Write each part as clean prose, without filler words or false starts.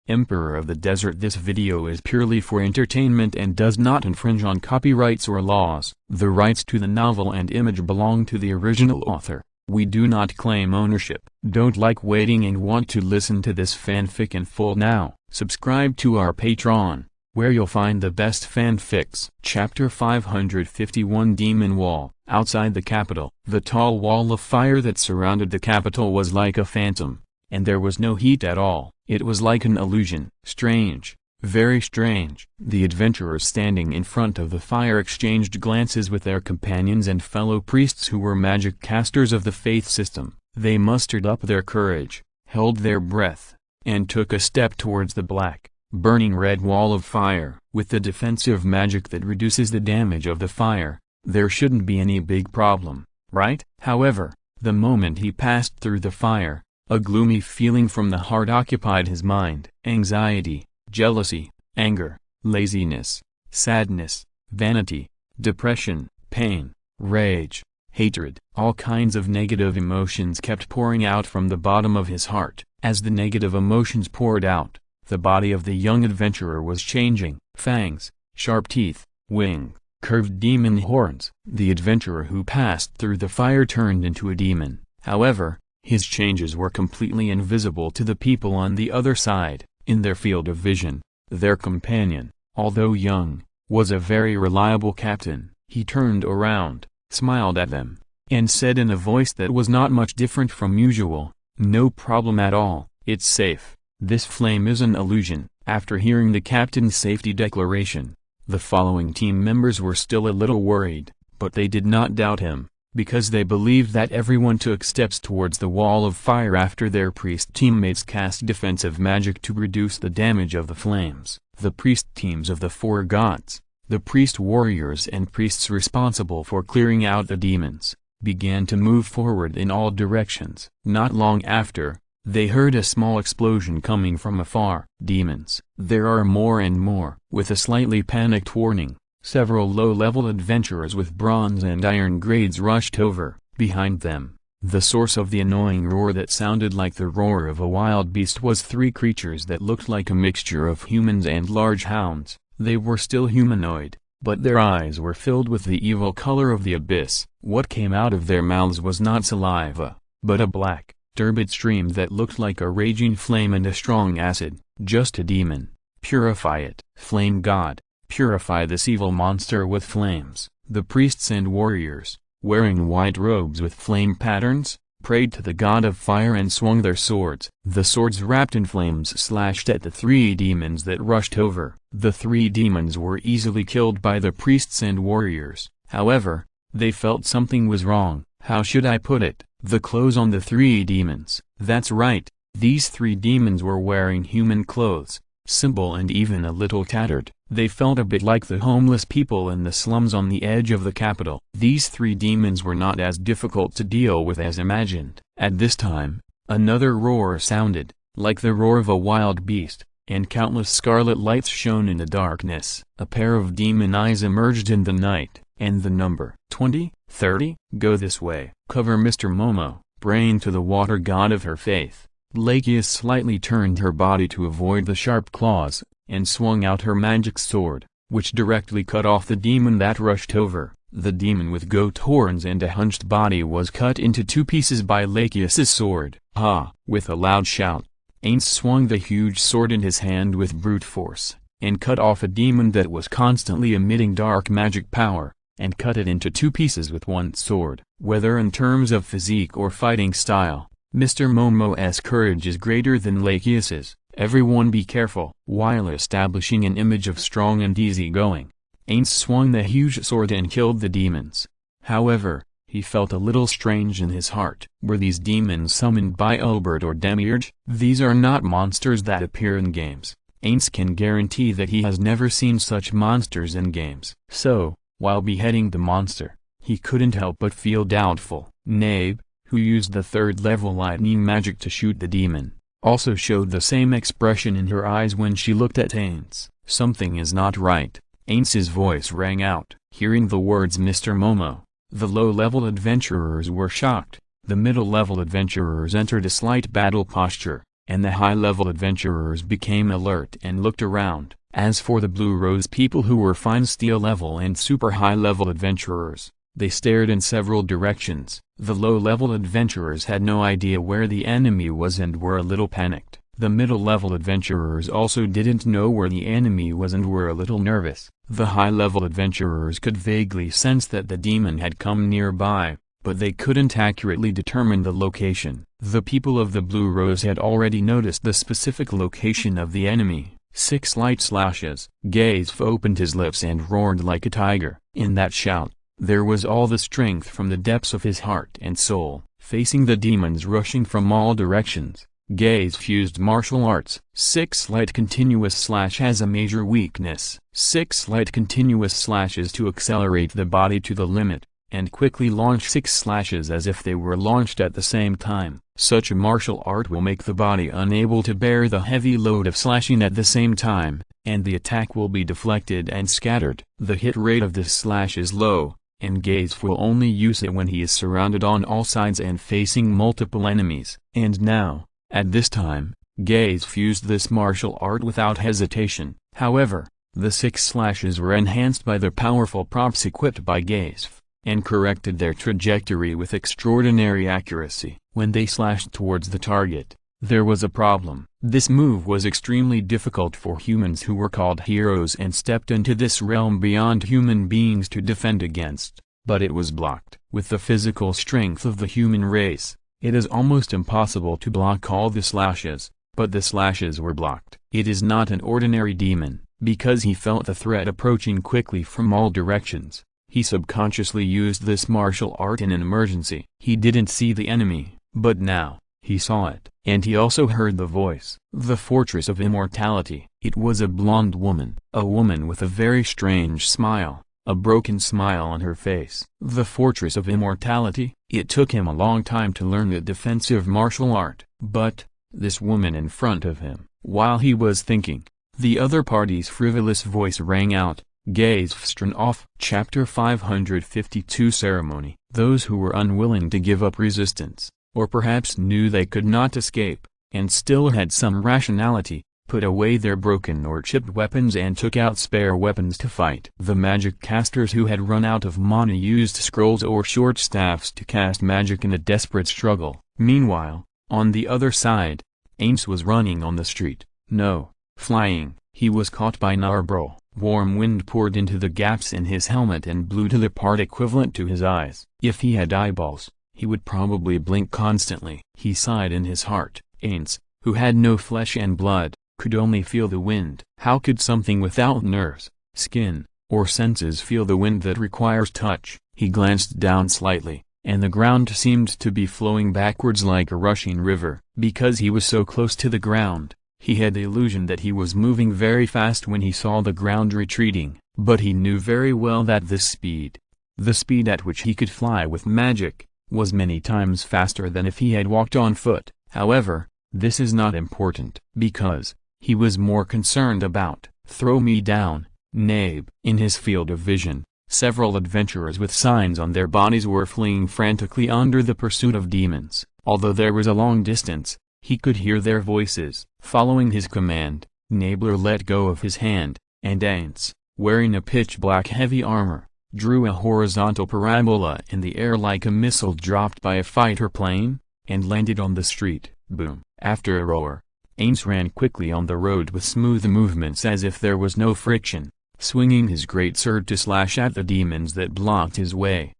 Emperor of the Desert. This video is purely for entertainment and does not infringe on copyrights or laws. The rights to the novel and image belong to the original author. We do not claim ownership. Don't like waiting and want to listen to this fanfic in full now? Subscribe to our Patreon, where you'll find the best fanfics. Chapter 551 Demon Wall. Outside the capital, the tall wall of fire that surrounded the capital was like a phantom, and there was no heat at all. It was like an illusion. Strange, very strange. The adventurers standing in front of the fire exchanged glances with their companions and fellow priests who were magic casters of the faith system. They mustered up their courage, held their breath, and took a step towards the black, burning red wall of fire. With the defensive magic that reduces the damage of the fire, there shouldn't be any big problem, right? However, the moment he passed through the fire, a gloomy feeling from the heart occupied his mind. Anxiety, jealousy, anger, laziness, sadness, vanity, depression, pain, rage, hatred. All kinds of negative emotions kept pouring out from the bottom of his heart. As the negative emotions poured out, the body of the young adventurer was changing. Fangs, sharp teeth, wings, curved demon horns. The adventurer who passed through the fire turned into a demon. However, his changes were completely invisible to the people on the other side. In their field of vision, their companion, although young, was a very reliable captain. He turned around, smiled at them, and said in a voice that was not much different from usual, "No problem at all, it's safe. This flame is an illusion." After hearing the captain's safety declaration, the following team members were still a little worried, but they did not doubt him, because they believed that everyone took steps towards the wall of fire after their priest teammates cast defensive magic to reduce the damage of the flames. The priest teams of the four gods, the priest warriors and priests responsible for clearing out the demons, began to move forward in all directions. Not long after, they heard a small explosion coming from afar. Demons. There are more and more. With a slightly panicked warning, several low-level adventurers with bronze and iron grades rushed over. Behind them, the source of the annoying roar that sounded like the roar of a wild beast was three creatures that looked like a mixture of humans and large hounds. They were still humanoid, but their eyes were filled with the evil color of the abyss. What came out of their mouths was not saliva, but a black, turbid stream that looked like a raging flame and a strong acid. Just a demon. Purify it. Flame God, purify this evil monster with flames. The priests and warriors, wearing white robes with flame patterns, prayed to the god of fire and swung their swords. The swords wrapped in flames slashed at the three demons that rushed over. The three demons were easily killed by the priests and warriors. However, they felt something was wrong. How should I put it? The clothes on the three demons. That's right, these three demons were wearing human clothes, simple and even a little tattered. They felt a bit like the homeless people in the slums on the edge of the capital. These three demons were not as difficult to deal with as imagined. At this time, another roar sounded, like the roar of a wild beast, and countless scarlet lights shone in the darkness. A pair of demon eyes emerged in the night, and the number 20, 30, go this way. Cover Mr. Momo, praying to the water god of her faith. Lacheus slightly turned her body to avoid the sharp claws, and swung out her magic sword, which directly cut off the demon that rushed over. The demon with goat horns and a hunched body was cut into two pieces by Lacheus's sword. Ha! With a loud shout, Ainz swung the huge sword in his hand with brute force, and cut off a demon that was constantly emitting dark magic power, and cut it into two pieces with one sword. Whether in terms of physique or fighting style, Mr. Momo's courage is greater than Lacheus's. Everyone be careful. While establishing an image of strong and easygoing, Ainz swung the huge sword and killed the demons. However, he felt a little strange in his heart. Were these demons summoned by Ulbert or Demiurge? These are not monsters that appear in games. Ainz can guarantee that he has never seen such monsters in games. So, while beheading the monster, he couldn't help but feel doubtful. Nabe, who used the third-level lightning magic to shoot the demon, also showed the same expression in her eyes when she looked at Ainz. Something is not right. Ainz's voice rang out. Hearing the words Mr. Momo, the low-level adventurers were shocked. The middle-level adventurers entered a slight battle posture, and the high-level adventurers became alert and looked around. As for the Blue Rose people, who were fine steel level and super high-level adventurers, they stared in several directions. The low-level adventurers had no idea where the enemy was and were a little panicked. The middle-level adventurers also didn't know where the enemy was and were a little nervous. The high-level adventurers could vaguely sense that the demon had come nearby, but they couldn't accurately determine the location. The people of the Blue Rose had already noticed the specific location of the enemy. 6 light slashes. Gaze opened his lips and roared like a tiger. In that shout, there was all the strength from the depths of his heart and soul. Facing the demons rushing from all directions, Gaze fused martial arts. 6 light continuous slash has a major weakness. 6 light continuous slashes to accelerate the body to the limit, and quickly launch 6 slashes as if they were launched at the same time. Such a martial art will make the body unable to bear the heavy load of slashing at the same time, and the attack will be deflected and scattered. The hit rate of this slash is low, and Gaze will only use it when he is surrounded on all sides and facing multiple enemies. And now, at this time, Gaze fused this martial art without hesitation. However, the 6 slashes were enhanced by the powerful props equipped by Gaze, and corrected their trajectory with extraordinary accuracy. When they slashed towards the target, there was a problem. This move was extremely difficult for humans who were called heroes and stepped into this realm beyond human beings to defend against, but it was blocked. With the physical strength of the human race, it is almost impossible to block all the slashes, but the slashes were blocked. It is not an ordinary demon, because he felt the threat approaching quickly from all directions. He subconsciously used this martial art in an emergency. He didn't see the enemy, but now, he saw it, and he also heard the voice. The Fortress of Immortality. It was a blonde woman. A woman with a very strange smile, a broken smile on her face. The Fortress of Immortality? It took him a long time to learn the defensive martial art, but, this woman in front of him. While he was thinking, the other party's frivolous voice rang out, Gaze strun off. Chapter 552 Ceremony. Those who were unwilling to give up resistance, or perhaps knew they could not escape, and still had some rationality, put away their broken or chipped weapons and took out spare weapons to fight. The magic casters who had run out of mana used scrolls or short staffs to cast magic in a desperate struggle. Meanwhile, on the other side, Ainz was running on the street. No, flying. He was caught by Narbro. Warm wind poured into the gaps in his helmet and blew to the part equivalent to his eyes. If he had eyeballs, he would probably blink constantly. He sighed in his heart. Ainz, who had no flesh and blood, could only feel the wind. How could something without nerves, skin, or senses feel the wind that requires touch? He glanced down slightly, and the ground seemed to be flowing backwards like a rushing river. Because he was so close to the ground, he had the illusion that he was moving very fast when he saw the ground retreating, but he knew very well that this speed, the speed at which he could fly with magic, was many times faster than if he had walked on foot. However, this is not important, because he was more concerned about, throw me down, Nabe. In his field of vision, several adventurers with signs on their bodies were fleeing frantically under the pursuit of demons. Although there was a long distance, he could hear their voices. Following his command, Nabler let go of his hand, and Ainz, wearing a pitch-black heavy armor, drew a horizontal parabola in the air like a missile dropped by a fighter plane, and landed on the street. Boom. After a roar, Ainz ran quickly on the road with smooth movements as if there was no friction, swinging his great sword to slash at the demons that blocked his way.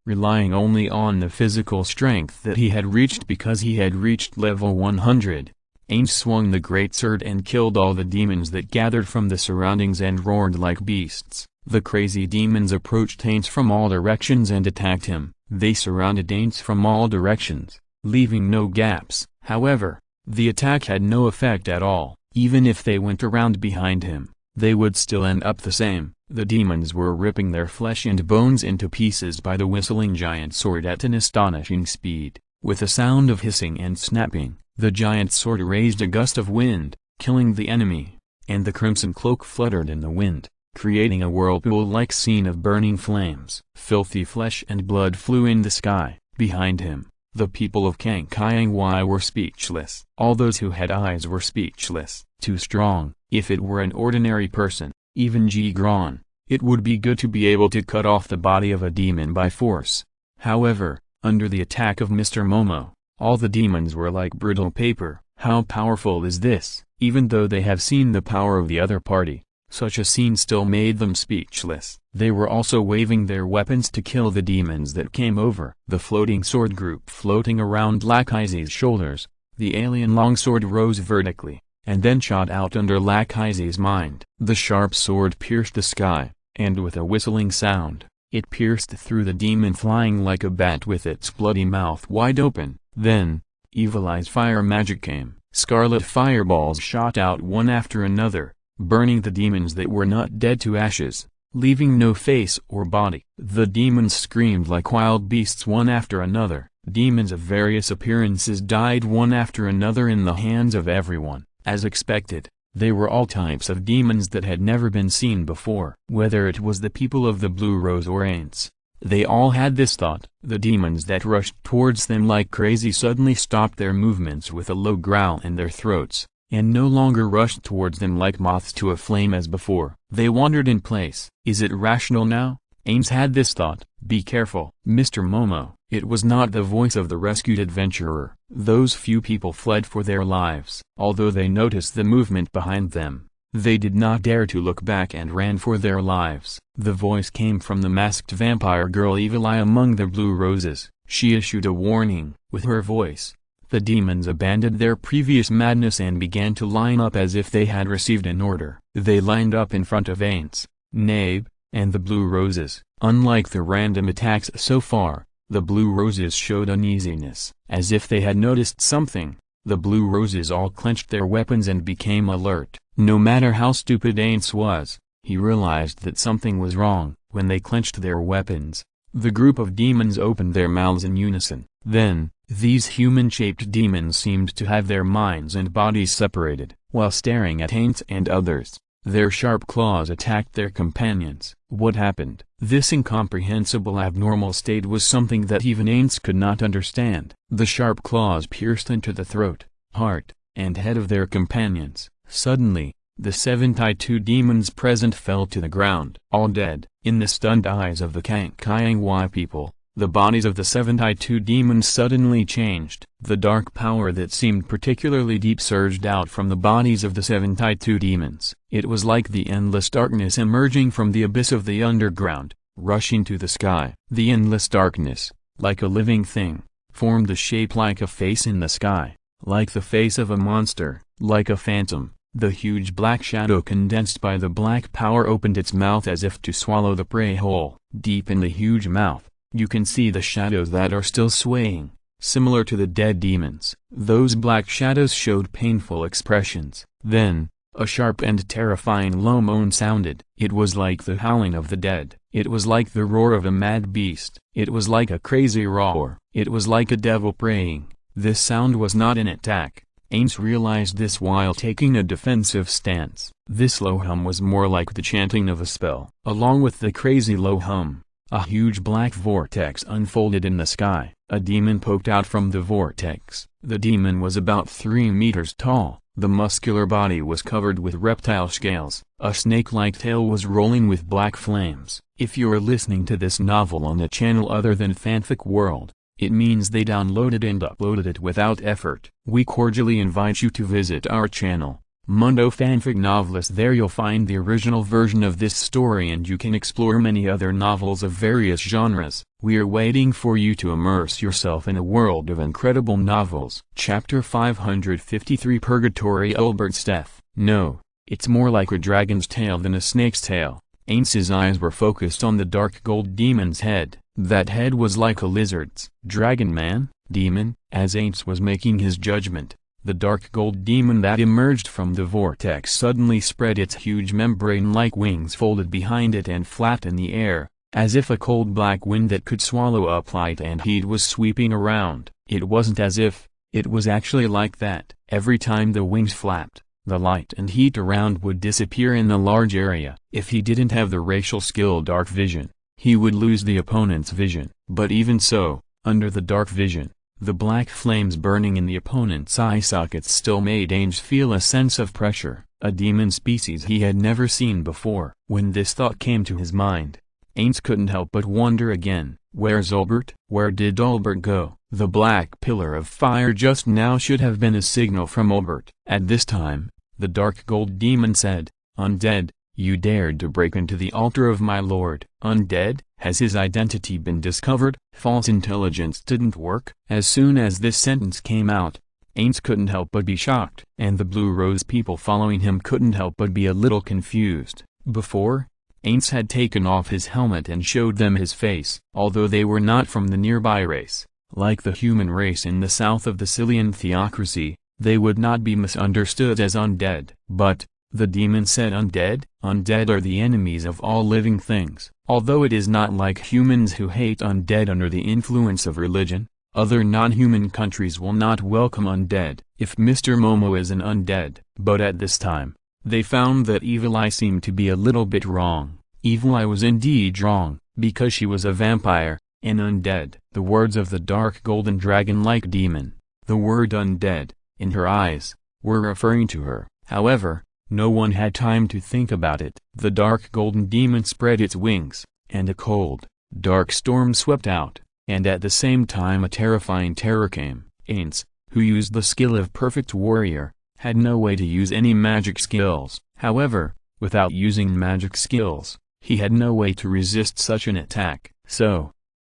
Relying only on the physical strength that he had reached because he had reached level 100, Ainz swung the great sword and killed all the demons that gathered from the surroundings and roared like beasts. The crazy demons approached Ainz from all directions and attacked him. They surrounded Ainz from all directions, leaving no gaps. However, the attack had no effect at all. Even if they went around behind him, they would still end up the same. The demons were ripping their flesh and bones into pieces by the whistling giant sword at an astonishing speed. With a sound of hissing and snapping, the giant sword raised a gust of wind, killing the enemy, and the crimson cloak fluttered in the wind, creating a whirlpool-like scene of burning flames. Filthy flesh and blood flew in the sky. Behind him, The people of Kangkyangwai were speechless. All those who had eyes were speechless. Too strong. If it were an ordinary person, even Ji Gran, it would be good to be able to cut off the body of a demon by force. However, under the attack of Mr. Momo, all the demons were like brittle paper. How powerful is this? Even though they have seen the power of the other party, such a scene still made them speechless. They were also waving their weapons to kill the demons that came over. The floating sword group floating around Lakaizi's shoulders, the alien longsword rose vertically, and then shot out under Lakaizi's mind. The sharp sword pierced the sky, and with a whistling sound, it pierced through the demon flying like a bat with its bloody mouth wide open. Then, Evil Eye's fire magic came. Scarlet fireballs shot out one after another, burning the demons that were not dead to ashes, leaving no face or body. The demons screamed like wild beasts one after another. Demons of various appearances died one after another in the hands of everyone. As expected, they were all types of demons that had never been seen before. Whether it was the people of the Blue Rose or ants, they all had this thought. The demons that rushed towards them like crazy suddenly stopped their movements with a low growl in their throats, and no longer rushed towards them like moths to a flame as before. They wandered in place. Is it rational now? Ames had this thought. Be careful, Mr. Momo. It was not the voice of the rescued adventurer. Those few people fled for their lives. Although they noticed the movement behind them, they did not dare to look back and ran for their lives. The voice came from the masked vampire girl Evil Eye among the Blue Roses. She issued a warning. With her voice, the demons abandoned their previous madness and began to line up as if they had received an order. They lined up in front of Ants, Nabe, and the Blue Roses. Unlike the random attacks so far, the Blue Roses showed uneasiness. As if they had noticed something, the Blue Roses all clenched their weapons and became alert. No matter how stupid Ants was, he realized that something was wrong. When they clenched their weapons, the group of demons opened their mouths in unison. Then, these human-shaped demons seemed to have their minds and bodies separated. While staring at Ants and others, their sharp claws attacked their companions. What happened? This incomprehensible abnormal state was something that even Ants could not understand. The sharp claws pierced into the throat, heart, and head of their companions. Suddenly, the 72 demons present fell to the ground, all dead. In the stunned eyes of the Kangkyangwai people, the bodies of the 72 demons suddenly changed. The dark power that seemed particularly deep surged out from the bodies of the 72 demons. It was like the endless darkness emerging from the abyss of the underground, rushing to the sky. The endless darkness, like a living thing, formed a shape like a face in the sky, like the face of a monster, like a phantom. The huge black shadow condensed by the black power opened its mouth as if to swallow the prey whole. Deep in the huge mouth, you can see the shadows that are still swaying, similar to the dead demons. Those black shadows showed painful expressions. Then, a sharp and terrifying low moan sounded. It was like the howling of the dead. It was like the roar of a mad beast. It was like a crazy roar. It was like a devil praying. This sound was not an attack. Ames realized this while taking a defensive stance. This low hum was more like the chanting of a spell. Along with the crazy low hum, a huge black vortex unfolded in the sky. A demon poked out from the vortex. The demon was about 3 meters tall. The muscular body was covered with reptile scales. A snake-like tail was rolling with black flames. If you are listening to this novel on a channel other than Fanfic World, it means they downloaded and uploaded it without effort. We cordially invite you to visit our channel, Mundo Fanfic Novelist. There you'll find the original version of this story and you can explore many other novels of various genres. We are waiting for you to immerse yourself in a world of incredible novels. Chapter 553 Purgatory. Ulbert's death. No, it's more like a dragon's tail than a snake's tail. Ames's eyes were focused on the dark gold demon's head. That head was like a lizard's. Dragon man? Demon? As Ames was making his judgment, the dark gold demon that emerged from the vortex suddenly spread its huge membrane-like wings folded behind it and flat in the air, as if a cold black wind that could swallow up light and heat was sweeping around. It wasn't as if, it was actually like that. Every time the wings flapped, the light and heat around would disappear in a large area. If he didn't have the racial skill dark vision, he would lose the opponent's vision. But even so, under the dark vision, The black flames burning in the opponent's eye sockets still made Ainz feel a sense of pressure, a demon species he had never seen before. When this thought came to his mind, Ainz couldn't help but wonder again, where's Ulbert? Where did Ulbert go? The black pillar of fire just now should have been a signal from Ulbert. At this time, the dark gold demon said, "Undead, you dared to break into the altar of my lord." Undead? Has his identity been discovered? False intelligence didn't work? As soon as this sentence came out, Ainz couldn't help but be shocked, and the Blue Rose people following him couldn't help but be a little confused. Before, Ainz had taken off his helmet and showed them his face. Although they were not from the nearby race, like the human race in the south of the Scythian theocracy, they would not be misunderstood as undead. But, the demon said undead? Undead are the enemies of all living things. Although it is not like humans who hate undead under the influence of religion, other non-human countries will not welcome undead. If Mr. Momo is an undead. But at this time, they found that Evil Eye seemed to be a little bit wrong. Evil Eye was indeed wrong, because she was a vampire, an undead. The words of the dark golden dragon-like demon, the word undead, in her eyes, were referring to her. However, no one had time to think about it. The dark golden demon spread its wings, and a cold, dark storm swept out, and at the same time a terrifying terror came. Ainz, who used the skill of perfect warrior, had no way to use any magic skills. However, without using magic skills, he had no way to resist such an attack. So,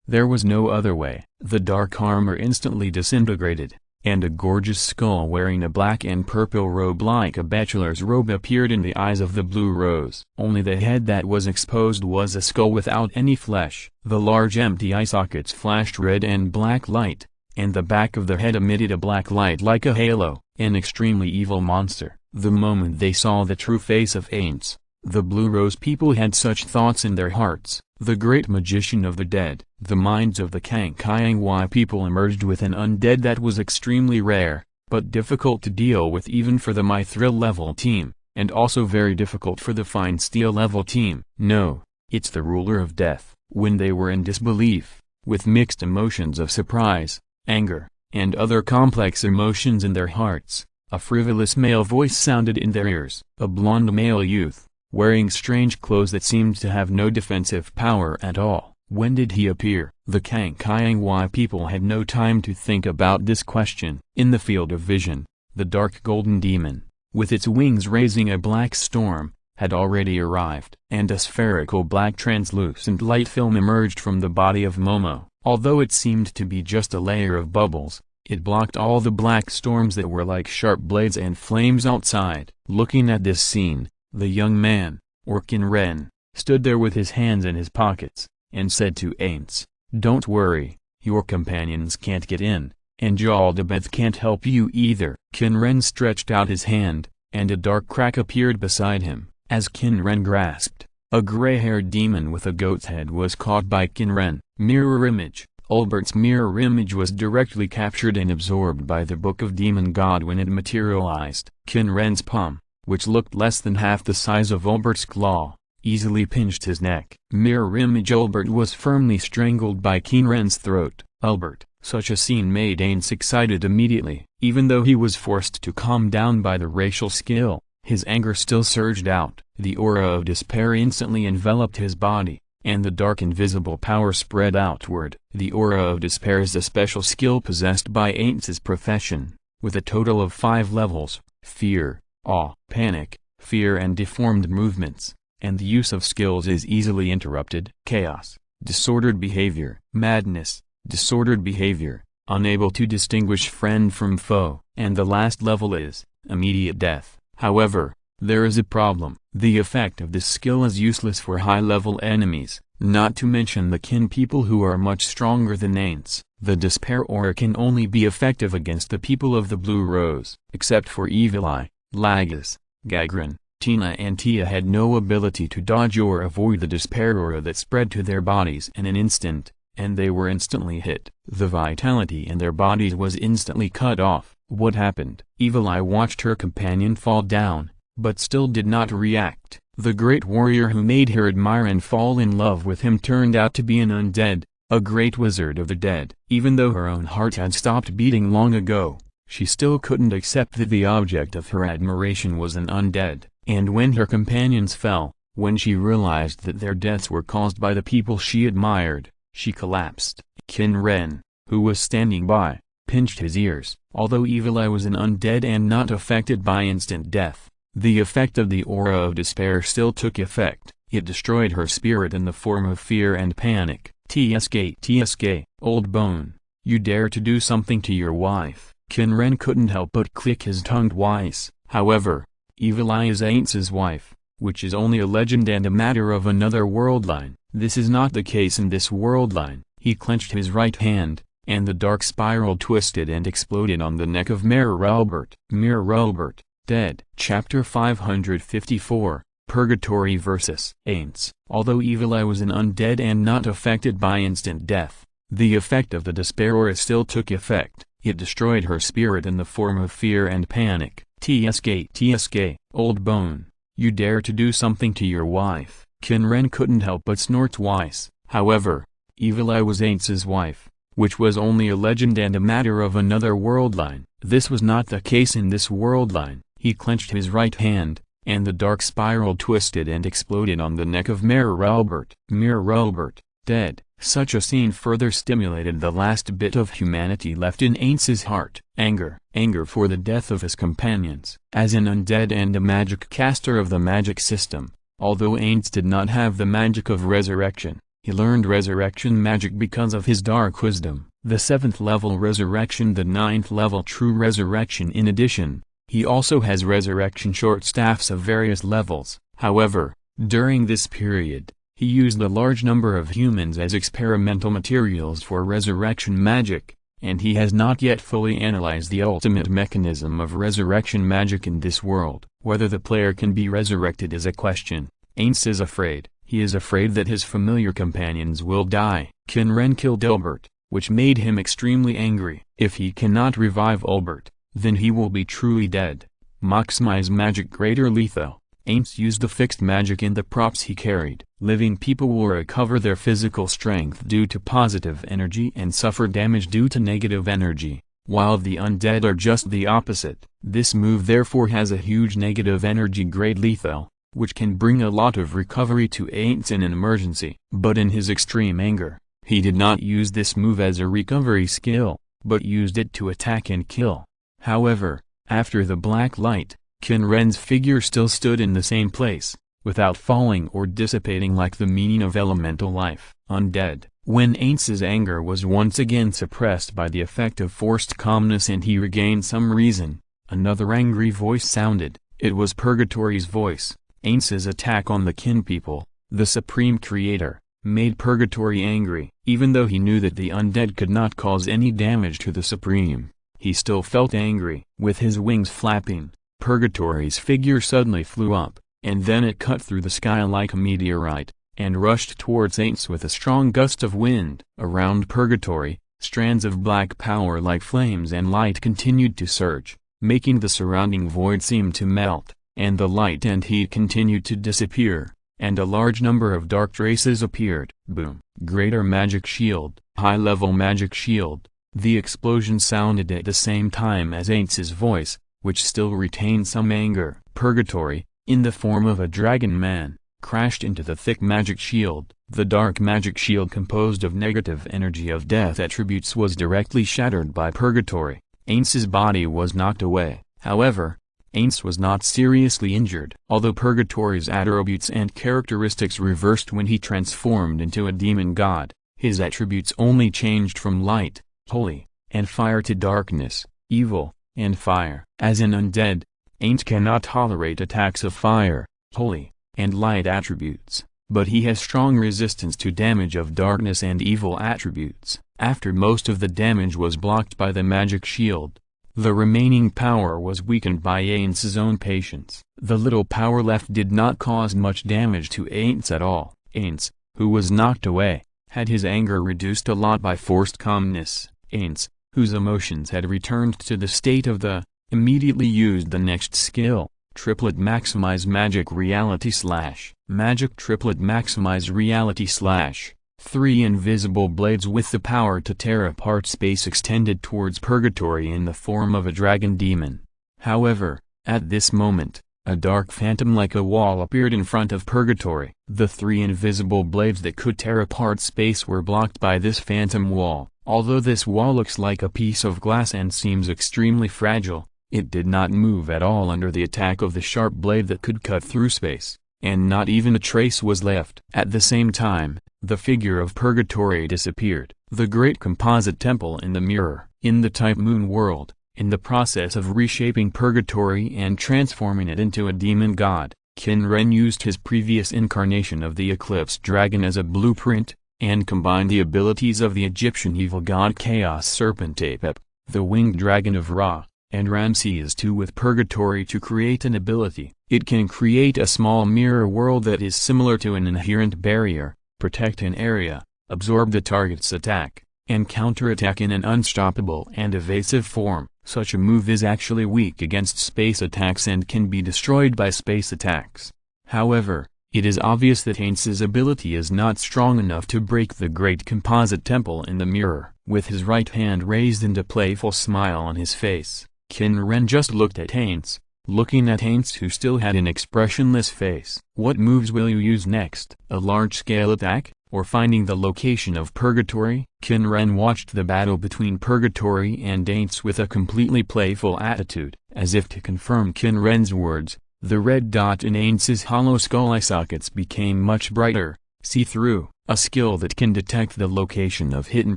there was no other way. The dark armor instantly disintegrated, and a gorgeous skull wearing a black and purple robe like a bachelor's robe appeared in the eyes of the Blue Rose. Only the head that was exposed was a skull without any flesh. The large empty eye sockets flashed red and black light, and the back of the head emitted a black light like a halo. An extremely evil monster. The moment they saw the true face of Ainz, the Blue Rose people had such thoughts in their hearts. The great magician of the dead. The minds of the Kangkayangwai people emerged with an undead that was extremely rare, but difficult to deal with even for the Mithril level team, and also very difficult for the Fine Steel level team. No, it's the ruler of death. When they were in disbelief, with mixed emotions of surprise, anger, and other complex emotions in their hearts, a frivolous male voice sounded in their ears. A blonde male youth, wearing strange clothes that seemed to have no defensive power at all. When did he appear? The Kangkayangwai people had no time to think about this question. In the field of vision, the dark golden demon, with its wings raising a black storm, had already arrived. And a spherical black translucent light film emerged from the body of Momo. Although it seemed to be just a layer of bubbles, it blocked all the black storms that were like sharp blades and flames outside. Looking at this scene, the young man, or Qin Ren, stood there with his hands in his pockets, and said to Ainz, "Don't worry, your companions can't get in, and Jaldabeth can't help you either." Qin Ren stretched out his hand, and a dark crack appeared beside him. As Qin Ren grasped, a gray-haired demon with a goat's head was caught by Qin Ren. Mirror image. Ulbert's mirror image was directly captured and absorbed by the Book of Demon God when it materialized. Qin Ren's palm, which looked less than half the size of Ulbert's claw, easily pinched his neck. Mirror image. Ulbert was firmly strangled by Qin Ren's throat. Ulbert. Such a scene made Ainz excited immediately. Even though he was forced to calm down by the racial skill, his anger still surged out. The aura of despair instantly enveloped his body, and the dark invisible power spread outward. The aura of despair is a special skill possessed by Ainz's profession, with a total of 5 levels: fear, awe, panic, fear and deformed movements, and the use of skills is easily interrupted. Chaos, disordered behavior, madness, disordered behavior, unable to distinguish friend from foe, and the last level is immediate death. However, there is a problem. The effect of this skill is useless for high-level enemies, not to mention the Qin people who are much stronger than Ainz. The despair aura can only be effective against the people of the Blue Rose. Except for Evil Eye, Lagos, Gagrin, Tina and Tia had no ability to dodge or avoid the despair aura that spread to their bodies in an instant, and they were instantly hit. The vitality in their bodies was instantly cut off. What happened? Evil Eye watched her companion fall down, but still did not react. The great warrior who made her admire and fall in love with him turned out to be an undead, a great wizard of the dead. Even though her own heart had stopped beating long ago, she still couldn't accept that the object of her admiration was an undead. And when her companions fell, when she realized that their deaths were caused by the people she admired, she collapsed. Qin Ren, who was standing by, pinched his ears. Although Evil Eye was an undead and not affected by instant death, the effect of the aura of despair still took effect. It destroyed her spirit in the form of fear and panic. TSK, old bone, you dare to do something to your wife. Qin Ren couldn't help but click his tongue twice. However, Evil Eye is Aintz's wife, which is only a legend and a matter of another world line. This is not the case in this world line. He clenched his right hand, and the dark spiral twisted and exploded on the neck of Mirror Albert. Mirror Albert, dead. Chapter 554, Purgatory vs. Aintz. Although Evil Eye was an undead and not affected by instant death, the effect of the despair aura still took effect. It destroyed her spirit in the form of fear and panic. TSK, old bone, you dare to do something to your wife. Qin Ren couldn't help but snort twice. However, Evil Eye was Aintz's wife, which was only a legend and a matter of another world line. This was not the case in this world line. He clenched his right hand, and the dark spiral twisted and exploded on the neck of Mirror Albert. Mirror Albert, dead. Such a scene further stimulated the last bit of humanity left in Aintz's heart. Anger. Anger for the death of his companions. As an undead and a magic caster of the magic system, although Aintz did not have the magic of resurrection, he learned resurrection magic because of his dark wisdom. The 7th level resurrection, the 9th level true resurrection. In addition, he also has resurrection short staffs of various levels. However, during this period, he used a large number of humans as experimental materials for resurrection magic, and he has not yet fully analyzed the ultimate mechanism of resurrection magic in this world. Whether the player can be resurrected is a question. Aintz is afraid. He is afraid that his familiar companions will die. Qin Ren killed Albert, which made him extremely angry. If he cannot revive Albert, then he will be truly dead. Maximize magic greater lethal. Aintz used the fixed magic in the props he carried. Living people will recover their physical strength due to positive energy and suffer damage due to negative energy, while the undead are just the opposite. This move therefore has a huge negative energy grade lethal, which can bring a lot of recovery to Aintz in an emergency. But in his extreme anger, he did not use this move as a recovery skill, but used it to attack and kill. However, after the black light, Qin Ren's figure still stood in the same place, without falling or dissipating like the meaning of elemental life. Undead. When Aintz's anger was once again suppressed by the effect of forced calmness and he regained some reason, another angry voice sounded. It was Purgatory's voice. Aintz's attack on the Qin people, the Supreme Creator, made Purgatory angry. Even though he knew that the undead could not cause any damage to the Supreme, he still felt angry. With his wings flapping, Purgatory's figure suddenly flew up, and then it cut through the sky like a meteorite, and rushed towards Aintz with a strong gust of wind. Around Purgatory, strands of black power like flames and light continued to surge, making the surrounding void seem to melt, and the light and heat continued to disappear, and a large number of dark traces appeared. Boom. Greater magic shield. High-level magic shield. The explosion sounded at the same time as Aintz's voice, which still retained some anger. Purgatory, in the form of a dragon man, crashed into the thick magic shield. The dark magic shield composed of negative energy of death attributes was directly shattered by Purgatory. Aintz's body was knocked away. However, Aintz was not seriously injured. Although Purgatory's attributes and characteristics reversed when he transformed into a demon god, his attributes only changed from light, holy, and fire to darkness, evil, and fire. As an undead, Aintz cannot tolerate attacks of fire, holy, and light attributes, but he has strong resistance to damage of darkness and evil attributes. After most of the damage was blocked by the magic shield, the remaining power was weakened by Aintz's own patience. The little power left did not cause much damage to Aintz at all. Aintz, who was knocked away, had his anger reduced a lot by forced calmness. Aintz, whose emotions had returned to the state of the, immediately used the next skill, Triplet Maximize Magic Reality / Magic Triplet Maximize Reality / 3 invisible blades with the power to tear apart space extended towards purgatory in the form of a dragon demon. However, at this moment, a dark phantom like a wall appeared in front of purgatory. The 3 invisible blades that could tear apart space were blocked by this phantom wall. Although this wall looks like a piece of glass and seems extremely fragile, it did not move at all under the attack of the sharp blade that could cut through space, and not even a trace was left. At the same time, the figure of purgatory disappeared. The great composite temple in the mirror, in the Type Moon world, in the process of reshaping purgatory and transforming it into a demon god, Qin Ren used his previous incarnation of the Eclipse Dragon as a blueprint, and combined the abilities of the Egyptian evil god Chaos Serpent Apep, the winged dragon of Ra, and Ramses II with purgatory to create an ability. It can create a small mirror world that is similar to an inherent barrier, protect an area, absorb the target's attack, and counterattack in an unstoppable and evasive form. Such a move is actually weak against space attacks and can be destroyed by space attacks. However, it is obvious that Aintz's ability is not strong enough to break the great composite temple in the mirror. With his right hand raised and a playful smile on his face, Qin Ren just looked at Ainz, looking at Ainz who still had an expressionless face. What moves will you use next? A large-scale attack, or finding the location of purgatory? Qin Ren watched the battle between purgatory and Ainz with a completely playful attitude. As if to confirm Qin Ren's words, the red dot in Aintz's hollow skull eye sockets became much brighter. See-through, a skill that can detect the location of hidden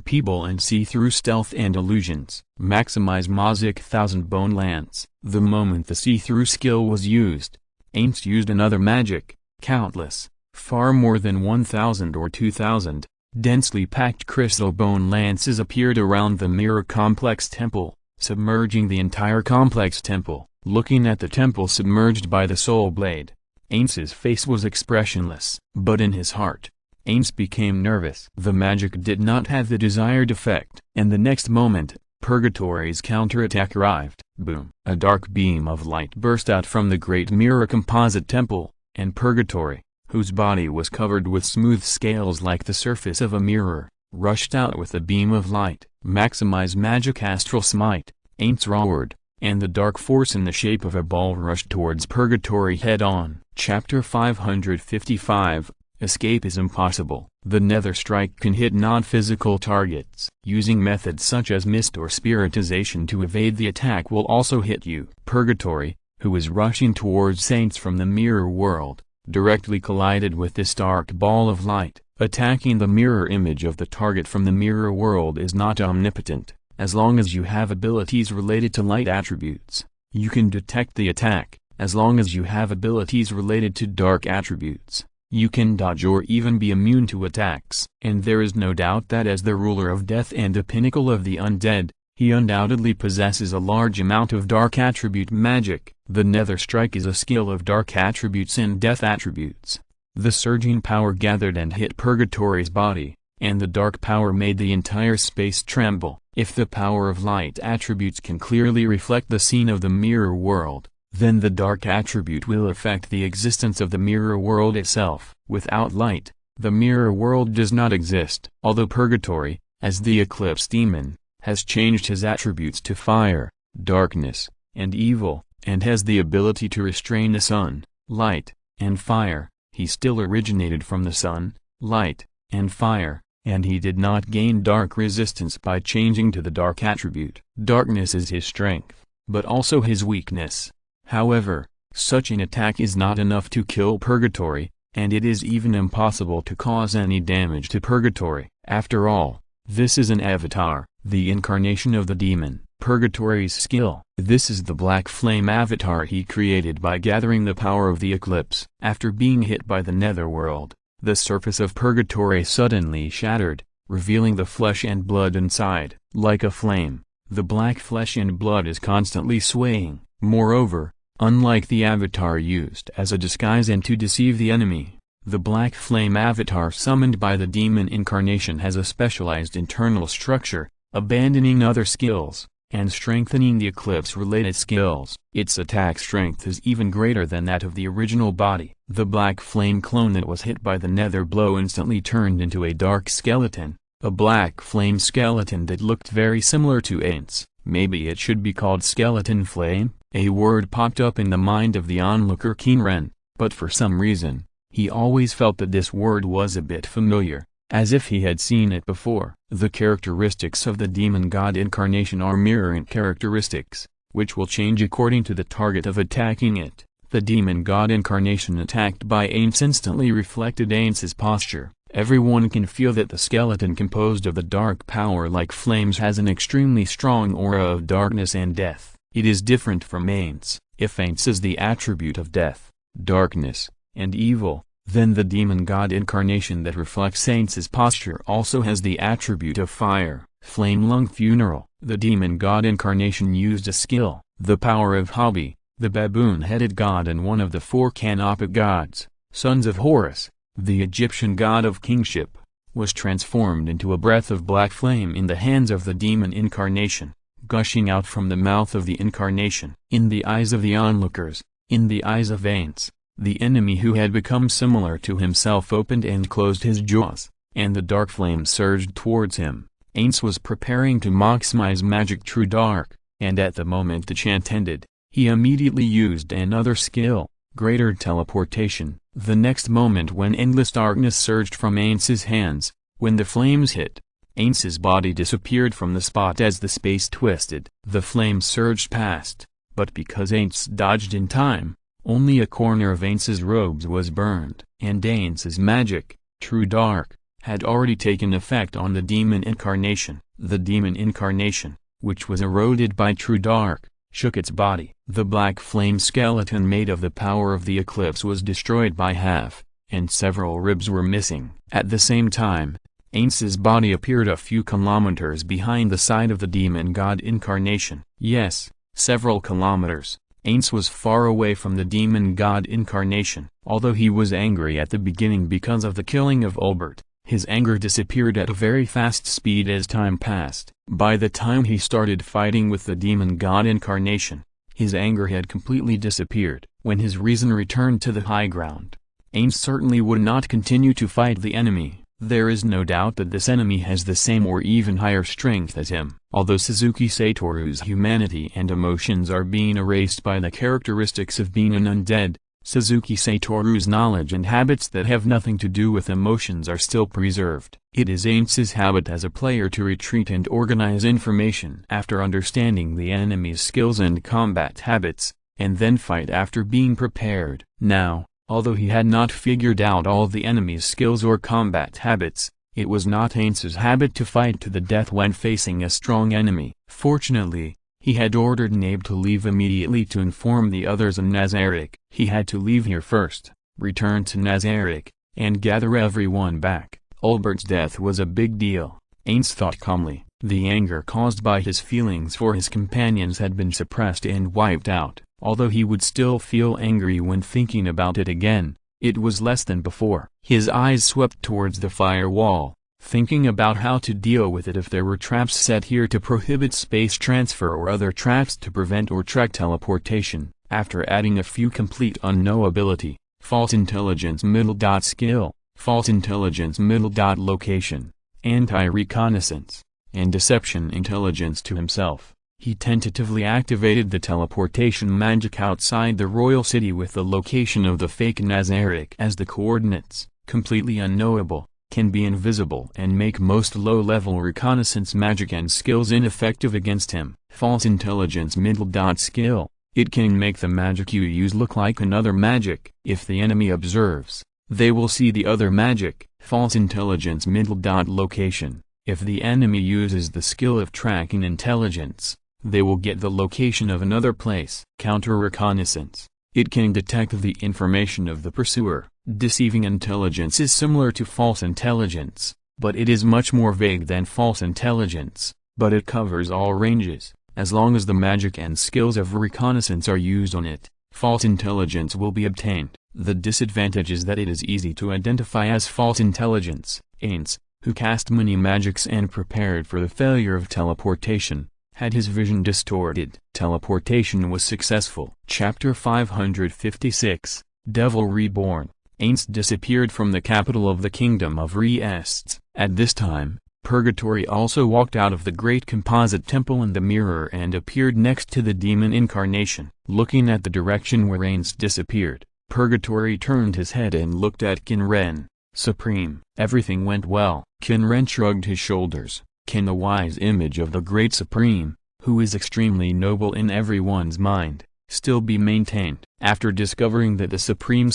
people and see through stealth and illusions. Maximize Mazik Thousand Bone Lance. The moment the see-through skill was used, Ainz used another magic. Countless, far more than 1,000 or 2,000, densely packed crystal bone lances appeared around the mirror complex temple, submerging the entire complex temple. Looking at the temple submerged by the soul blade, Aintz's face was expressionless. But in his heart, Ainz became nervous. The magic did not have the desired effect, and the next moment, purgatory's counterattack arrived. Boom! A dark beam of light burst out from the great mirror composite temple, and purgatory, whose body was covered with smooth scales like the surface of a mirror, rushed out with a beam of light. Maximize magic astral smite. Ainz roared, and the dark force in the shape of a ball rushed towards purgatory head-on. Chapter 555, Escape is impossible. The nether strike can hit non-physical targets. Using methods such as mist or spiritization to evade the attack will also hit you. Purgatory, who was rushing towards Saints from the mirror world, directly collided with this dark ball of light. Attacking the mirror image of the target from the mirror world is not omnipotent. As long as you have abilities related to light attributes, you can detect the attack. As long as you have abilities related to dark attributes, you can dodge or even be immune to attacks. And there is no doubt that as the ruler of death and the pinnacle of the undead, he undoubtedly possesses a large amount of dark attribute magic. The nether strike is a skill of dark attributes and death attributes. The surging power gathered and hit Purgatory's body, and the dark power made the entire space tremble. If the power of light attributes can clearly reflect the scene of the mirror world, then the dark attribute will affect the existence of the mirror world itself. Without light, the mirror world does not exist. Although Purgatory, as the Eclipse Demon, has changed his attributes to fire, darkness, and evil, and has the ability to restrain the sun, light, and fire, he still originated from the sun, light, and fire, and he did not gain dark resistance by changing to the dark attribute. Darkness is his strength, but also his weakness. However, such an attack is not enough to kill Purgatory, and it is even impossible to cause any damage to Purgatory. After all, this is an avatar, the incarnation of the demon, Purgatory's skill. This is the black flame avatar he created by gathering the power of the eclipse. After being hit by the netherworld, the surface of Purgatory suddenly shattered, revealing the flesh and blood inside. Like a flame, the black flesh and blood is constantly swaying. Moreover, unlike the avatar used as a disguise and to deceive the enemy, the black flame avatar summoned by the demon incarnation has a specialized internal structure, abandoning other skills. and strengthening the eclipse-related skills. Its attack strength is even greater than that of the original body. The black flame clone that was hit by the nether blow instantly turned into a dark skeleton, a black flame skeleton that looked very similar to Ain's. Maybe it should be called skeleton flame? A word popped up in the mind of the onlooker Qin Ren, but for some reason, he always felt that this word was a bit familiar, as if he had seen it before. The characteristics of the demon god incarnation are mirroring characteristics, which will change according to the target of attacking it. The demon god incarnation attacked by Ain's instantly reflected Ain's posture. Everyone can feel that the skeleton composed of the dark power like flames has an extremely strong aura of darkness and death. It is different from Ain's. If Ain's is the attribute of death, darkness, and evil, then the demon god incarnation that reflects Ain's posture also has the attribute of fire, flame lung funeral. The demon god incarnation used a skill, the power of Hobby, the baboon-headed god and one of the four canopic gods, sons of Horus, the Egyptian god of kingship, was transformed into a breath of black flame in the hands of the demon incarnation, gushing out from the mouth of the incarnation. In the eyes of the onlookers, in the eyes of Ain's, the enemy who had become similar to himself opened and closed his jaws, and the dark flame surged towards him. Ain's was preparing to maximize magic True Dark, and at the moment the chant ended, he immediately used another skill, Greater Teleportation. The next moment when endless darkness surged from Ain's hands, when the flames hit, Ain's body disappeared from the spot as the space twisted. The flame surged past, but because Ain's dodged in time, only a corner of Ain's robes was burned. And Ain's magic, True Dark, had already taken effect on the demon incarnation. The demon incarnation, which was eroded by True Dark, shook its body. The black flame skeleton made of the power of the eclipse was destroyed by half, and several ribs were missing. At the same time, Ain's body appeared a few kilometers behind the side of the demon god incarnation. Yes, several kilometers. Ain's was far away from the demon god incarnation. Although he was angry at the beginning because of the killing of Ulbert, his anger disappeared at a very fast speed as time passed. By the time he started fighting with the demon god incarnation, his anger had completely disappeared. When his reason returned to the high ground, Ain's certainly would not continue to fight the enemy. There is no doubt that this enemy has the same or even higher strength as him. Although Suzuki Satoru's humanity and emotions are being erased by the characteristics of being an undead, Suzuki Satoru's knowledge and habits that have nothing to do with emotions are still preserved. It is Ain's habit as a player to retreat and organize information after understanding the enemy's skills and combat habits, and then fight after being prepared. Now, although he had not figured out all the enemy's skills or combat habits, it was not Ain's habit to fight to the death when facing a strong enemy. Fortunately, he had ordered Nabe to leave immediately to inform the others in Nazarick. He had to leave here first, return to Nazarick, and gather everyone back. Ulbert's death was a big deal, Ain's thought calmly. The anger caused by his feelings for his companions had been suppressed and wiped out. Although he would still feel angry when thinking about it again, it was less than before. His eyes swept towards the firewall, thinking about how to deal with it if there were traps set here to prohibit space transfer or other traps to prevent or track teleportation. After adding a few complete unknowability, false intelligence middle dot skill, false intelligence middle dot location, anti-reconnaissance, and deception intelligence to himself, he tentatively activated the teleportation magic outside the royal city with the location of the fake Nazarick as the coordinates, completely unknowable, can be invisible and make most low-level reconnaissance magic and skills ineffective against him. False intelligence middle dot skill, it can make the magic you use look like another magic. If the enemy observes, they will see the other magic. False intelligence middle dot location, if the enemy uses the skill of tracking intelligence, they will get the location of another place. Counter-reconnaissance, it can detect the information of the pursuer. Deceiving intelligence is similar to false intelligence, but it is much more vague than false intelligence, but it covers all ranges. As long as the magic and skills of reconnaissance are used on it, false intelligence will be obtained. The disadvantage is that it is easy to identify as false intelligence. Ain's, who cast many magics and prepared for the failure of teleportation, had his vision distorted. Teleportation was successful. Chapter 556, Devil Reborn. Aints disappeared from the capital of the Kingdom of Re-Ests. At this time, Purgatory also walked out of the great composite temple in the mirror and appeared next to the demon incarnation. Looking at the direction where Aints disappeared, Purgatory turned his head and looked at Qin Ren. Supreme. Everything went well. Qin Ren shrugged his shoulders. Can the wise image of the great Supreme, who is extremely noble in everyone's mind, still be maintained? After discovering that the Supreme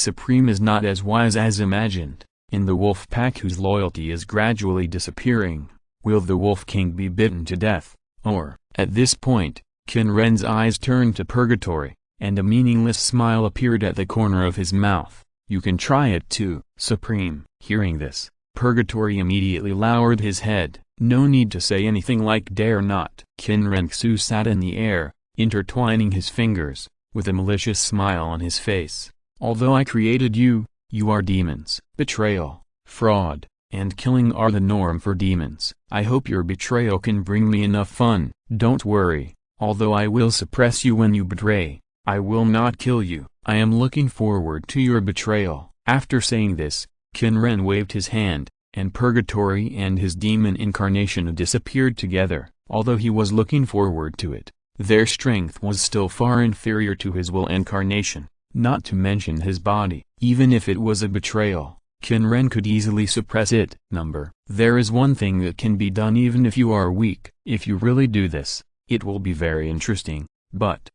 is not as wise as imagined, in the wolf pack whose loyalty is gradually disappearing, will the Wolf King be bitten to death? Or, at this point, Qin Ren's eyes turned to Purgatory, and a meaningless smile appeared at the corner of his mouth. You can try it too. Supreme. Hearing this, Purgatory immediately lowered his head. No need to say anything like dare not. Qin Renxu sat in the air, intertwining his fingers, with a malicious smile on his face. Although I created you, you are demons. Betrayal, fraud, and killing are the norm for demons. I hope your betrayal can bring me enough fun. Don't worry, although I will suppress you when you betray, I will not kill you. I am looking forward to your betrayal. After saying this, Qin Ren waved his hand, and Purgatory and his demon incarnation disappeared together. Although he was looking forward to it, their strength was still far inferior to his will incarnation, not to mention his body. Even if it was a betrayal, Qin Ren could easily suppress it. There is one thing that can be done even if you are weak. If you really do this, it will be very interesting, but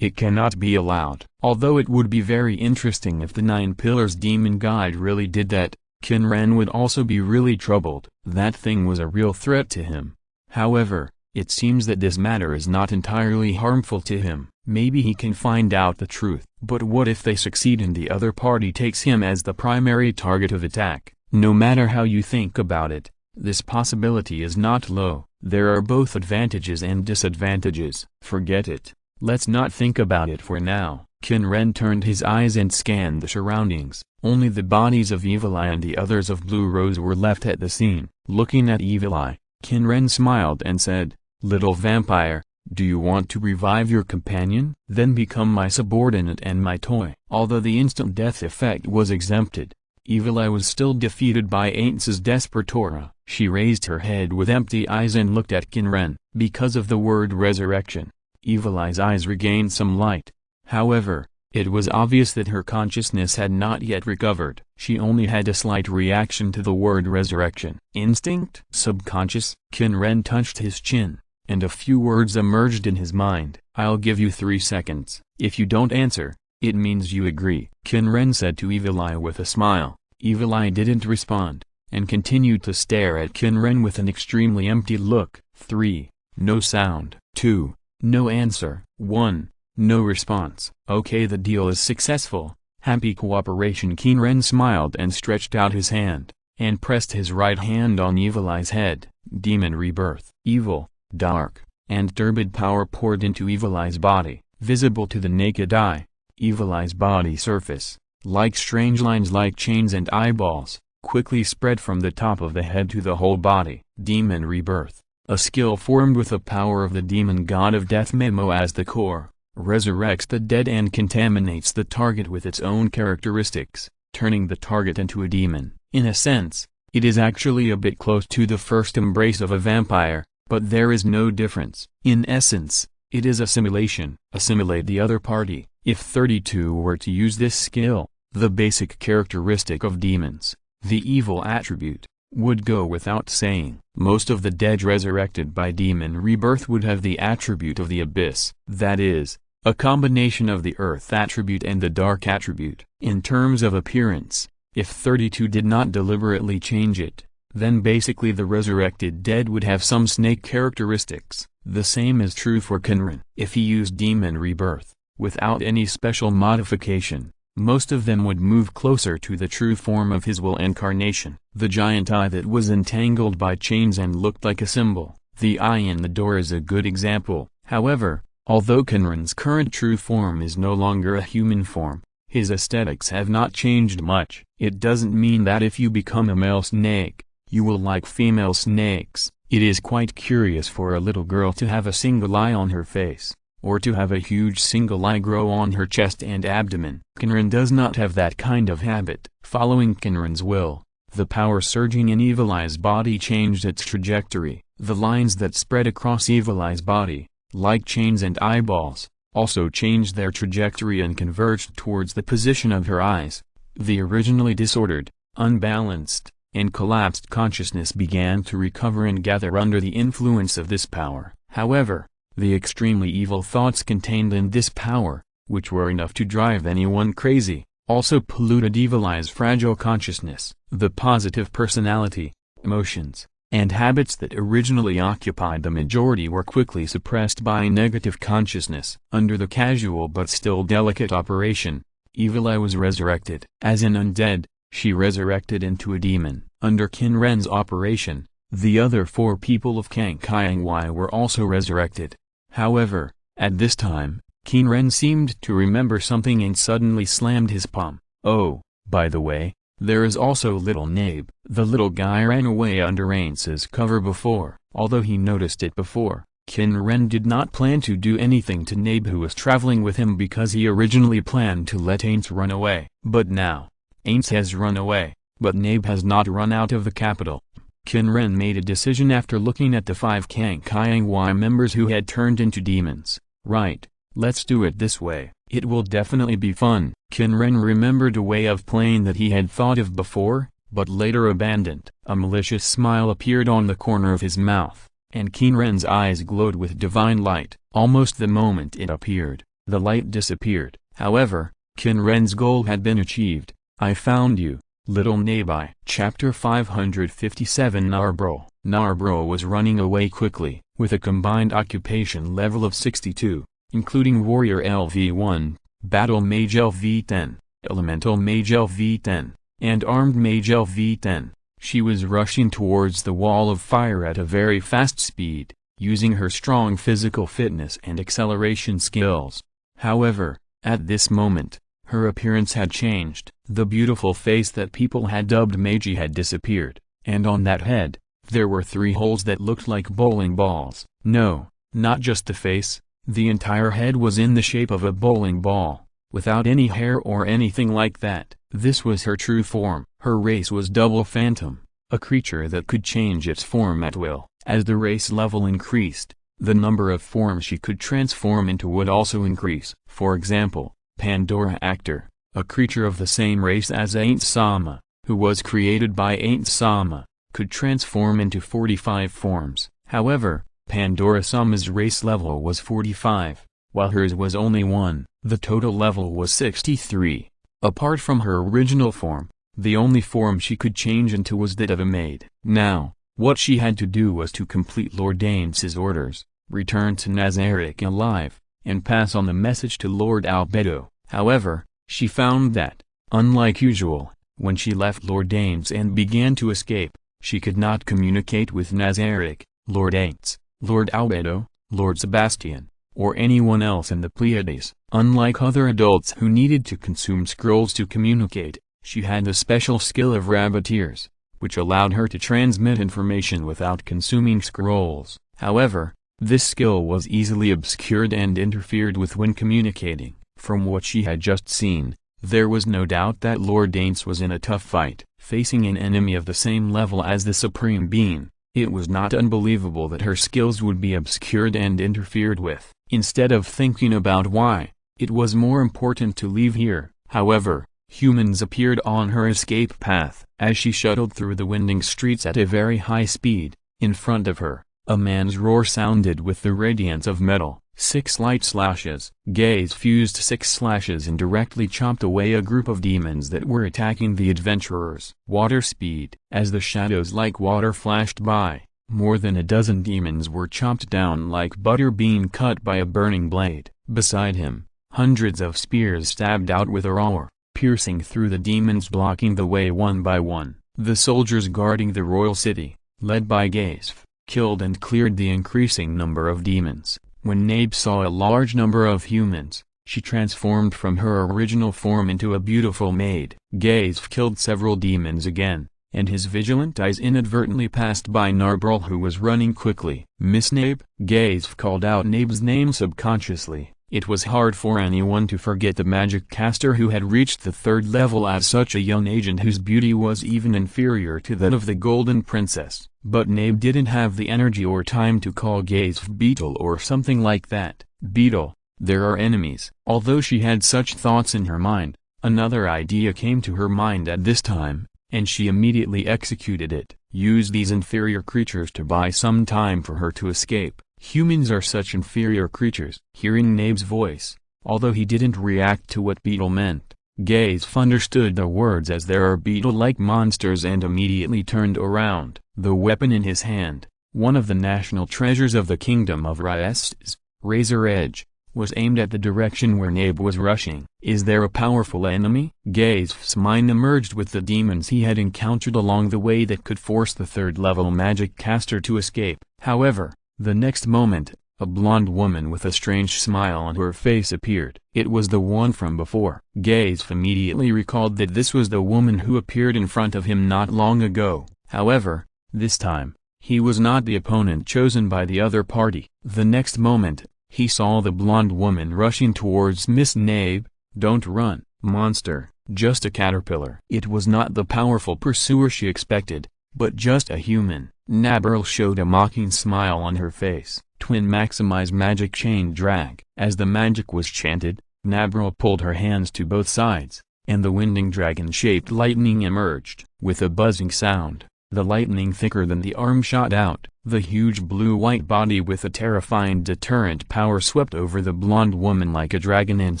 it cannot be allowed. Although it would be very interesting if the Nine Pillars demon guide really did that, Qin Ren would also be really troubled. That thing was a real threat to him. However, it seems that this matter is not entirely harmful to him. Maybe he can find out the truth. But what if they succeed and the other party takes him as the primary target of attack? No matter how you think about it, this possibility is not low. There are both advantages and disadvantages. Forget it. Let's not think about it for now. Qin Ren turned his eyes and scanned the surroundings. Only the bodies of Evil Eye and the others of Blue Rose were left at the scene. Looking at Evil Eye, Qin Ren smiled and said, "Little vampire, do you want to revive your companion? Then become my subordinate and my toy." Although the instant death effect was exempted, Evil Eye was still defeated by Aints' desperate aura. She raised her head with empty eyes and looked at Qin Ren. Because of the word resurrection, Evil Eye's eyes regained some light. However, it was obvious that her consciousness had not yet recovered. She only had a slight reaction to the word resurrection. Instinct? Subconscious? Qin Ren touched his chin, and a few words emerged in his mind. I'll give you 3 seconds. If you don't answer, it means you agree. Qin Ren said to Evil Eye with a smile. Evil Eye didn't respond, and continued to stare at Qin Ren with an extremely empty look. 3. No sound. 2. No answer. 1. No response. Okay, the deal is successful. Happy cooperation. Qin Ren smiled and stretched out his hand, and pressed his right hand on Evil Eye's head. Demon rebirth. Evil, dark, and turbid power poured into Evil Eye's body, visible to the naked eye. Evil Eye's body surface, like strange lines like chains and eyeballs, quickly spread from the top of the head to the whole body. Demon rebirth. A skill formed with the power of the demon god of death Memo as the core, resurrects the dead and contaminates the target with its own characteristics, turning the target into a demon. In a sense, it is actually a bit close to the first embrace of a vampire, but there is no difference. In essence, it is assimilation. Assimilate the other party. If 32 were to use this skill, the basic characteristic of demons, the evil attribute, would go without saying. Most of the dead resurrected by demon rebirth would have the attribute of the abyss. That is, a combination of the earth attribute and the dark attribute. In terms of appearance, if 32 did not deliberately change it, then basically the resurrected dead would have some snake characteristics. The same is true for Qin Ren. If he used demon rebirth, without any special modification, most of them would move closer to the true form of his will incarnation. The giant eye that was entangled by chains and looked like a symbol. The eye in the door is a good example. However, although Qin Ren's current true form is no longer a human form, his aesthetics have not changed much. It doesn't mean that if you become a male snake, you will like female snakes. It is quite curious for a little girl to have a single eye on her face, or to have a huge single eye grow on her chest and abdomen. Qin Ren does not have that kind of habit. Following Qin Ren's will, the power surging in Evil Eye's body changed its trajectory. The lines that spread across Evil Eye's body, like chains and eyeballs, also changed their trajectory and converged towards the position of her eyes. The originally disordered, unbalanced, and collapsed consciousness began to recover and gather under the influence of this power. However, the extremely evil thoughts contained in this power, which were enough to drive anyone crazy, also polluted Evil Eye's fragile consciousness. The positive personality, emotions, and habits that originally occupied the majority were quickly suppressed by negative consciousness. Under the casual but still delicate operation, Evil Eye was resurrected. As an undead, she resurrected into a demon. Under Qin Ren's operation, the other 4 people of Kangqiangwei were also resurrected. However, at this time, Qin Ren seemed to remember something and suddenly slammed his palm. Oh, by the way, there is also little Nabe. The little guy ran away under Aintz's cover before. Although he noticed it before, Qin Ren did not plan to do anything to Nabe, who was traveling with him, because he originally planned to let Aintz run away. But now, Aintz has run away, but Nabe has not run out of the capital. Qin Ren made a decision after looking at the 5 Kangqiangwei members who had turned into demons. Right, let's do it this way. It will definitely be fun. Qin Ren remembered a way of playing that he had thought of before, but later abandoned. A malicious smile appeared on the corner of his mouth, and Qin Ren's eyes glowed with divine light. Almost the moment it appeared, the light disappeared. However, Qin Ren's goal had been achieved. I found you, little Nabai. Chapter 557. Narbro. Narbro was running away quickly, with a combined occupation level of 62. Including Warrior LV1, Battle Mage LV10, Elemental Mage LV10, and Armed Mage LV10. She was rushing towards the wall of fire at a very fast speed, using her strong physical fitness and acceleration skills. However, at this moment, her appearance had changed. The beautiful face that people had dubbed Meiji had disappeared, and on that head, there were 3 holes that looked like bowling balls. No, not just the face. The entire head was in the shape of a bowling ball, without any hair or anything like that. This was her true form. Her race was Double Phantom, a creature that could change its form at will. As the race level increased, the number of forms she could transform into would also increase. For example, Pandora Actor, a creature of the same race as Ain't Sama, who was created by Ain't Sama, could transform into 45 forms. However, Pandora Sama's race level was 45, while hers was only 1. The total level was 63. Apart from her original form, the only form she could change into was that of a maid. Now, what she had to do was to complete Lord Aintz's orders, return to Nazarick alive, and pass on the message to Lord Albedo. However, she found that, unlike usual, when she left Lord Ainz and began to escape, she could not communicate with Nazarick, Lord Ainz, Lord Albedo, Lord Sebastian, or anyone else in the Pleiades. Unlike other adults who needed to consume scrolls to communicate, she had the special skill of rabbit ears, which allowed her to transmit information without consuming scrolls. However, this skill was easily obscured and interfered with when communicating. From what she had just seen, there was no doubt that Lord Ainz was in a tough fight, facing an enemy of the same level as the Supreme Being. It was not unbelievable that her skills would be obscured and interfered with. Instead of thinking about why, it was more important to leave here. However, humans appeared on her escape path. As she shuttled through the winding streets at a very high speed, in front of her, a man's roar sounded with the radiance of metal. 6 light slashes. Gaze fused 6 slashes and directly chopped away a group of demons that were attacking the adventurers. Water speed. As the shadows like water flashed by, more than a dozen demons were chopped down like butter being cut by a burning blade. Beside him, hundreds of spears stabbed out with a roar, piercing through the demons, blocking the way one by one. The soldiers guarding the royal city, led by Gaze, killed and cleared the increasing number of demons. When Nabe saw a large number of humans, she transformed from her original form into a beautiful maid. Gaze killed several demons again, and his vigilant eyes inadvertently passed by Narbrul, who was running quickly. "Miss Nabe?" Gaze called out Nabe's name subconsciously. It was hard for anyone to forget the magic caster who had reached the 3rd level as such a young age and whose beauty was even inferior to that of the Golden Princess. But Nabe didn't have the energy or time to call Gaze Beetle or something like that. "Beetle, there are enemies." Although she had such thoughts in her mind, another idea came to her mind at this time, and she immediately executed it. Use these inferior creatures to buy some time for her to escape. Humans are such inferior creatures. Hearing Nabe's voice, although he didn't react to what beetle meant, Gaze understood the words as there are beetle-like monsters and immediately turned around. The weapon in his hand, one of the national treasures of the Kingdom of Raists, Razor Edge, was aimed at the direction where Nabe was rushing. Is there a powerful enemy? Gaze's mind emerged with the demons he had encountered along the way that could force the 3rd level magic caster to escape. However, the next moment, a blonde woman with a strange smile on her face appeared. It was the one from before. Gaze immediately recalled that this was the woman who appeared in front of him not long ago. However, this time, he was not the opponent chosen by the other party. The next moment, he saw the blonde woman rushing towards Miss Nabe. "Don't run, monster, just a caterpillar." It was not the powerful pursuer she expected, but just a human. Narbrul showed a mocking smile on her face. Twin maximize magic chain drag. As the magic was chanted, Narbrul pulled her hands to both sides, and the winding dragon-shaped lightning emerged. With a buzzing sound, the lightning thicker than the arm shot out. The huge blue-white body with a terrifying deterrent power swept over the blonde woman like a dragon and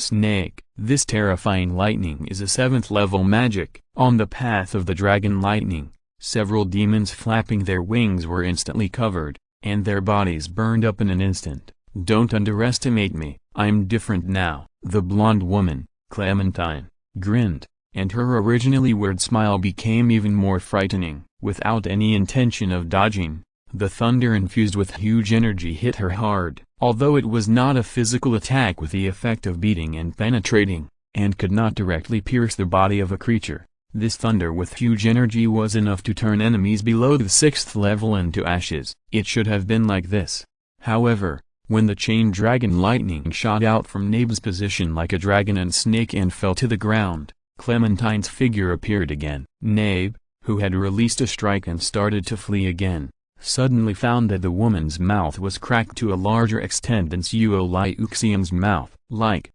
snake. This terrifying lightning is a 7th level magic. On the path of the dragon lightning, several demons flapping their wings were instantly covered, and their bodies burned up in an instant. "Don't underestimate me, I'm different now." The blonde woman, Clementine, grinned, and her originally weird smile became even more frightening. Without any intention of dodging, the thunder infused with huge energy hit her hard. Although it was not a physical attack with the effect of beating and penetrating, and could not directly pierce the body of a creature, this thunder with huge energy was enough to turn enemies below the 6th level into ashes. It should have been like this. However, when the chain dragon lightning shot out from Nabe's position like a dragon and snake and fell to the ground, Clementine's figure appeared again. Nabe, who had released a strike and started to flee again, suddenly found that the woman's mouth was cracked to a larger extent than Suo Liuxian's mouth, like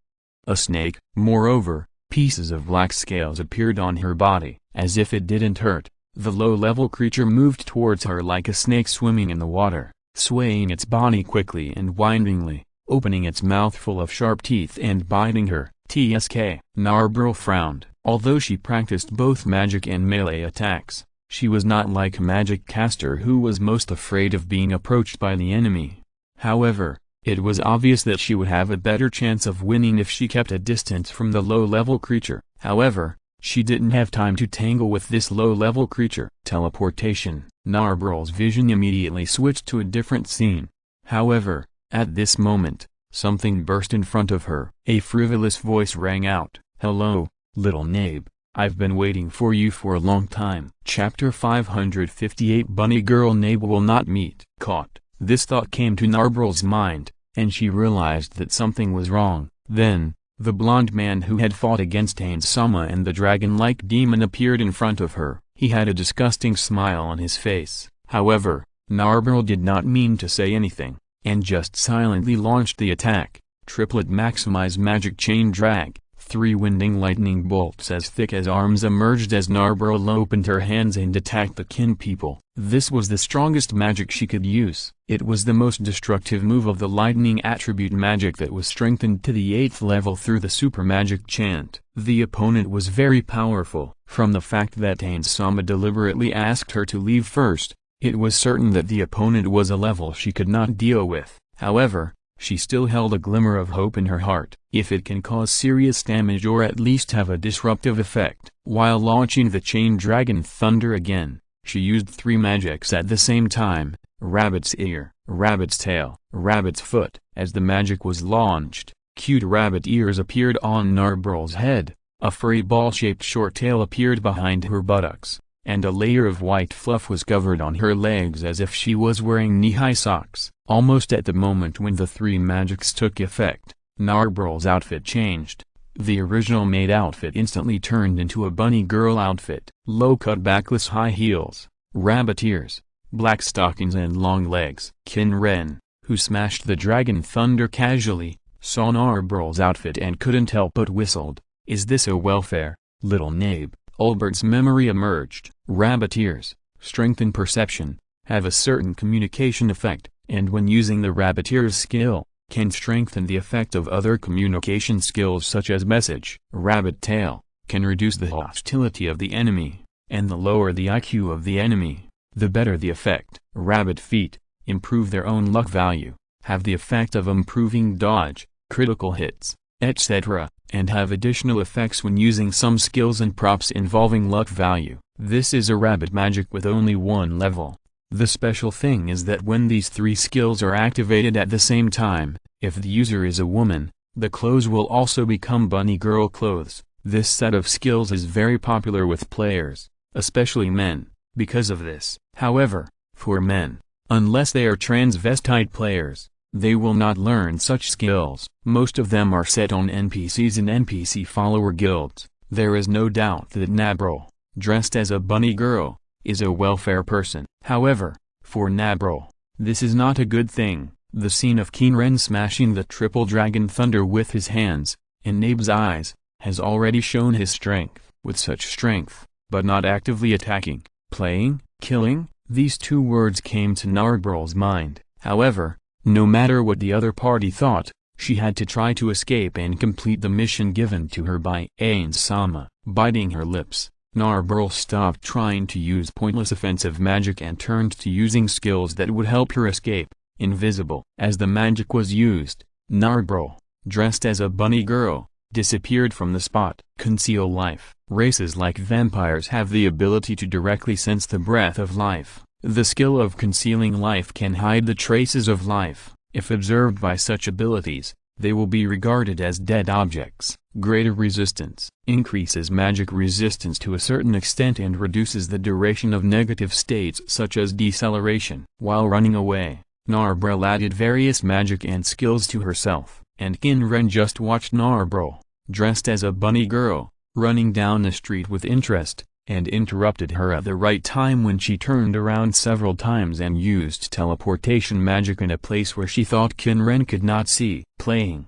a snake. Moreover, pieces of black scales appeared on her body. As if it didn't hurt, the low-level creature moved towards her like a snake swimming in the water, swaying its body quickly and windingly, opening its mouth full of sharp teeth and biting her. Tsk. Narbrul frowned. Although she practiced both magic and melee attacks, she was not like a magic caster who was most afraid of being approached by the enemy. However, it was obvious that she would have a better chance of winning if she kept a distance from the low-level creature. However, she didn't have time to tangle with this low-level creature. Teleportation. Narbrul's vision immediately switched to a different scene. However, at this moment, something burst in front of her. A frivolous voice rang out. "Hello, little Nabe. I've been waiting for you for a long time." Chapter 558 Bunny Girl Nabe will not meet. Caught. This thought came to Narbrul's mind, and she realized that something was wrong. Then, the blond man who had fought against Ainsama and the dragon-like demon appeared in front of her. He had a disgusting smile on his face. However, Narbrul did not mean to say anything, and just silently launched the attack. Triplet maximize magic chain drag. 3 winding lightning bolts as thick as arms emerged as Narbrul opened her hands and attacked the Qin people. This was the strongest magic she could use. It was the most destructive move of the lightning attribute magic that was strengthened to the 8th level through the super magic chant. The opponent was very powerful. From the fact that Ainsama deliberately asked her to leave first, it was certain that the opponent was a level she could not deal with. However, she still held a glimmer of hope in her heart. If it can cause serious damage or at least have a disruptive effect. While launching the chain dragon thunder again, she used 3 magics at the same time: Rabbit's Ear, Rabbit's Tail, Rabbit's Foot. As the magic was launched, cute rabbit ears appeared on Narbrul's head, a furry ball-shaped short tail appeared behind her buttocks, and a layer of white fluff was covered on her legs as if she was wearing knee-high socks. Almost at the moment when the three magics took effect, Narbrel's outfit changed. The original maid outfit instantly turned into a bunny girl outfit. Low-cut backless high heels, rabbit ears, black stockings and long legs. Qin Ren, who smashed the dragon thunder casually, saw Narbrel's outfit and couldn't help but whistled. Is this a welfare, little Nabe? Ulbert's memory emerged. Rabbit ears, strengthen perception, have a certain communication effect, and when using the rabbit ears skill, can strengthen the effect of other communication skills such as message. Rabbit tail, can reduce the hostility of the enemy, and the lower the IQ of the enemy, the better the effect. Rabbit feet, improve their own luck value, have the effect of improving dodge, critical hits, etc., and have additional effects when using some skills and props involving luck value. This is a rabbit magic with only one level. The special thing is that when these three skills are activated at the same time, if the user is a woman, the clothes will also become bunny girl clothes. This set of skills is very popular with players, especially men, because of this. However, for men, unless they are transvestite players, they will not learn such skills. Most of them are set on NPCs and NPC follower guilds. There is no doubt that Narbrel, dressed as a bunny girl, is a welfare person. However, for Narbrel, this is not a good thing. The scene of Qin Ren smashing the triple dragon thunder with his hands, in Nabe's eyes, has already shown his strength. With such strength, but not actively attacking, playing, killing, these two words came to Narbrel's mind. However, no matter what the other party thought, she had to try to escape and complete the mission given to her by Ains-sama. Biting her lips, Narbrel stopped trying to use pointless offensive magic and turned to using skills that would help her escape. Invisible. As the magic was used, Narbrel, dressed as a bunny girl, disappeared from the spot. Conceal life. Races like vampires have the ability to directly sense the breath of life. The skill of concealing life can hide the traces of life. If observed by such abilities, they will be regarded as dead objects. Greater resistance. Increases magic resistance to a certain extent and reduces the duration of negative states such as deceleration. While running away, Narbrel added various magic and skills to herself, and Qin Ren just watched Narbrel, dressed as a bunny girl, running down the street with interest, and interrupted her at the right time when she turned around several times and used teleportation magic in a place where she thought Qin Ren could not see. Playing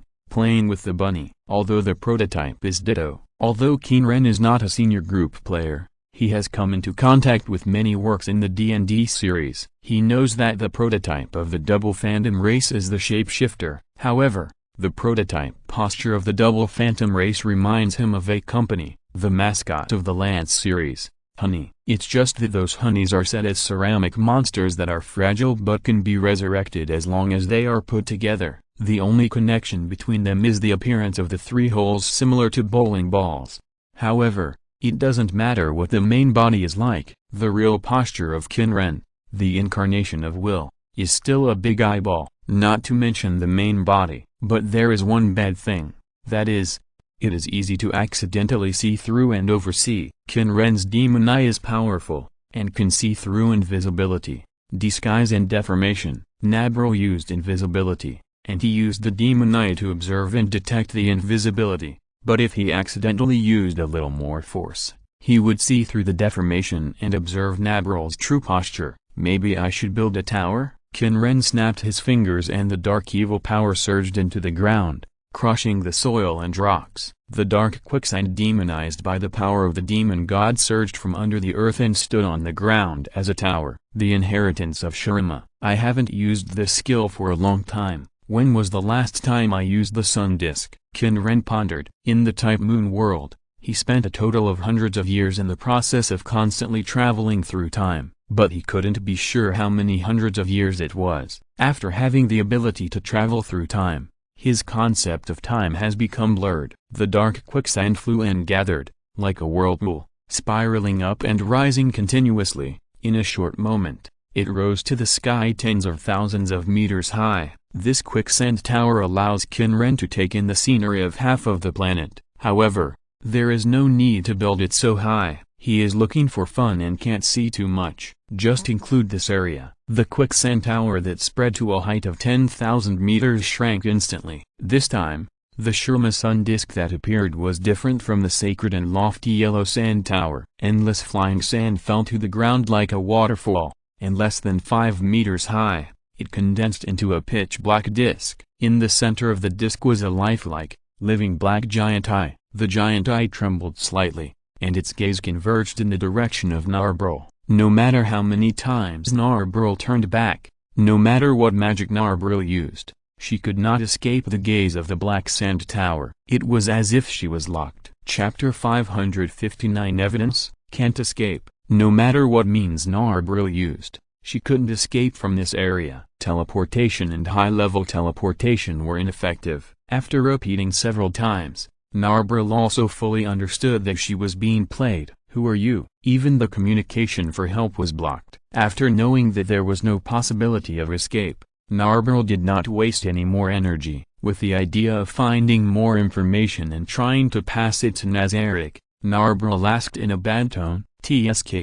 with the bunny. Although the prototype is ditto, although Qin Ren is not a senior group player, he has come into contact with many works in the D&D series. He knows that the prototype of the double phantom race is the shapeshifter. However, the prototype posture of the double phantom race reminds him of a company, the mascot of the Lance series, Honey. It's just that those honeys are set as ceramic monsters that are fragile but can be resurrected as long as they are put together. The only connection between them is the appearance of the three holes similar to bowling balls. However, it doesn't matter what the main body is like. The real posture of Qin Ren, the incarnation of will, is still a big eyeball, not to mention the main body. But there is one bad thing, that is, it is easy to accidentally see through and oversee. Qin Ren's demon eye is powerful, and can see through invisibility, disguise and deformation. Narbrel used invisibility, and he used the demon eye to observe and detect the invisibility, but if he accidentally used a little more force, he would see through the deformation and observe Narbrel's true posture. Maybe I should build a tower? Qin Ren snapped his fingers and the dark evil power surged into the ground, crushing the soil and rocks. The dark quicksand demonized by the power of the demon god surged from under the earth and stood on the ground as a tower. The inheritance of Shurima. I haven't used this skill for a long time. When was the last time I used the sun disk? Qin Ren pondered. In the Type Moon world, he spent a total of hundreds of years in the process of constantly traveling through time, but he couldn't be sure how many hundreds of years it was. After having the ability to travel through time, his concept of time has become blurred. The dark quicksand flew and gathered, like a whirlpool, spiraling up and rising continuously. In a short moment, it rose to the sky tens of thousands of meters high. This quicksand tower allows Qin Ren to take in the scenery of half of the planet. However, there is no need to build it so high. He is looking for fun and can't see too much. Just include this area. The quicksand tower that spread to a height of 10,000 meters shrank instantly. This time, the Shurima sun disk that appeared was different from the sacred and lofty yellow sand tower. Endless flying sand fell to the ground like a waterfall, and less than 5 meters high, it condensed into a pitch-black disk. In the center of the disk was a lifelike, living black giant eye. The giant eye trembled slightly, and its gaze converged in the direction of Narbrul. No matter how many times Narbrul turned back, no matter what magic Narbrul used, she could not escape the gaze of the black sand tower. It was as if she was locked. Chapter 559 Evidence, can't escape. No matter what means Narbrul used, she couldn't escape from this area. Teleportation and high-level teleportation were ineffective. After repeating several times, Narbrul also fully understood that she was being played. Who are you? Even the communication for help was blocked. After knowing that there was no possibility of escape, Narbrul did not waste any more energy. With the idea of finding more information and trying to pass it to Nazarick, Narbrul asked in a bad tone, "Tsk,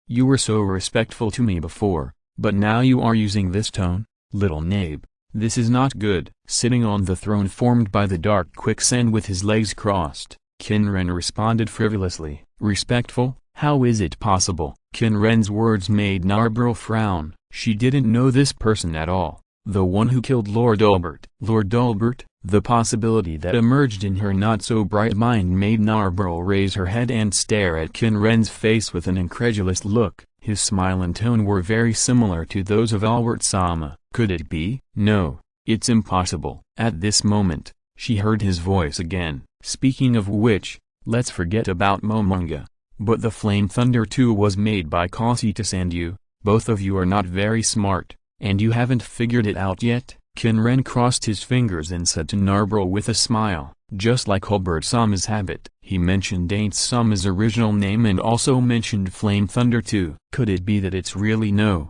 you were so respectful to me before, but now you are using this tone? Little Nabe, this is not good." Sitting on the throne formed by the dark quicksand with his legs crossed, Qin Ren responded frivolously, "Respectful? How is it possible?" Qin Ren's words made Narbrul frown. She didn't know this person at all, the one who killed Lord Albert. Lord Albert? The possibility that emerged in her not-so-bright mind made Narbrul raise her head and stare at Qin Ren's face with an incredulous look. His smile and tone were very similar to those of Albert Sama. Could it be? No, it's impossible. At this moment, she heard his voice again. Speaking of which, let's forget about Momonga. But the Flame Thunder too was made by Cositas and you. Both of you are not very smart, and you haven't figured it out yet. Qin Ren crossed his fingers and said to Narbrul with a smile, just like Albert Sama's habit. He mentioned Ain't Sama's original name and also mentioned Flame Thunder too. Could it be that it's really no?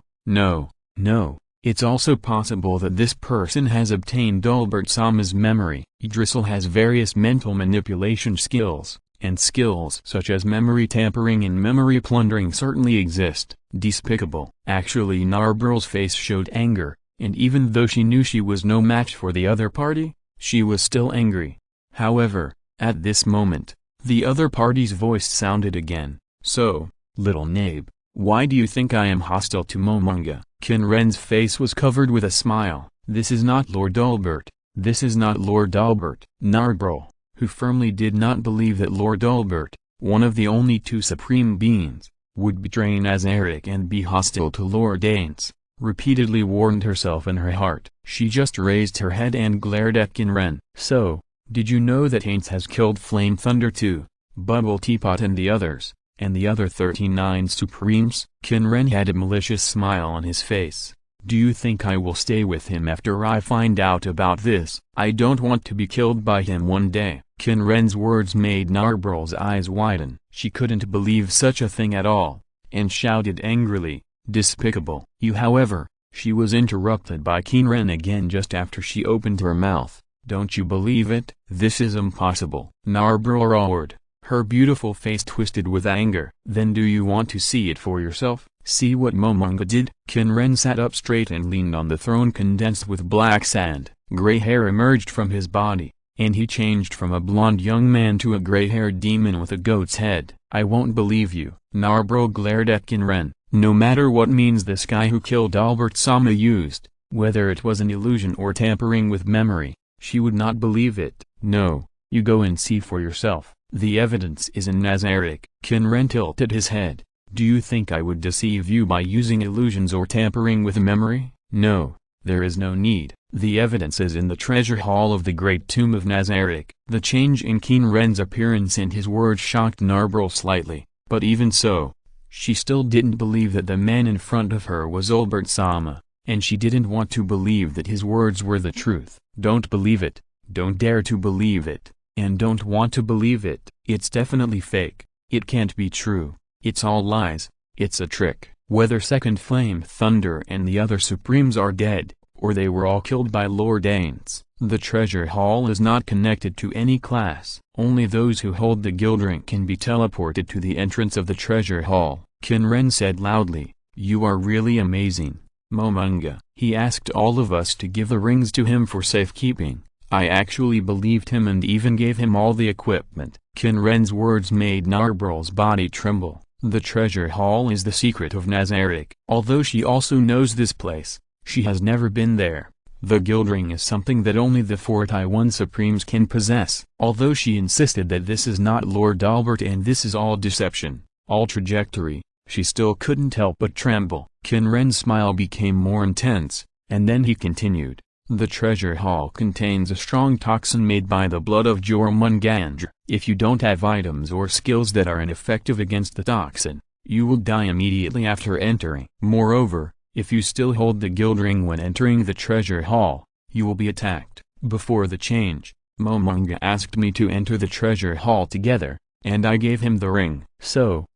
It's also possible that this person has obtained Albert Sama's memory. Idrisil has various mental manipulation skills, and skills such as memory tampering and memory plundering certainly exist. Despicable. Actually, Narbrul's face showed anger, and even though she knew she was no match for the other party, she was still angry. However, at this moment, the other party's voice sounded again. "So, little Nabe, why do you think I am hostile to Momonga?" Qin Ren's face was covered with a smile. "This is not Lord Albert. This is not Lord Albert." Narbrul, who firmly did not believe that Lord Albert, one of the only two supreme beings, would betray Nazarick and be hostile to Lord Aints, repeatedly warned herself in her heart. She just raised her head and glared at Qin Ren. "So, did you know that Aints has killed Flame Thunder too, Bubble Teapot and the others, and the other 39 Supremes?" Qin Ren had a malicious smile on his face. "Do you think I will stay with him after I find out about this? I don't want to be killed by him one day." Qin Ren's words made Narbrul's eyes widen. She couldn't believe such a thing at all, and shouted angrily, "Despicable!" "You." However, she was interrupted by Qin Ren again just after she opened her mouth. "Don't you believe it? This is impossible." Narbrul roared, her beautiful face twisted with anger. "Then do you want to see it for yourself? See what Momonga did?" Qin Ren sat up straight and leaned on the throne condensed with black sand. Gray hair emerged from his body, and he changed from a blonde young man to a gray-haired demon with a goat's head. "I won't believe you." Narbrul glared at Qin Ren. No matter what means this guy who killed Albert Sama used, whether it was an illusion or tampering with memory, she would not believe it. "No, you go and see for yourself. The evidence is in Nazarick." Qin Ren tilted his head. "Do you think I would deceive you by using illusions or tampering with memory? No, there is no need. The evidence is in the treasure hall of the Great Tomb of Nazarick." The change in Qin Ren's appearance and his words shocked Narbrul slightly, but even so, she still didn't believe that the man in front of her was Albert Sama, and she didn't want to believe that his words were the truth. "Don't believe it, don't dare to believe it, and don't want to believe it. It's definitely fake. It can't be true. It's all lies. It's a trick." Whether Second Flame Thunder and the other Supremes are dead, or they were all killed by Lord Aints, The treasure hall is not connected to any class. Only those who hold the guild rank can be teleported to the entrance of the treasure hall. Qin Ren said loudly, "You are really amazing, Momonga." He asked all of us to give the rings to him for safekeeping. I actually believed him and even gave him all the equipment. Qin Ren's words made Narbrel's body tremble. The treasure hall is the secret of Nazarick. Although she also knows this place, she has never been there. The guild ring is something that only the 4 Taiwan Supremes can possess. Although she insisted that this is not Lord Albert and this is all deception, all trajectory, she still couldn't help but tremble. Qin Ren's smile became more intense, and then he continued, "The treasure hall contains a strong toxin made by the blood of Jormungandr. If you don't have items or skills that are ineffective against the toxin, you will die immediately after entering. Moreover, if you still hold the guild ring when entering the treasure hall, you will be attacked." Before the change, Momonga asked me to enter the treasure hall together, and I gave him the ring. So,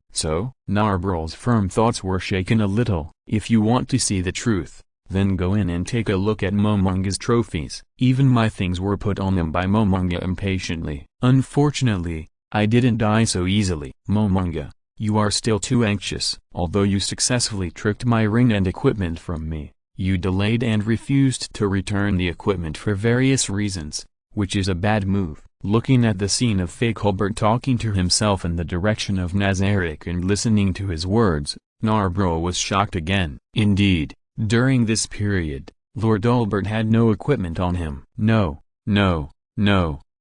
Narbrel's firm thoughts were shaken a little. "If you want to see the truth, then go in and take a look at Momonga's trophies." Even my things were put on him by Momonga impatiently. "Unfortunately, I didn't die so easily." "Momonga, you are still too anxious. Although you successfully tricked my ring and equipment from me, you delayed and refused to return the equipment for various reasons, which is a bad move." Looking at the scene of fake Hulbert talking to himself in the direction of Nazarick and listening to his words, Narbrel was shocked again. Indeed, during this period, Lord Albert had no equipment on him. No,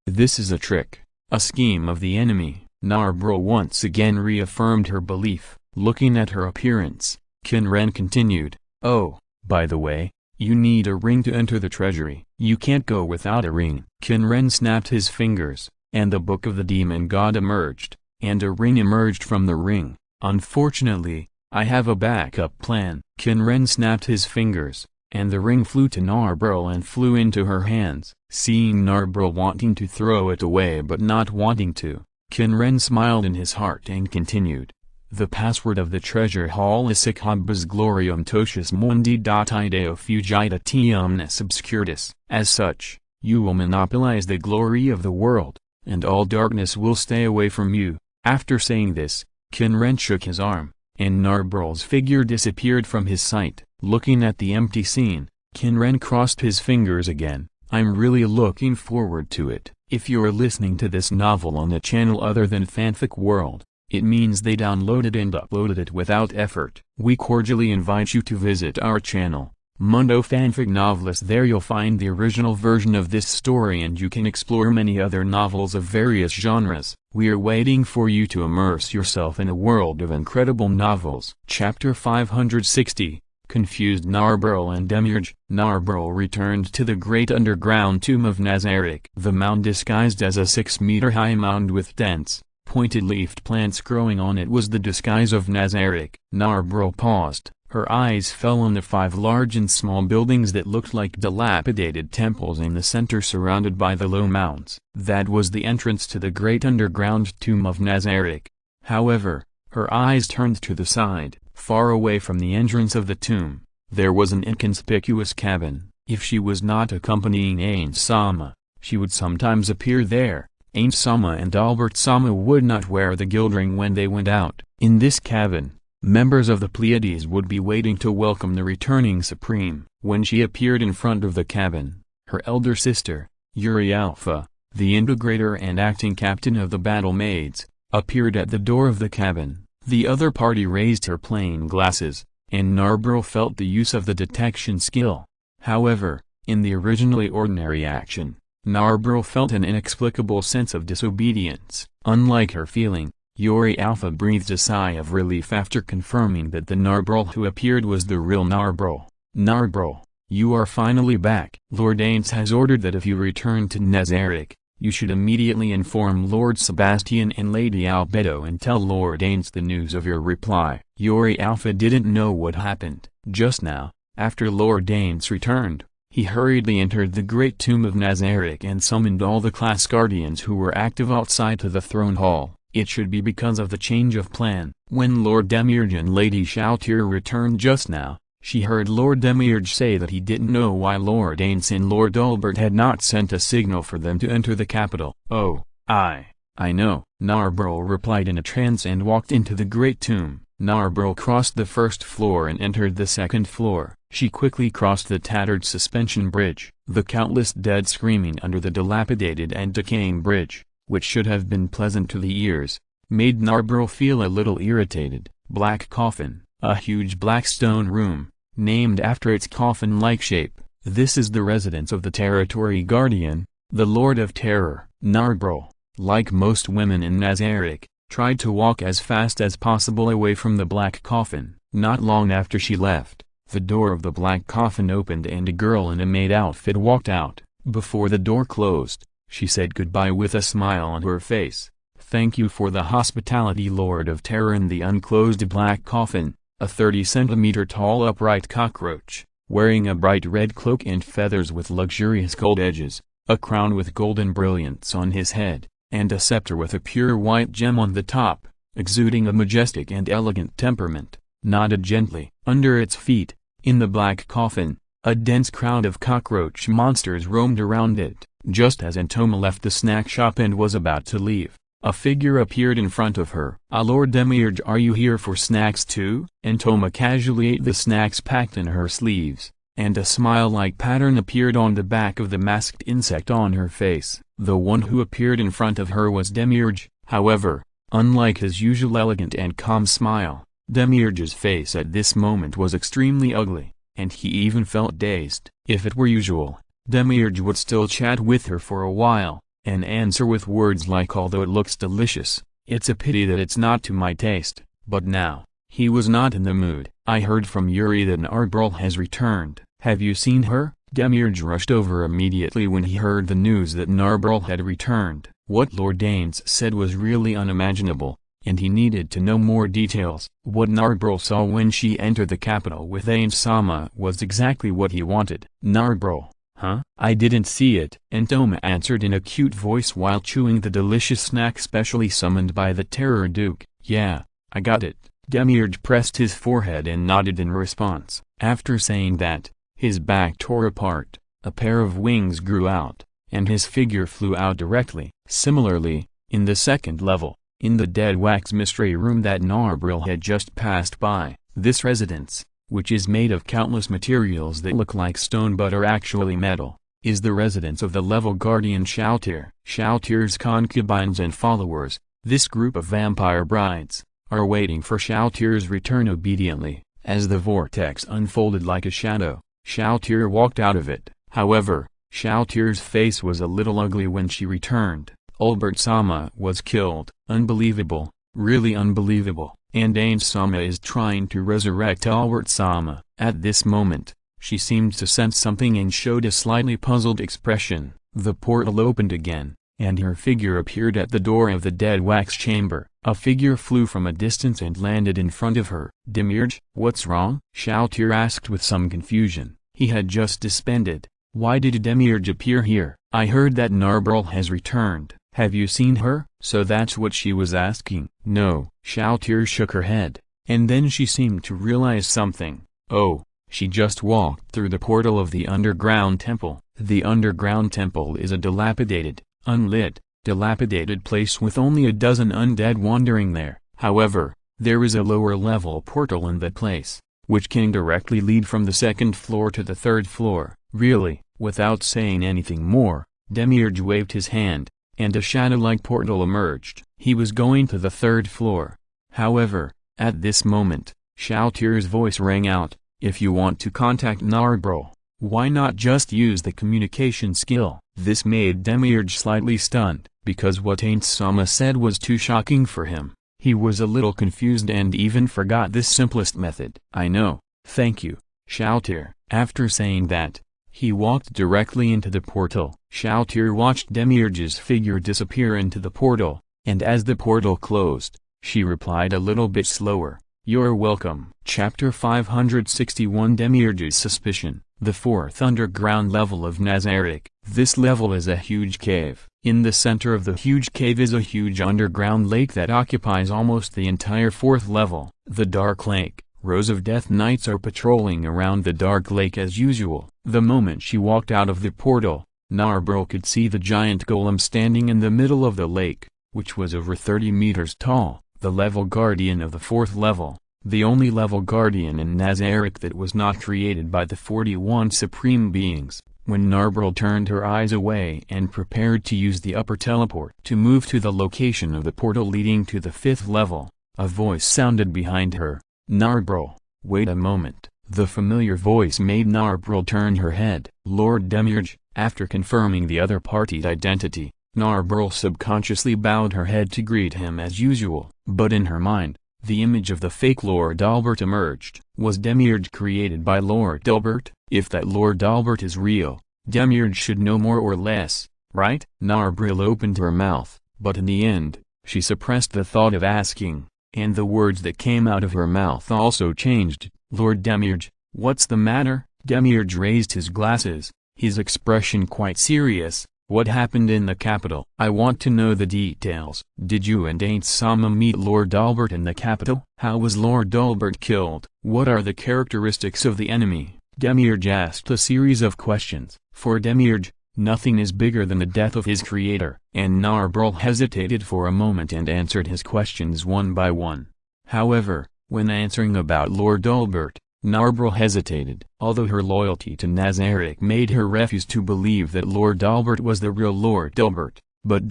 this is a trick, a scheme of the enemy. Narbrel once again reaffirmed her belief. Looking at her appearance, Qin Ren continued, "Oh, by the way, you need a ring to enter the treasury. You can't go without a ring." Qin Ren snapped his fingers, and the Book of the Demon God emerged, and a ring emerged from the ring. "Unfortunately, I have a backup plan." Qin Ren snapped his fingers, and the ring flew to Narbrel and flew into her hands. Seeing Narbrel wanting to throw it away but not wanting to, Qin Ren smiled in his heart and continued, "The password of the treasure hall is Sic habas gloriam totius mundi ideo fugita te omnes obscurus. As such, you will monopolize the glory of the world, and all darkness will stay away from you." After saying this, Qin Ren shook his arm, and Narbrel's figure disappeared from his sight. Looking at the empty scene, Qin Ren crossed his fingers again. "I'm really looking forward to it." If you're listening to this novel on a channel other than Fanfic World, it means they downloaded and uploaded it without effort. We cordially invite you to visit our channel, Mundo Fanfic Novelist. There you'll find the original version of this story and you can explore many other novels of various genres. We are waiting for you to immerse yourself in a world of incredible novels. Chapter 560, Confused Narbrel and Demiurge. Narbrel returned to the great underground tomb of Nazarick. The mound disguised as a 6-meter-high mound with dense, pointed-leafed plants growing on it was the disguise of Nazarick. Narbrel paused. Her eyes fell on the 5 large and small buildings that looked like dilapidated temples in the center surrounded by the low mounds. That was the entrance to the great underground tomb of Nazarick. However, her eyes turned to the side. Far away from the entrance of the tomb, there was an inconspicuous cabin. If she was not accompanying Ain Sama, she would sometimes appear there. Ain Sama and Albert Sama would not wear the guild ring when they went out. In this cabin, members of the Pleiades would be waiting to welcome the returning Supreme. When she appeared in front of the cabin, her elder sister, Yuri Alpha, the integrator and acting captain of the Battle Maids, appeared at the door of the cabin. The other party raised her plane glasses, and Narbrel felt the use of the detection skill. However, in the originally ordinary action, Narbrel felt an inexplicable sense of disobedience. Unlike her feeling, Yuri Alpha breathed a sigh of relief after confirming that the Narbrel who appeared was the real Narbrel. "Narbrel, you are finally back. Lord Ains has ordered that if you return to Nazarick, you should immediately inform Lord Sebastian and Lady Albedo and tell Lord Ains the news of your reply." Yuri Alpha didn't know what happened. Just now, after Lord Ains returned, he hurriedly entered the great tomb of Nazarick and summoned all the class guardians who were active outside to the throne hall. It should be because of the change of plan. When Lord Demiurge and Lady Shoutier returned just now, She heard Lord Demiurge say that he didn't know why Lord Ains and Lord Ulbert had not sent a signal for them to enter the capital. "Oh, I know," Narbril replied in a trance and walked into the great tomb. Narbril crossed the first floor and entered the second floor. She quickly crossed the tattered suspension bridge. The countless dead screaming under the dilapidated and decaying bridge, which should have been pleasant to the ears, made Narbril feel a little irritated. Black Coffin, a huge black stone room, named after its coffin-like shape. This is the residence of the Territory Guardian, the Lord of Terror. Narbril, like most women in Nazarick, tried to walk as fast as possible away from the black coffin. Not long after she left, the door of the black coffin opened and a girl in a maid outfit walked out. Before the door closed, she said goodbye with a smile on her face. "Thank you for the hospitality, Lord of Terror." In the unclosed black coffin, a 30-centimeter tall upright cockroach, wearing a bright red cloak and feathers with luxurious gold edges, a crown with golden brilliants on his head, and a scepter with a pure white gem on the top, exuding a majestic and elegant temperament, nodded gently. Under its feet, in the black coffin, a dense crowd of cockroach monsters roamed around it. Just as Entoma left the snack shop and was about to leave, a figure appeared in front of her. "Lord Demiurge, are you here for snacks too?" Entoma casually ate the snacks packed in her sleeves, and a smile-like pattern appeared on the back of the masked insect on her face. The one who appeared in front of her was Demiurge. However, unlike his usual elegant and calm smile, Demiurge's face at this moment was extremely ugly, and he even felt dazed. If it were usual, Demiurge would still chat with her for a while, and answer with words like, "Although it looks delicious, it's a pity that it's not to my taste." But now, he was not in the mood. "I heard from Yuri that Narbril has returned. Have you seen her?" Demiurge rushed over immediately when he heard the news that Narbril had returned. What Lord Ains said was really unimaginable, and he needed to know more details. What Narbril saw when she entered the capital with Ains-sama was exactly what he wanted. "Narbril, huh? I didn't see it," Entoma answered in a cute voice while chewing the delicious snack specially summoned by the Terror Duke. "Yeah, I got it." Demiurge pressed his forehead and nodded in response. After saying that, his back tore apart, a pair of wings grew out, and his figure flew out directly. Similarly, in the second level, in the dead wax mystery room that Narbril had just passed by, this residence, which is made of countless materials that look like stone but are actually metal, is the residence of the level guardian Shalltear. Shalltear's concubines and followers, this group of vampire brides, are waiting for Shalltear's return obediently. As the vortex unfolded like a shadow, Shalltear walked out of it. However, Shalltear's face was a little ugly when she returned. Ulbert-sama was killed. Unbelievable, really unbelievable. And Ains-sama is trying to resurrect Ulbert-sama. At this moment, she seemed to sense something and showed a slightly puzzled expression. The portal opened again, and her figure appeared at the door of the dead wax chamber. A figure flew from a distance and landed in front of her. "Demiurge, what's wrong?" Shalltear asked with some confusion. He had just disbanded. "Why did Demiurge appear here?" "I heard that Narbril has returned. Have you seen her?" So that's what she was asking. "No." Shalltear shook her head, and then she seemed to realize something. "Oh, she just walked through the portal of the underground temple." The underground temple is a dilapidated, unlit, dilapidated place with only a dozen undead wandering there. However, there is a lower level portal in that place, which can directly lead from the second floor to the third floor. Really, without saying anything more, Demiurge waved his hand, and a shadow-like portal emerged. He was going to the third floor. However, at this moment, Shalltear's voice rang out, "If you want to contact Narbril, why not just use the communication skill?" This made Demiurge slightly stunned, because what Ains-sama said was too shocking for him. He was a little confused and even forgot this simplest method. "I know, thank you, Shalltear." After saying that, he walked directly into the portal. Shalltear watched Demiurge's figure disappear into the portal, and as the portal closed, she replied a little bit slower, "You're welcome." Chapter 561 Demiurge's Suspicion. The fourth underground level of Nazarick. This level is a huge cave. In the center of the huge cave is a huge underground lake that occupies almost the entire fourth level. The dark lake, Rows of Death Knights are patrolling around the dark lake as usual. The moment she walked out of the portal, Narbril could see the giant golem standing in the middle of the lake, which was over 30 meters tall, the level guardian of the 4th level, the only level guardian in Nazarick that was not created by the 41 supreme beings. When Narbril turned her eyes away and prepared to use the upper teleport to move to the location of the portal leading to the 5th level, a voice sounded behind her. "Narbril, wait a moment." The familiar voice made Narbril turn her head. Lord Demiurge. After confirming the other party's identity, Narbril subconsciously bowed her head to greet him as usual. But in her mind, the image of the fake Lord Albert emerged. Was Demiurge created by Lord Albert? If that Lord Albert is real, Demiurge should know more or less, right? Narbril opened her mouth, but in the end, she suppressed the thought of asking, and the words that came out of her mouth also changed. "Lord Demiurge, what's the matter?" Demiurge raised his glasses, his expression quite serious. "What happened in the capital? I want to know the details." "Did you and Aunt Sama meet Lord Albert in the capital? How was Lord Albert killed? What are the characteristics of the enemy?" Demiurge asked a series of questions. For Demiurge, nothing is bigger than the death of his creator, and Narbril hesitated for a moment and answered his questions one by one. However, when answering about Lord Albert, Narbril hesitated. Although her loyalty to Nazarick made her refuse to believe that Lord Albert was the real Lord Albert, but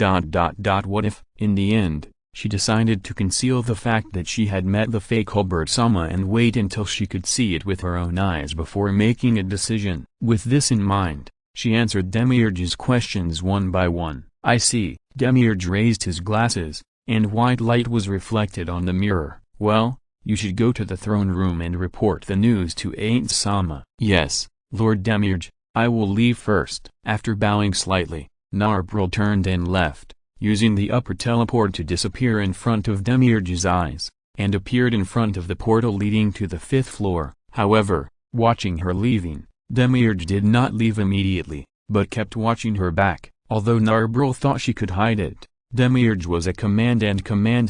what if, in the end, she decided to conceal the fact that she had met the fake Albert Sama and wait until she could see it with her own eyes before making a decision. With this in mind, she answered Demiurge's questions one by one. "I see." Demiurge raised his glasses, and white light was reflected on the mirror. "Well, you should go to the throne room and report the news to Aunt Sama." "Yes, Lord Demiurge, I will leave first." After bowing slightly, Narbril turned and left, using the upper teleport to disappear in front of Demiurge's eyes, and appeared in front of the portal leading to the 5th floor. However, watching her leaving, Demiurge did not leave immediately, but kept watching her back. Although Narbril thought she could hide it, Demiurge was a command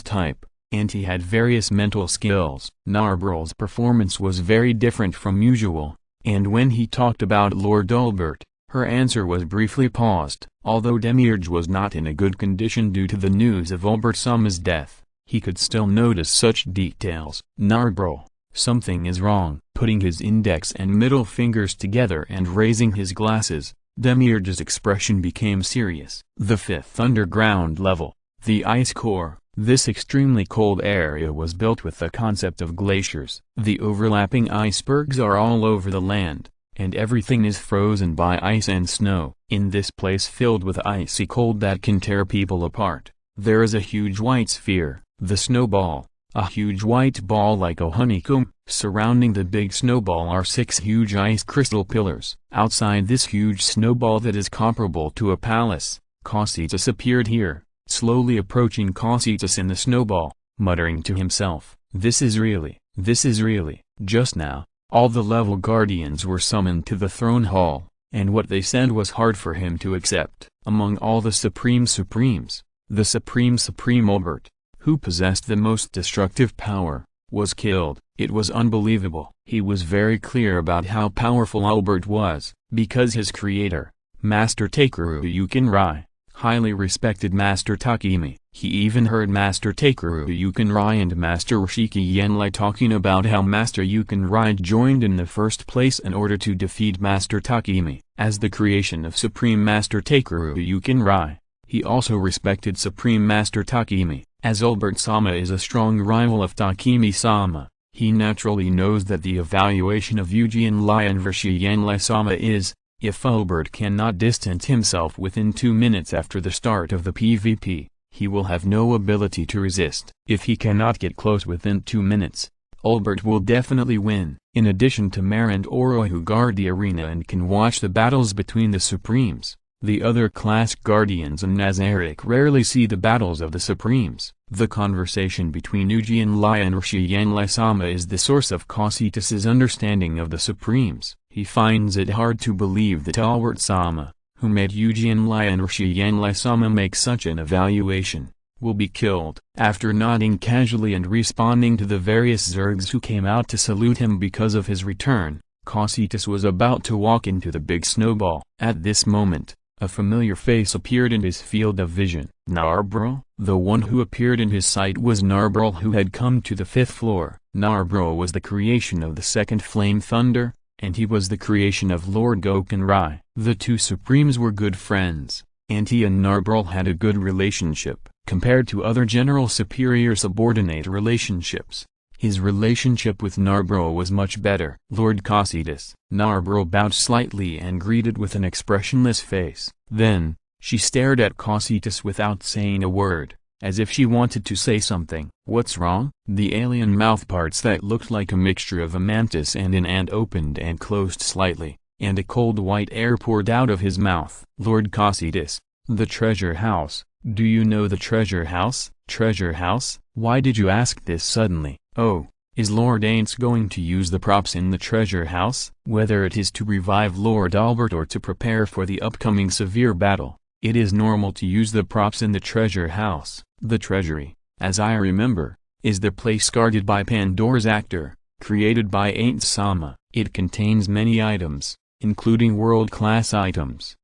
type, and he had various mental skills. Narbril's performance was very different from usual, and when he talked about Lord Albert, her answer was briefly paused. Although Demiurge was not in a good condition due to the news of Albert Sama's death, he could still notice such details. "Narbril, something is wrong." Putting his index and middle fingers together and raising his glasses, Demiurge's expression became serious. "The 5th underground level, the ice core. This extremely cold area was built with the concept of glaciers. The overlapping icebergs are all over the land, and everything is frozen by ice and snow. In this place filled with icy cold that can tear people apart, there is a huge white sphere, the snowball, a huge white ball like a honeycomb. Surrounding the big snowball are 6 huge ice crystal pillars. Outside this huge snowball that is comparable to a palace, Causitus appeared here, slowly approaching Causitus in the snowball, muttering to himself, this is really. Just now, all the level guardians were summoned to the throne hall, and what they said was hard for him to accept. Among all the supremes, the supreme Albert, who possessed the most destructive power, was killed. It was unbelievable. He was very clear about how powerful Albert was, because his creator, Master Takeru Yukinrai, highly respected Master Takemi. He even heard Master Takeru Yukinrai and Master Rishiki Yenlai talking about how Master Yukinrai joined in the first place in order to defeat Master Takemi. As the creation of Supreme Master Takeru Yukinrai, he also respected Supreme Master Takemi. As Albert Sama is a strong rival of Takemi-sama, he naturally knows that the evaluation of Yujianlai and Rishiyanlai-sama is, if Albert cannot distance himself within 2 minutes after the start of the PvP, he will have no ability to resist. If he cannot get close within 2 minutes, Albert will definitely win. In addition to Mare and Oroi who guard the arena and can watch the battles between the Supremes, the other class guardians in Nazarick rarely see the battles of the Supremes. The conversation between Yujianlai and Rishiyanlai-sama is the source of Causitus's understanding of the Supremes. He finds it hard to believe that Albert Sama, who made Yujianlai and Rishiyanlai-sama make such an evaluation, will be killed. After nodding casually and responding to the various Zergs who came out to salute him because of his return, Cositus was about to walk into the big snowball. At this moment, a familiar face appeared in his field of vision. Narbril? The one who appeared in his sight was Narbril, who had come to the 5th floor. Narbril was the creation of the second Flame Thunder, and he was the creation of Lord Qin Ren. The two Supremes were good friends, and he and Narbril had a good relationship. Compared to other general superior-subordinate relationships, his relationship with Narbril was much better. Lord Cositus. Narbril bowed slightly and greeted with an expressionless face. Then, she stared at Cositus without saying a word, as if she wanted to say something. "What's wrong?" The alien mouthparts that looked like a mixture of a mantis and an ant opened and closed slightly, and a cold white air poured out of his mouth. "Lord Cositus, the treasure house. Do you know the treasure house?" "Treasure house? Why did you ask this suddenly?" "Oh, is Lord Aints going to use the props in the treasure house?" "Whether it is to revive Lord Albert or to prepare for the upcoming severe battle, it is normal to use the props in the treasure house. The treasury, as I remember, is the place guarded by Pandora's actor, created by Ain't Sama. It contains many items, including world-class items."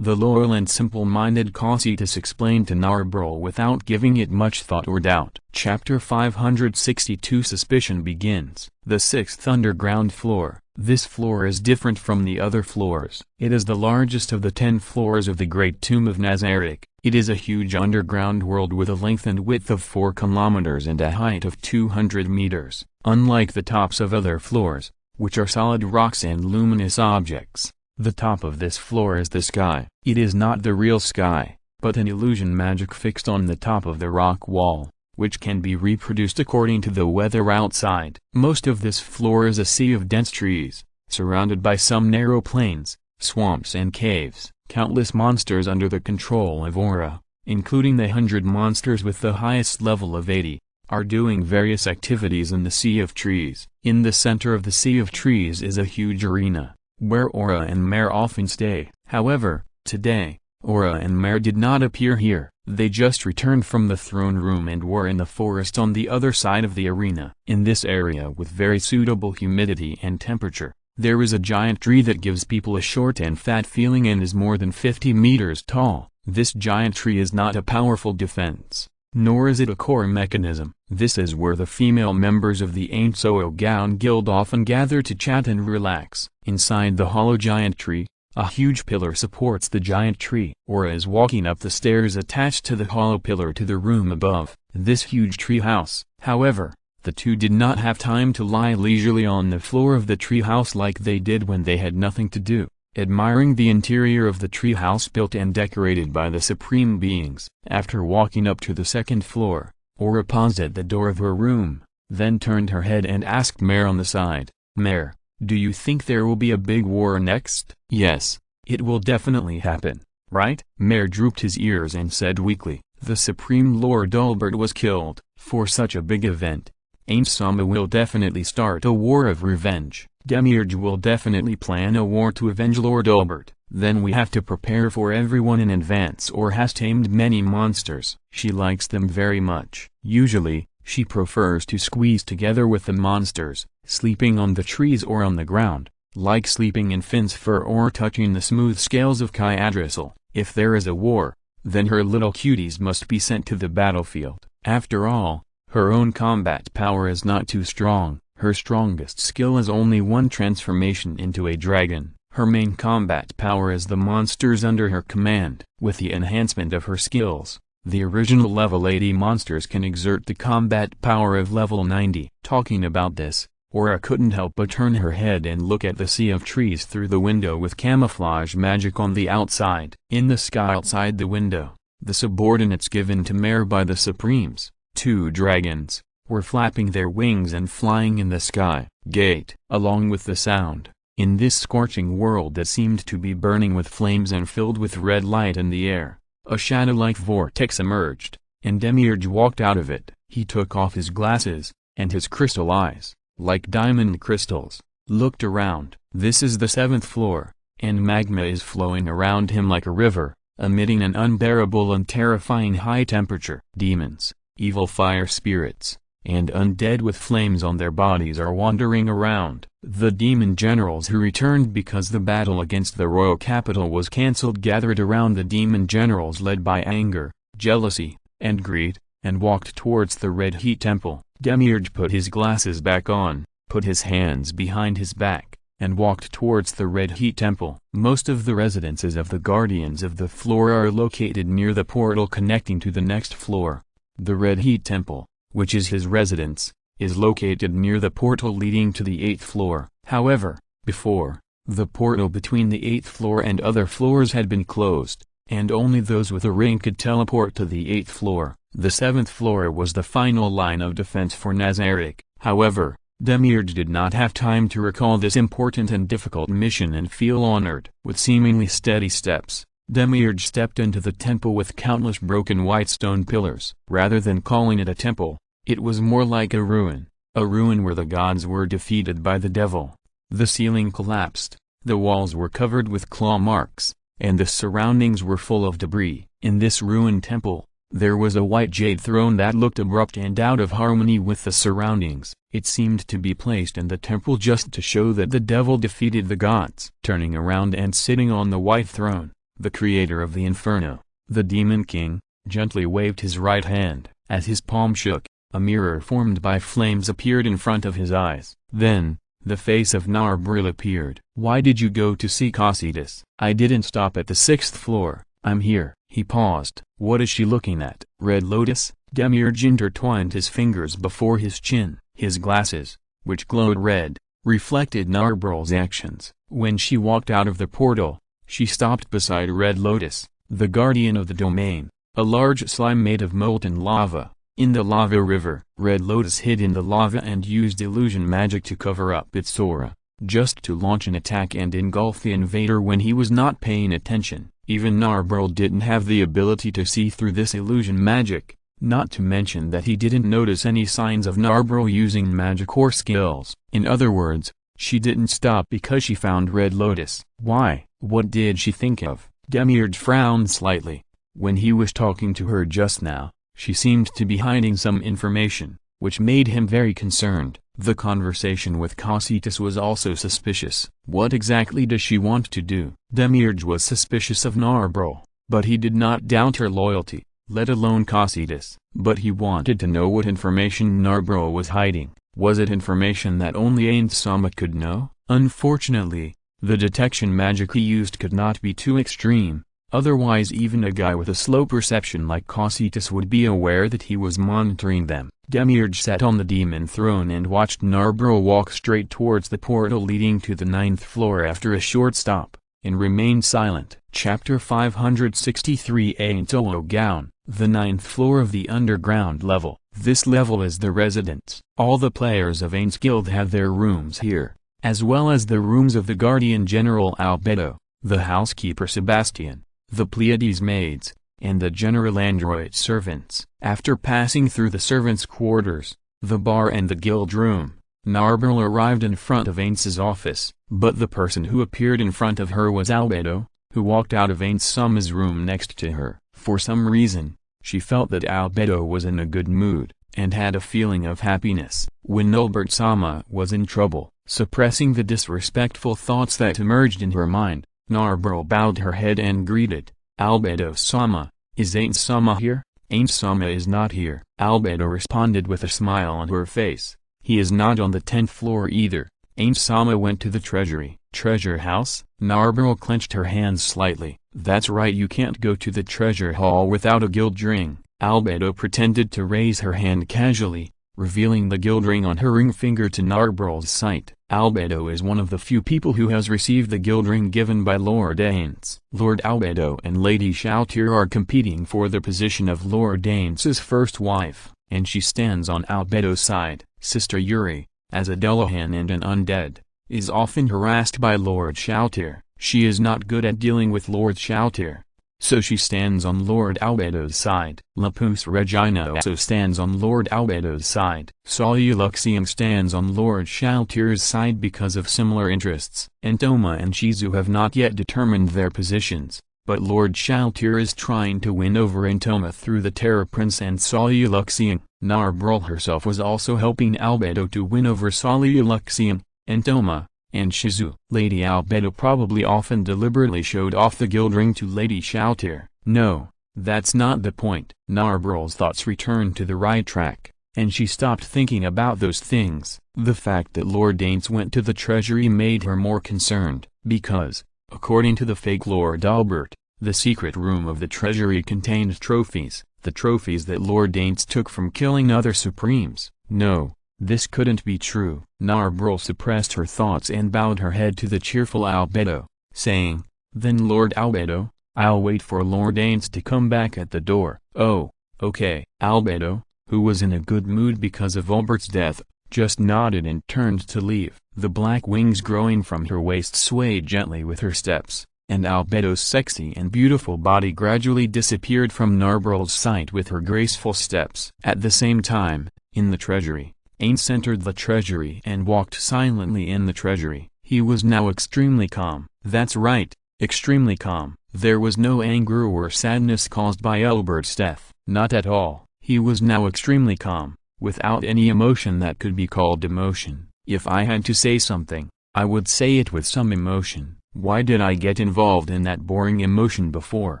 The loyal and simple-minded Cositus explained to Narbril without giving it much thought or doubt. Chapter 562 Suspicion begins. The 6th underground floor. This floor is different from the other floors. It is the largest of the 10 floors of the Great Tomb of Nazarick. It is a huge underground world with a length and width of 4 kilometers and a height of 200 meters. Unlike the tops of other floors, which are solid rocks and luminous objects, the top of this floor is the sky. It is not the real sky, but an illusion magic fixed on the top of the rock wall, which can be reproduced according to the weather outside. Most of this floor is a sea of dense trees, surrounded by some narrow plains, swamps and caves. Countless monsters under the control of Aura, including the 100 monsters with the highest level of 80, are doing various activities in the sea of trees. In the center of the sea of trees is a huge arena, where Aura and Mare often stay. However, today, Aura and Mare did not appear here. They just returned from the throne room and were in the forest on the other side of the arena. In this area with very suitable humidity and temperature, there is a giant tree that gives people a short and fat feeling and is more than 50 meters tall. This giant tree is not a powerful defense, nor is it a core mechanism. This is where the female members of the Ain't So Gown Guild often gather to chat and relax. Inside the hollow giant tree, a huge pillar supports the giant tree. Aura is walking up the stairs attached to the hollow pillar to the room above this huge tree house. However, the two did not have time to lie leisurely on the floor of the tree house like they did when they had nothing to do, admiring the interior of the tree house built and decorated by the supreme beings. After walking up to the 2nd floor, Aura paused at the door of her room, then turned her head and asked Mare on the side, "Mare, do you think there will be a big war next?" "Yes, it will definitely happen, right?" Mare drooped his ears and said weakly, "The Supreme Lord Albert was killed. For such a big event, Ain't Sama will definitely start a war of revenge. Demiurge will definitely plan a war to avenge Lord Albert. Then we have to prepare for everyone in advance or has tamed many monsters. She likes them very much. Usually, she prefers to squeeze together with the monsters, sleeping on the trees or on the ground, like sleeping in Finn's fur or touching the smooth scales of Kyadrisel. If there is a war, then her little cuties must be sent to the battlefield. After all, her own combat power is not too strong. Her strongest skill is only one transformation into a dragon. Her main combat power is the monsters under her command. With the enhancement of her skills, the original level 80 monsters can exert the combat power of level 90. Talking about this, Aura couldn't help but turn her head and look at the sea of trees through the window with camouflage magic on the outside. In the sky outside the window, the subordinates given to Mare by the Supremes, 2 dragons, were flapping their wings and flying in the sky. Gate. Along with the sound, in this scorching world that seemed to be burning with flames and filled with red light in the air, a shadow-like vortex emerged, and Demiurge walked out of it. He took off his glasses, and his crystal eyes, like diamond crystals, looked around. This is the 7th floor, and magma is flowing around him like a river. emitting an unbearable and terrifying high temperature. Demons, evil fire spirits, and undead with flames on their bodies are wandering around. The demon generals who returned because the battle against the royal capital was cancelled gathered around the demon generals led by anger, jealousy, and greed, and walked towards the red heat temple. Demiurge put his glasses back on, put his hands behind his back, and walked towards the red heat temple. Most of the residences of the guardians of the floor are located near the portal connecting to the next floor. The red heat temple, which is his residence, is located near the portal leading to the 8th floor. However, before, the portal between the 8th floor and other floors had been closed, and only those with a ring could teleport to the 8th floor. The 7th floor was the final line of defense for Nazarick. However, Demiurge did not have time to recall this important and difficult mission and feel honored. With seemingly steady steps, Demiurge stepped into the temple with countless broken white stone pillars. Rather than calling it a temple, it was more like a ruin where the gods were defeated by the devil. The ceiling collapsed, the walls were covered with claw marks, and the surroundings were full of debris. In this ruined temple, there was a white jade throne that looked abrupt and out of harmony with the surroundings. It seemed to be placed in the temple just to show that the devil defeated the gods. Turning around and sitting on the white throne, the creator of the inferno, the demon king, gently waved his right hand. As his palm shook, a mirror formed by flames appeared in front of his eyes. Then, the face of Narbril appeared. "Why did you go to see Cositas?" "I didn't stop at the 6th floor, I'm here." He paused. "What is she looking at?" "Red Lotus." Demiurge intertwined his fingers before his chin. His glasses, which glowed red, reflected Narbril's actions. When she walked out of the portal, she stopped beside Red Lotus, the guardian of the domain, a large slime made of molten lava. In the lava river, Red Lotus hid in the lava and used illusion magic to cover up its aura, just to launch an attack and engulf the invader when he was not paying attention. Even Narbril didn't have the ability to see through this illusion magic, not to mention that he didn't notice any signs of Narbril using magic or skills. In other words, she didn't stop because she found Red Lotus. Why? What did she think of? Demiurge frowned slightly. When he was talking to her just now, she seemed to be hiding some information, which made him very concerned. The conversation with Cositas was also suspicious. What exactly does she want to do? Demiurge was suspicious of Narbril, but he did not doubt her loyalty, let alone Cositas. But he wanted to know what information Narbril was hiding. Was it information that only Ain Sama could know? Unfortunately, the detection magic he used could not be too extreme. Otherwise even a guy with a slow perception like Cositas would be aware that he was monitoring them. Demiurge sat on the demon throne and watched Narbril walk straight towards the portal leading to the 9th floor after a short stop, and remained silent. Chapter 563 Ain Solo Gown. The 9th floor of the underground level. This level is the residence. All the players of Ain's guild have their rooms here, as well as the rooms of the guardian general Albedo, the housekeeper Sebastian, the Pleiades maids, and the general android servants. After passing through the servants' quarters, the bar and the guild room, Narbril arrived in front of Ain's office, but the person who appeared in front of her was Albedo, who walked out of Ain Sama's room next to her. For some reason, she felt that Albedo was in a good mood, and had a feeling of happiness. When Nulbert Sama was in trouble, suppressing the disrespectful thoughts that emerged in her mind, Narbril bowed her head and greeted, "Albedo Sama, is Ain Sama here?" "Ain Sama is not here." Albedo responded with a smile on her face. "He is not on the 10th floor either." Ain Sama went to the treasure house? Narbril clenched her hands slightly. "That's right, you can't go to the treasure hall without a guild ring." Albedo pretended to raise her hand casually, revealing the guild ring on her ring finger to Narbril's sight. Albedo is one of the few people who has received the guild ring given by Lord Ains. Lord Albedo and Lady Shoutier are competing for the position of Lord Ains's first wife, and she stands on Albedo's side. Sister Yuri, as a Delahan and an undead, is often harassed by Lord Shoutier. She is not good at dealing with Lord Shoutier, so she stands on Lord Albedo's side. Lapus Regina also stands on Lord Albedo's side. Soluluxium stands on Lord Shoutier's side because of similar interests. Entoma and Shizu have not yet determined their positions, but Lord Shaltir is trying to win over Entoma through the Terra Prince and Soluxian. Narbrul herself was also helping Albedo to win over Soluxian, Entoma, and Shizu. Lady Albedo probably often deliberately showed off the guild ring to Lady Shaltir. No, that's not the point. Narbrul's thoughts returned to the right track, and she stopped thinking about those things. The fact that Lord Danes went to the treasury made her more concerned, because, according to the fake Lord Albert, the secret room of the treasury contained trophies, the trophies that Lord Danes took from killing other supremes. No, this couldn't be true. Narbrul suppressed her thoughts and bowed her head to the cheerful Albedo, saying, "Then Lord Albedo, I'll wait for Lord Danes to come back at the door." "Oh, okay." Albedo, who was in a good mood because of Albert's death, just nodded and turned to leave. The black wings growing from her waist swayed gently with her steps, and Albedo's sexy and beautiful body gradually disappeared from Narbrul's sight with her graceful steps. At the same time, in the treasury, Ains entered the treasury and walked silently in the treasury. He was now extremely calm. That's right, extremely calm. There was no anger or sadness caused by Albert's death. Not at all. He was now extremely calm, without any emotion that could be called emotion. If I had to say something, I would say it with some emotion. Why did I get involved in that boring emotion before?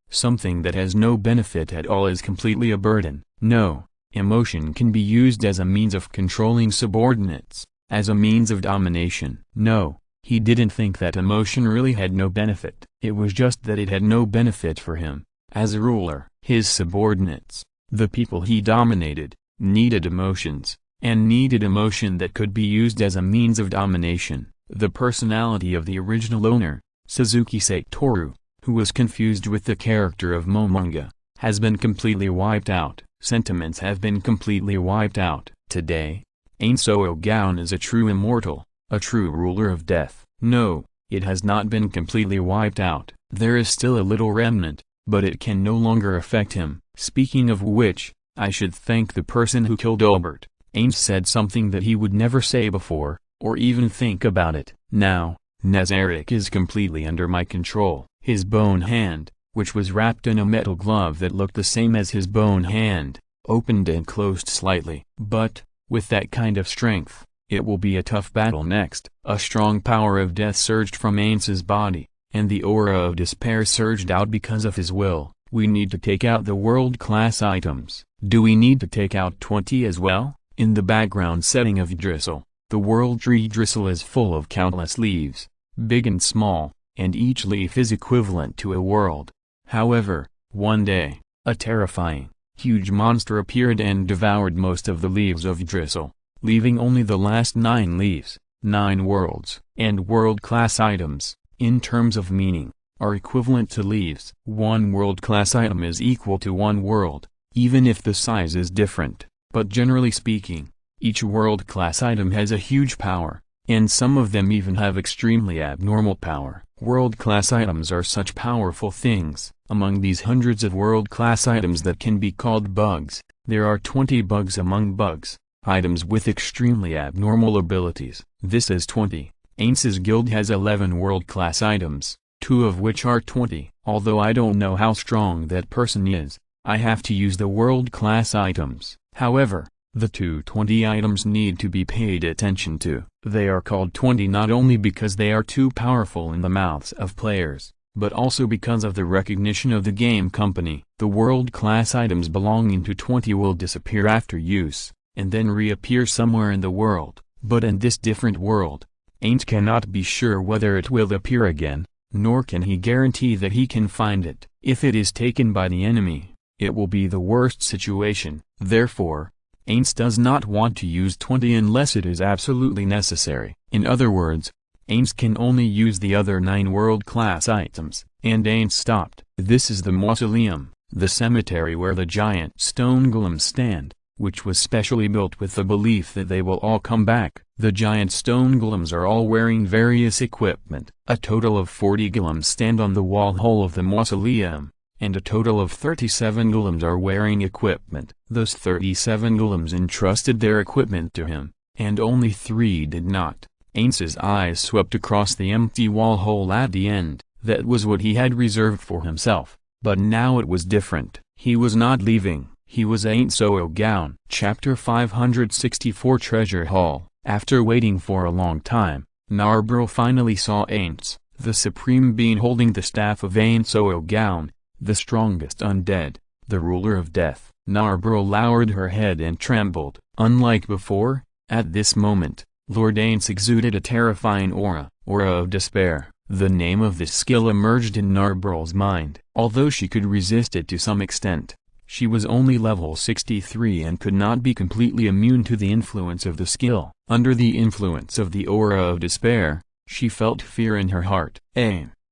Something that has no benefit at all is completely a burden. No, emotion can be used as a means of controlling subordinates, as a means of domination. No, he didn't think that emotion really had no benefit. It was just that it had no benefit for him. As a ruler, his subordinates, the people he dominated, needed emotions, and needed emotion that could be used as a means of domination. The personality of the original owner, Suzuki Satoru, who was confused with the character of Momonga, has been completely wiped out. Sentiments have been completely wiped out. Today, Ainsou Gaon is a true immortal, a true ruler of death. No, it has not been completely wiped out. There is still a little remnant, but it can no longer affect him. Speaking of which, I should thank the person who killed Albert. Ains said something that he would never say before, or even think about it. Now, Nezaric is completely under my control. His bone hand, which was wrapped in a metal glove that looked the same as his bone hand, opened and closed slightly. But, with that kind of strength, it will be a tough battle next. A strong power of death surged from Ains's body, and the aura of despair surged out because of his will. We need to take out the world-class items. Do we need to take out 20 as well? In the background setting of Yggdrasil, the world tree Yggdrasil is full of countless leaves, big and small, and each leaf is equivalent to a world. However, one day, a terrifying, huge monster appeared and devoured most of the leaves of Yggdrasil, leaving only the last 9 leaves. 9 worlds and world-class items, in terms of meaning, are equivalent to leaves. 1 world-class item is equal to 1 world, even if the size is different. But generally speaking, each world-class item has a huge power, and some of them even have extremely abnormal power. World-class items are such powerful things. Among these hundreds of world-class items that can be called bugs, there are 20 bugs among bugs, items with extremely abnormal abilities. This is 20. Ains's guild has 11 world-class items, 2 of which are 20. Although I don't know how strong that person is, I have to use the world-class items. However, the 20 items need to be paid attention to. They are called 20 not only because they are too powerful in the mouths of players, but also because of the recognition of the game company. The world-class items belonging to 20 will disappear after use, and then reappear somewhere in the world. But in this different world, Ains cannot be sure whether it will appear again, nor can he guarantee that he can find it. If it is taken by the enemy, it will be the worst situation. Therefore, Ains does not want to use 20 unless it is absolutely necessary. In other words, Ains can only use the other 9 world-class items, and Ains stopped. This is the mausoleum, the cemetery where the giant stone golems stand, which was specially built with the belief that they will all come back. The giant stone golems are all wearing various equipment. A total of 40 golems stand on the wall of the mausoleum, and a total of 37 golems are wearing equipment. Those 37 golems entrusted their equipment to him, and only 3 did not. Ains's eyes swept across the empty wall hole at the end, That was what he had reserved for himself, but now it was different. He was not leaving, he was ain't so awakens. Chapter 564 Treasure Hall. After waiting for a long time, Narborough finally saw Aints, the supreme being holding the staff of ain't so awakens, the strongest undead, the ruler of death. Narborough lowered her head and trembled. Unlike before, at this moment, Lord Aints exuded a terrifying aura of despair. The name of this skill emerged in Narborough's mind. Although she could resist it to some extent, she was only level 63 and could not be completely immune to the influence of the skill. Under the influence of the aura of despair, she felt fear in her heart.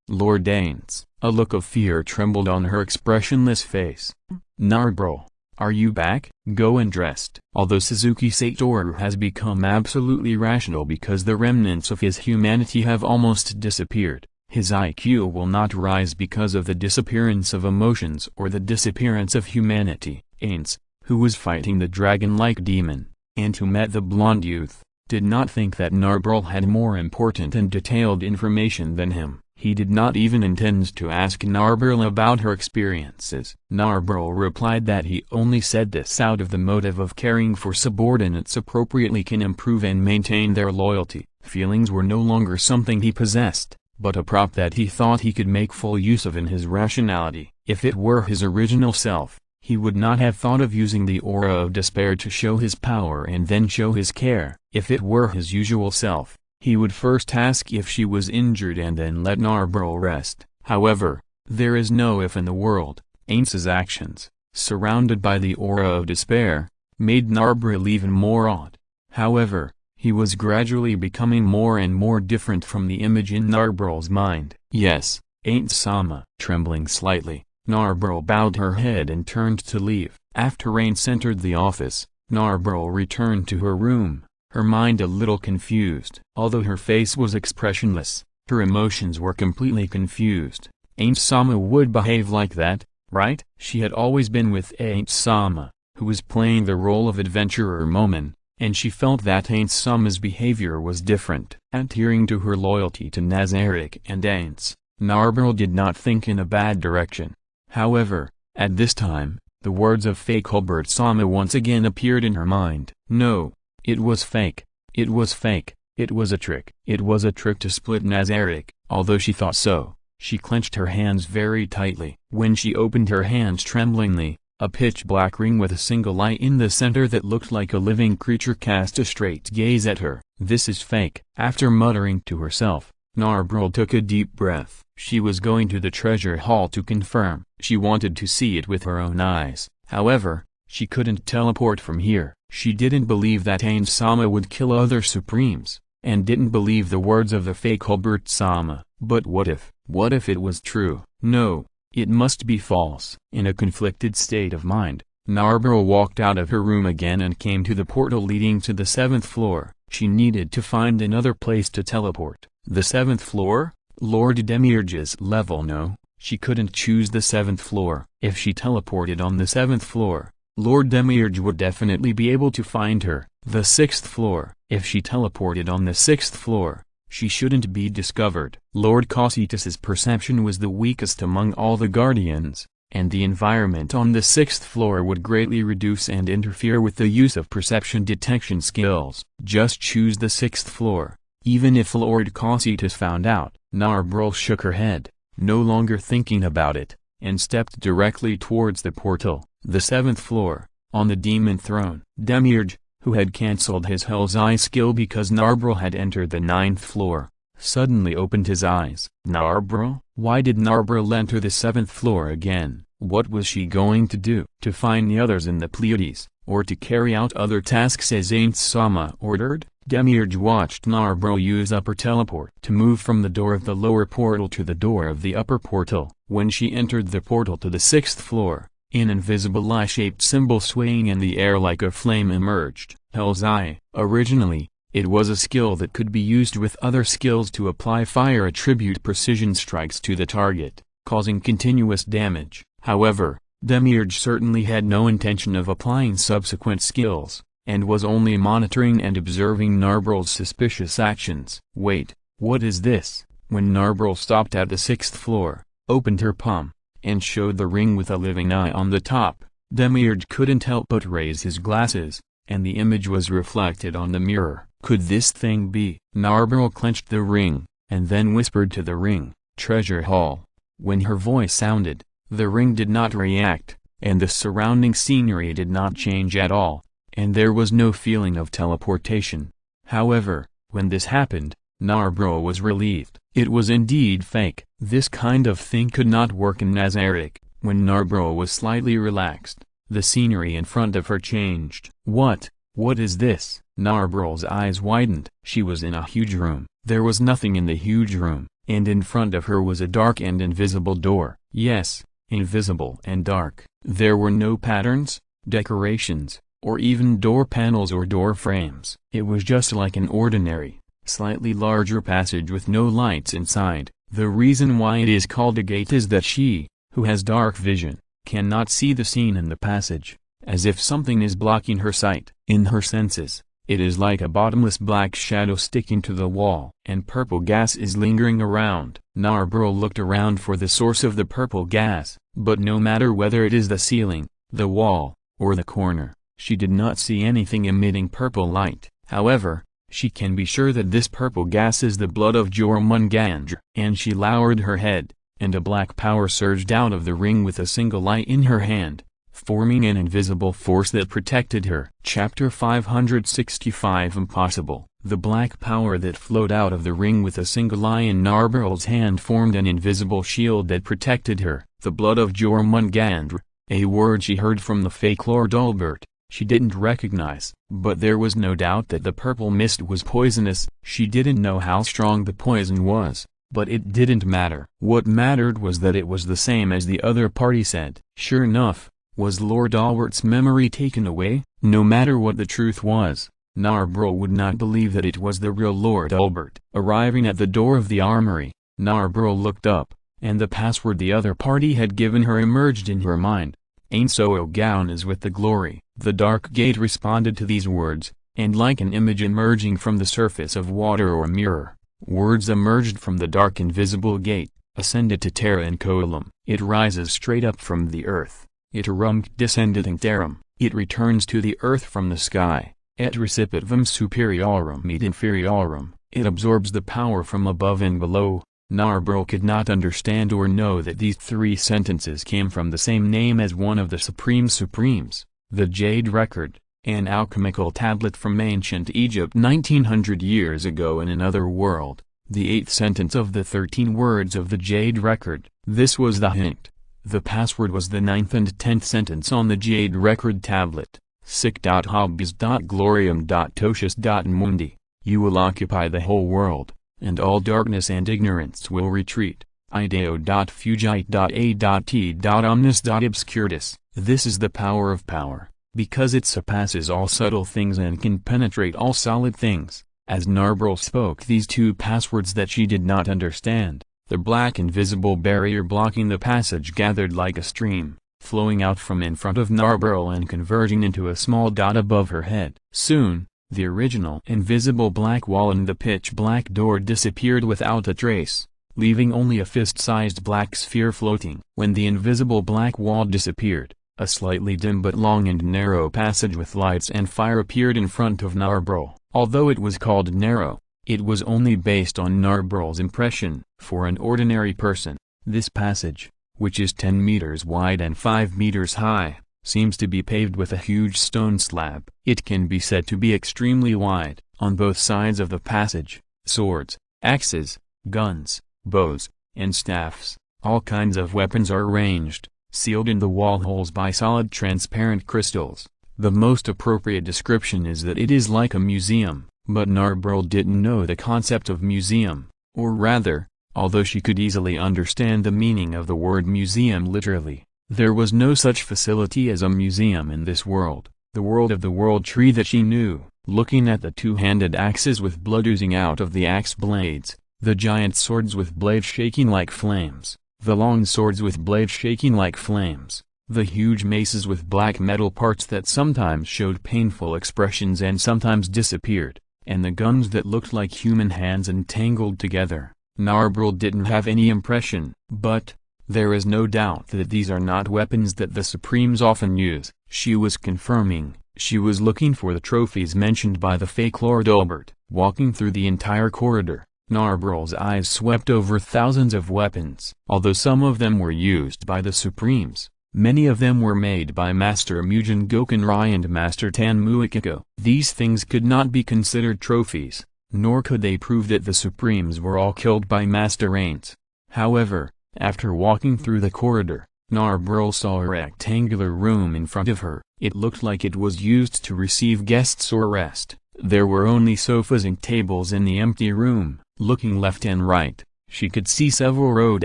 Lord Aints. A look of fear trembled on her expressionless face. Narborough, are you back? Go and rest. Although Suzuki Satoru has become absolutely rational because the remnants of his humanity have almost disappeared, his IQ will not rise because of the disappearance of emotions or the disappearance of humanity. Aints, who was fighting the dragon-like demon, and who met the blonde youth, did not think that Narborough had more important and detailed information than him. He did not even intend to ask Narborough about her experiences. Narborough replied that he only said this out of the motive of caring for subordinates appropriately can improve and maintain their loyalty. Feelings were no longer something he possessed, but a prop that he thought he could make full use of in his rationality. If it were his original self, he would not have thought of using the aura of despair to show his power and then show his care. If it were his usual self, he would first ask if she was injured and then let Narborough rest. However, there is no if in the world. Aints' actions, surrounded by the aura of despair, made Narborough even more odd. However, he was gradually becoming more and more different from the image in Narborough's mind. Yes, Aints-sama. Trembling slightly, Narborough bowed her head and turned to leave. After Aints entered the office, Narborough returned to her room, her mind a little confused. Although her face was expressionless, her emotions were completely confused. Aints-sama would behave like that, right? She had always been with Aints-sama, who was playing the role of adventurer Momon, and she felt that Aints-sama's behavior was different. Adhering to her loyalty to Nazarick and Aints, Narborough did not think in a bad direction. However, at this time, the words of fake Hulbert-sama once again appeared in her mind. No, it was fake. It was fake. It was a trick. It was a trick to split Nazarick. Although she thought so, she clenched her hands very tightly. When she opened her hands tremblingly, a pitch-black ring with a single light in the center that looked like a living creature cast a straight gaze at her. This is fake. After muttering to herself, Narborough took a deep breath. She was going to the treasure hall to confirm. She wanted to see it with her own eyes. However, she couldn't teleport from here. She didn't believe that Aints-sama would kill other Supremes, and didn't believe the words of the fake Hulbert-sama. But what if it was true? No, it must be false. In a conflicted state of mind, Narborough walked out of her room again and came to the portal leading to the 7th floor. She needed to find another place to teleport. The 7th floor? Lord Demiurge's level? No, she couldn't choose the 7th floor. If she teleported on the 7th floor, Lord Demiurge would definitely be able to find her. The 6th floor. If she teleported on the 6th floor, she shouldn't be discovered. Lord Cositus's perception was the weakest among all the guardians, and the environment on the 6th floor would greatly reduce and interfere with the use of perception detection skills. Just choose the 6th floor, even if Lord Cositus found out. Narborough shook her head, no longer thinking about it, and stepped directly towards the portal. The 7th floor, on the demon throne. Demiurge, who had cancelled his Hell's Eye skill because Narborough had entered the 9th floor, suddenly opened his eyes. Narborough? Why did Narborough enter the 7th floor again? What was she going to do? To find the others in the Pleiades, or to carry out other tasks as Aints-sama ordered? Demiurge watched Narborough use upper teleport to move from the door of the lower portal to the door of the upper portal. When she entered the portal to the 6th floor, an invisible eye-shaped symbol swaying in the air like a flame emerged. Hell's Eye. Originally, it was a skill that could be used with other skills to apply fire attribute precision strikes to the target, causing continuous damage. However, Demiurge certainly had no intention of applying subsequent skills, and was only monitoring and observing Narborough's suspicious actions. Wait, what is this? When Narbril stopped at the 6th floor, opened her palm, and showed the ring with a living eye on the top, Demiurge couldn't help but raise his glasses, and the image was reflected on the mirror. Could this thing be? Narbril clenched the ring, and then whispered to the ring, "Treasure Hall." When her voice sounded, the ring did not react, and the surrounding scenery did not change at all, and there was no feeling of teleportation. However, when this happened, Narbril was relieved. It was indeed fake. This kind of thing could not work in Nazarick. When Narbril was slightly relaxed, the scenery in front of her changed. What is this? Narbril's eyes widened. She was in a huge room. There was nothing in the huge room, and in front of her was a dark and invisible door. Yes, invisible and dark. There were no patterns, decorations, or even door panels or door frames. It was just like an ordinary, slightly larger passage with no lights inside. The reason why it is called a gate is that she, who has dark vision, cannot see the scene in the passage, as if something is blocking her sight. In her senses, it is like a bottomless black shadow sticking to the wall, and purple gas is lingering around. Narbril looked around for the source of the purple gas, but no matter whether it is the ceiling, the wall, or the corner, she did not see anything emitting purple light. However, she can be sure that this purple gas is the blood of Jormungandr. And she lowered her head, and a black power surged out of the ring with a single light in her hand, forming an invisible force that protected her. Chapter 565 Impossible. The black power that flowed out of the ring with a single eye in Narbril's hand formed an invisible shield that protected her. The blood of Jormungandr, a word she heard from the fake Lord Albert, she didn't recognize. But there was no doubt that the purple mist was poisonous. She didn't know how strong the poison was, but it didn't matter. What mattered was that it was the same as the other party said. Sure enough, was Lord Albert's memory taken away? No matter what the truth was, Narbril would not believe that it was the real Lord Albert. Arriving at the door of the armory, Narbril looked up, and the password the other party had given her emerged in her mind. "Ain't so gown is with the glory." The dark gate responded to these words, and like an image emerging from the surface of water or mirror, words emerged from the dark invisible gate, ascended to terra incoelum. It rises straight up from the earth. It rumc descendit in terram. It returns to the earth from the sky. Et recipit vum superiorum et inferiorum. It absorbs the power from above and below. Narbril could not understand or know that these three sentences came from the same name as one of the Supreme Supremes, the Jade Record, an alchemical tablet from ancient Egypt 1900 years ago in another world, the 8th sentence of the 13 words of the Jade Record. This was the hint. The password was the 9th and 10th sentence on the Jade Record tablet. Sic.hobbies.gloriam.totius.mundi. You will occupy the whole world, and all darkness and ignorance will retreat. Ideo.fugite.a.t.omnis.obscurus. This is the power of power, because it surpasses all subtle things and can penetrate all solid things. As Narbril spoke these two passwords that she did not understand, the black invisible barrier blocking the passage gathered like a stream, flowing out from in front of Narbril and converging into a small dot above her head. Soon, the original invisible black wall and the pitch-black door disappeared without a trace, leaving only a fist-sized black sphere floating. When the invisible black wall disappeared, a slightly dim but long and narrow passage with lights and fire appeared in front of Narbril. Although it was called narrow, it was only based on Narbril's impression. For an ordinary person, this passage, which is 10 meters wide and 5 meters high, seems to be paved with a huge stone slab. It can be said to be extremely wide. On both sides of the passage, swords, axes, guns, bows, and staffs, all kinds of weapons are arranged, sealed in the wall holes by solid transparent crystals. The most appropriate description is that it is like a museum, but Narbril didn't know the concept of museum, or rather, although she could easily understand the meaning of the word museum literally, there was no such facility as a museum in this world, the world of the world tree that she knew. Looking at the two-handed axes with blood oozing out of the axe blades, the giant swords with blades shaking like flames, the long swords with blades shaking like flames, the huge maces with black metal parts that sometimes showed painful expressions and sometimes disappeared, and the guns that looked like human hands entangled together, Narbril didn't have any impression. But there is no doubt that these are not weapons that the Supremes often use. She was confirming. She was looking for the trophies mentioned by the fake Lord Albert. Walking through the entire corridor, Narbril's eyes swept over thousands of weapons. Although some of them were used by the Supremes, many of them were made by Master Mugen Gokkenrai and Master Tan Muikiko. These things could not be considered trophies, nor could they prove that the Supremes were all killed by Master Rains. However, after walking through the corridor, Narbril saw a rectangular room in front of her. It looked like it was used to receive guests or rest. There were only sofas and tables in the empty room. Looking left and right, she could see several road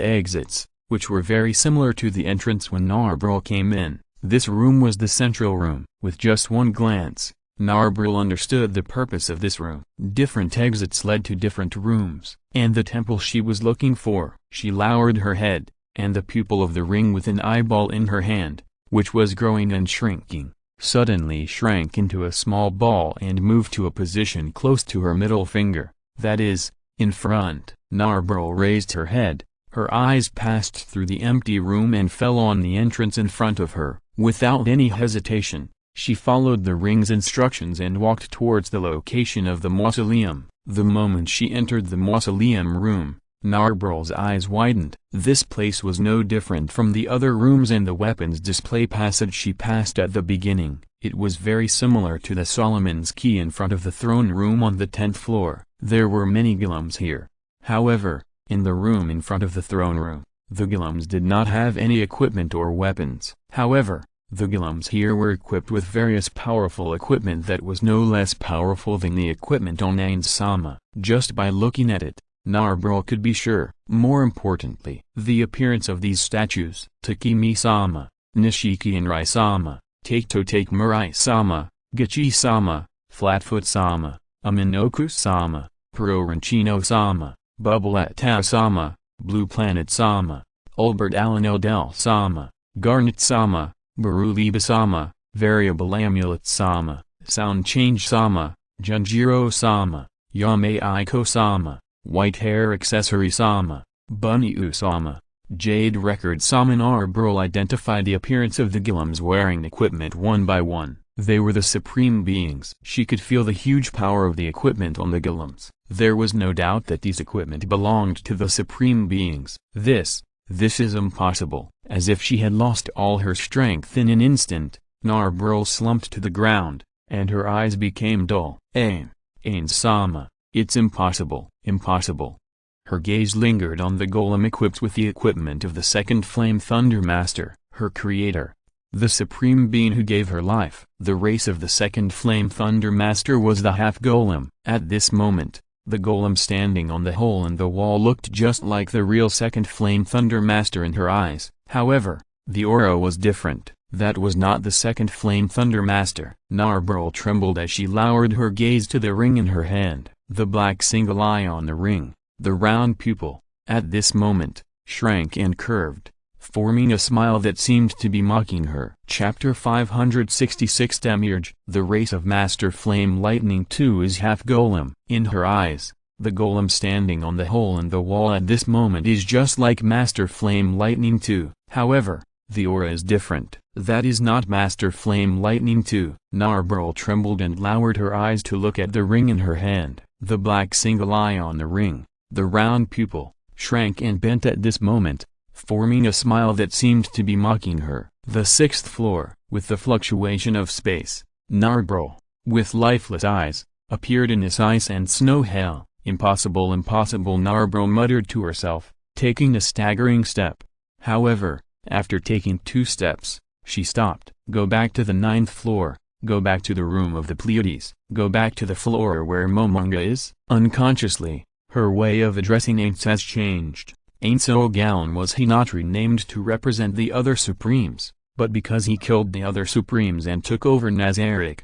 exits, which were very similar to the entrance when Narbril came in. This room was the central room. With just one glance, Narbril understood the purpose of this room. Different exits led to different rooms, and the temple she was looking for. She lowered her head, and the pupil of the ring with an eyeball in her hand, which was growing and shrinking, suddenly shrank into a small ball and moved to a position close to her middle finger, that is, in front. Narbril raised her head. Her eyes passed through the empty room and fell on the entrance in front of her. Without any hesitation, she followed the ring's instructions and walked towards the location of the mausoleum. The moment she entered the mausoleum room, Narbril's eyes widened. This place was no different from the other rooms and the weapons display passage she passed at the beginning. It was very similar to the Solomon's Key in front of the throne room on the 10th floor. There were many golems here. However, in the room in front of the throne room, the golems did not have any equipment or weapons. However, the golems here were equipped with various powerful equipment that was no less powerful than the equipment on Ain-sama. Just by looking at it, Narbril could be sure. More importantly, the appearance of these statues. Takemi-sama, Nishiki and Rai-sama, Take Murai-sama, Gachi-sama, Flatfoot-sama, Aminoku-sama, Puroranchino-sama, Bubbletta-sama, Blue Planet-sama, Albert Alan-Eldel-sama, Garnet-sama, Baruliba-sama, Variable Amulet-sama, Sound Change-sama, Junjiro-sama, Yame-Aiko-sama, White Hair Accessory-sama, Bunny-sama, Jade Record-sama. Narbril identified the appearance of the golems wearing equipment one by one. They were the supreme beings. She could feel the huge power of the equipment on the golems. There was no doubt that these equipment belonged to the supreme beings. This is impossible. As if she had lost all her strength in an instant, Narbril slumped to the ground, and her eyes became dull. Ain-sama, it's impossible. Impossible. Her gaze lingered on the golem equipped with the equipment of the second Flame Thunder Master, her creator, the supreme being who gave her life. The race of the second Flame Thunder Master was the half-golem. At this moment, the golem standing on the hole in the wall looked just like the real second Flame Thunder Master in her eyes. However, the aura was different. That was not the second Flame Thunder Master. Narbril trembled as she lowered her gaze to the ring in her hand. The black single eye on the ring, the round pupil, at this moment, shrank and curved, forming a smile that seemed to be mocking her. Chapter 566 Demiurge. The race of Master Flame Lightning 2 is half-golem. In her eyes, the golem standing on the hole in the wall at this moment is just like Master Flame Lightning 2. However, the aura is different. That is not Master Flame Lightning 2. Narbril trembled and lowered her eyes to look at the ring in her hand. The black single eye on the ring, the round pupil, shrank and bent at this moment, forming a smile that seemed to be mocking her. The 6th floor. With the fluctuation of space, Narbril, with lifeless eyes, appeared in this ice and snow hell. Impossible, impossible, Narbril muttered to herself, taking a staggering step. However, after taking 2 steps, she stopped. Go back to the 9th floor. Go back to the room of the Pleiades. Go back to the floor where Momonga is. Unconsciously, her way of addressing Aints has changed. Aints Ogaon was he not renamed to represent the other Supremes, but because he killed the other Supremes and took over Nazarick.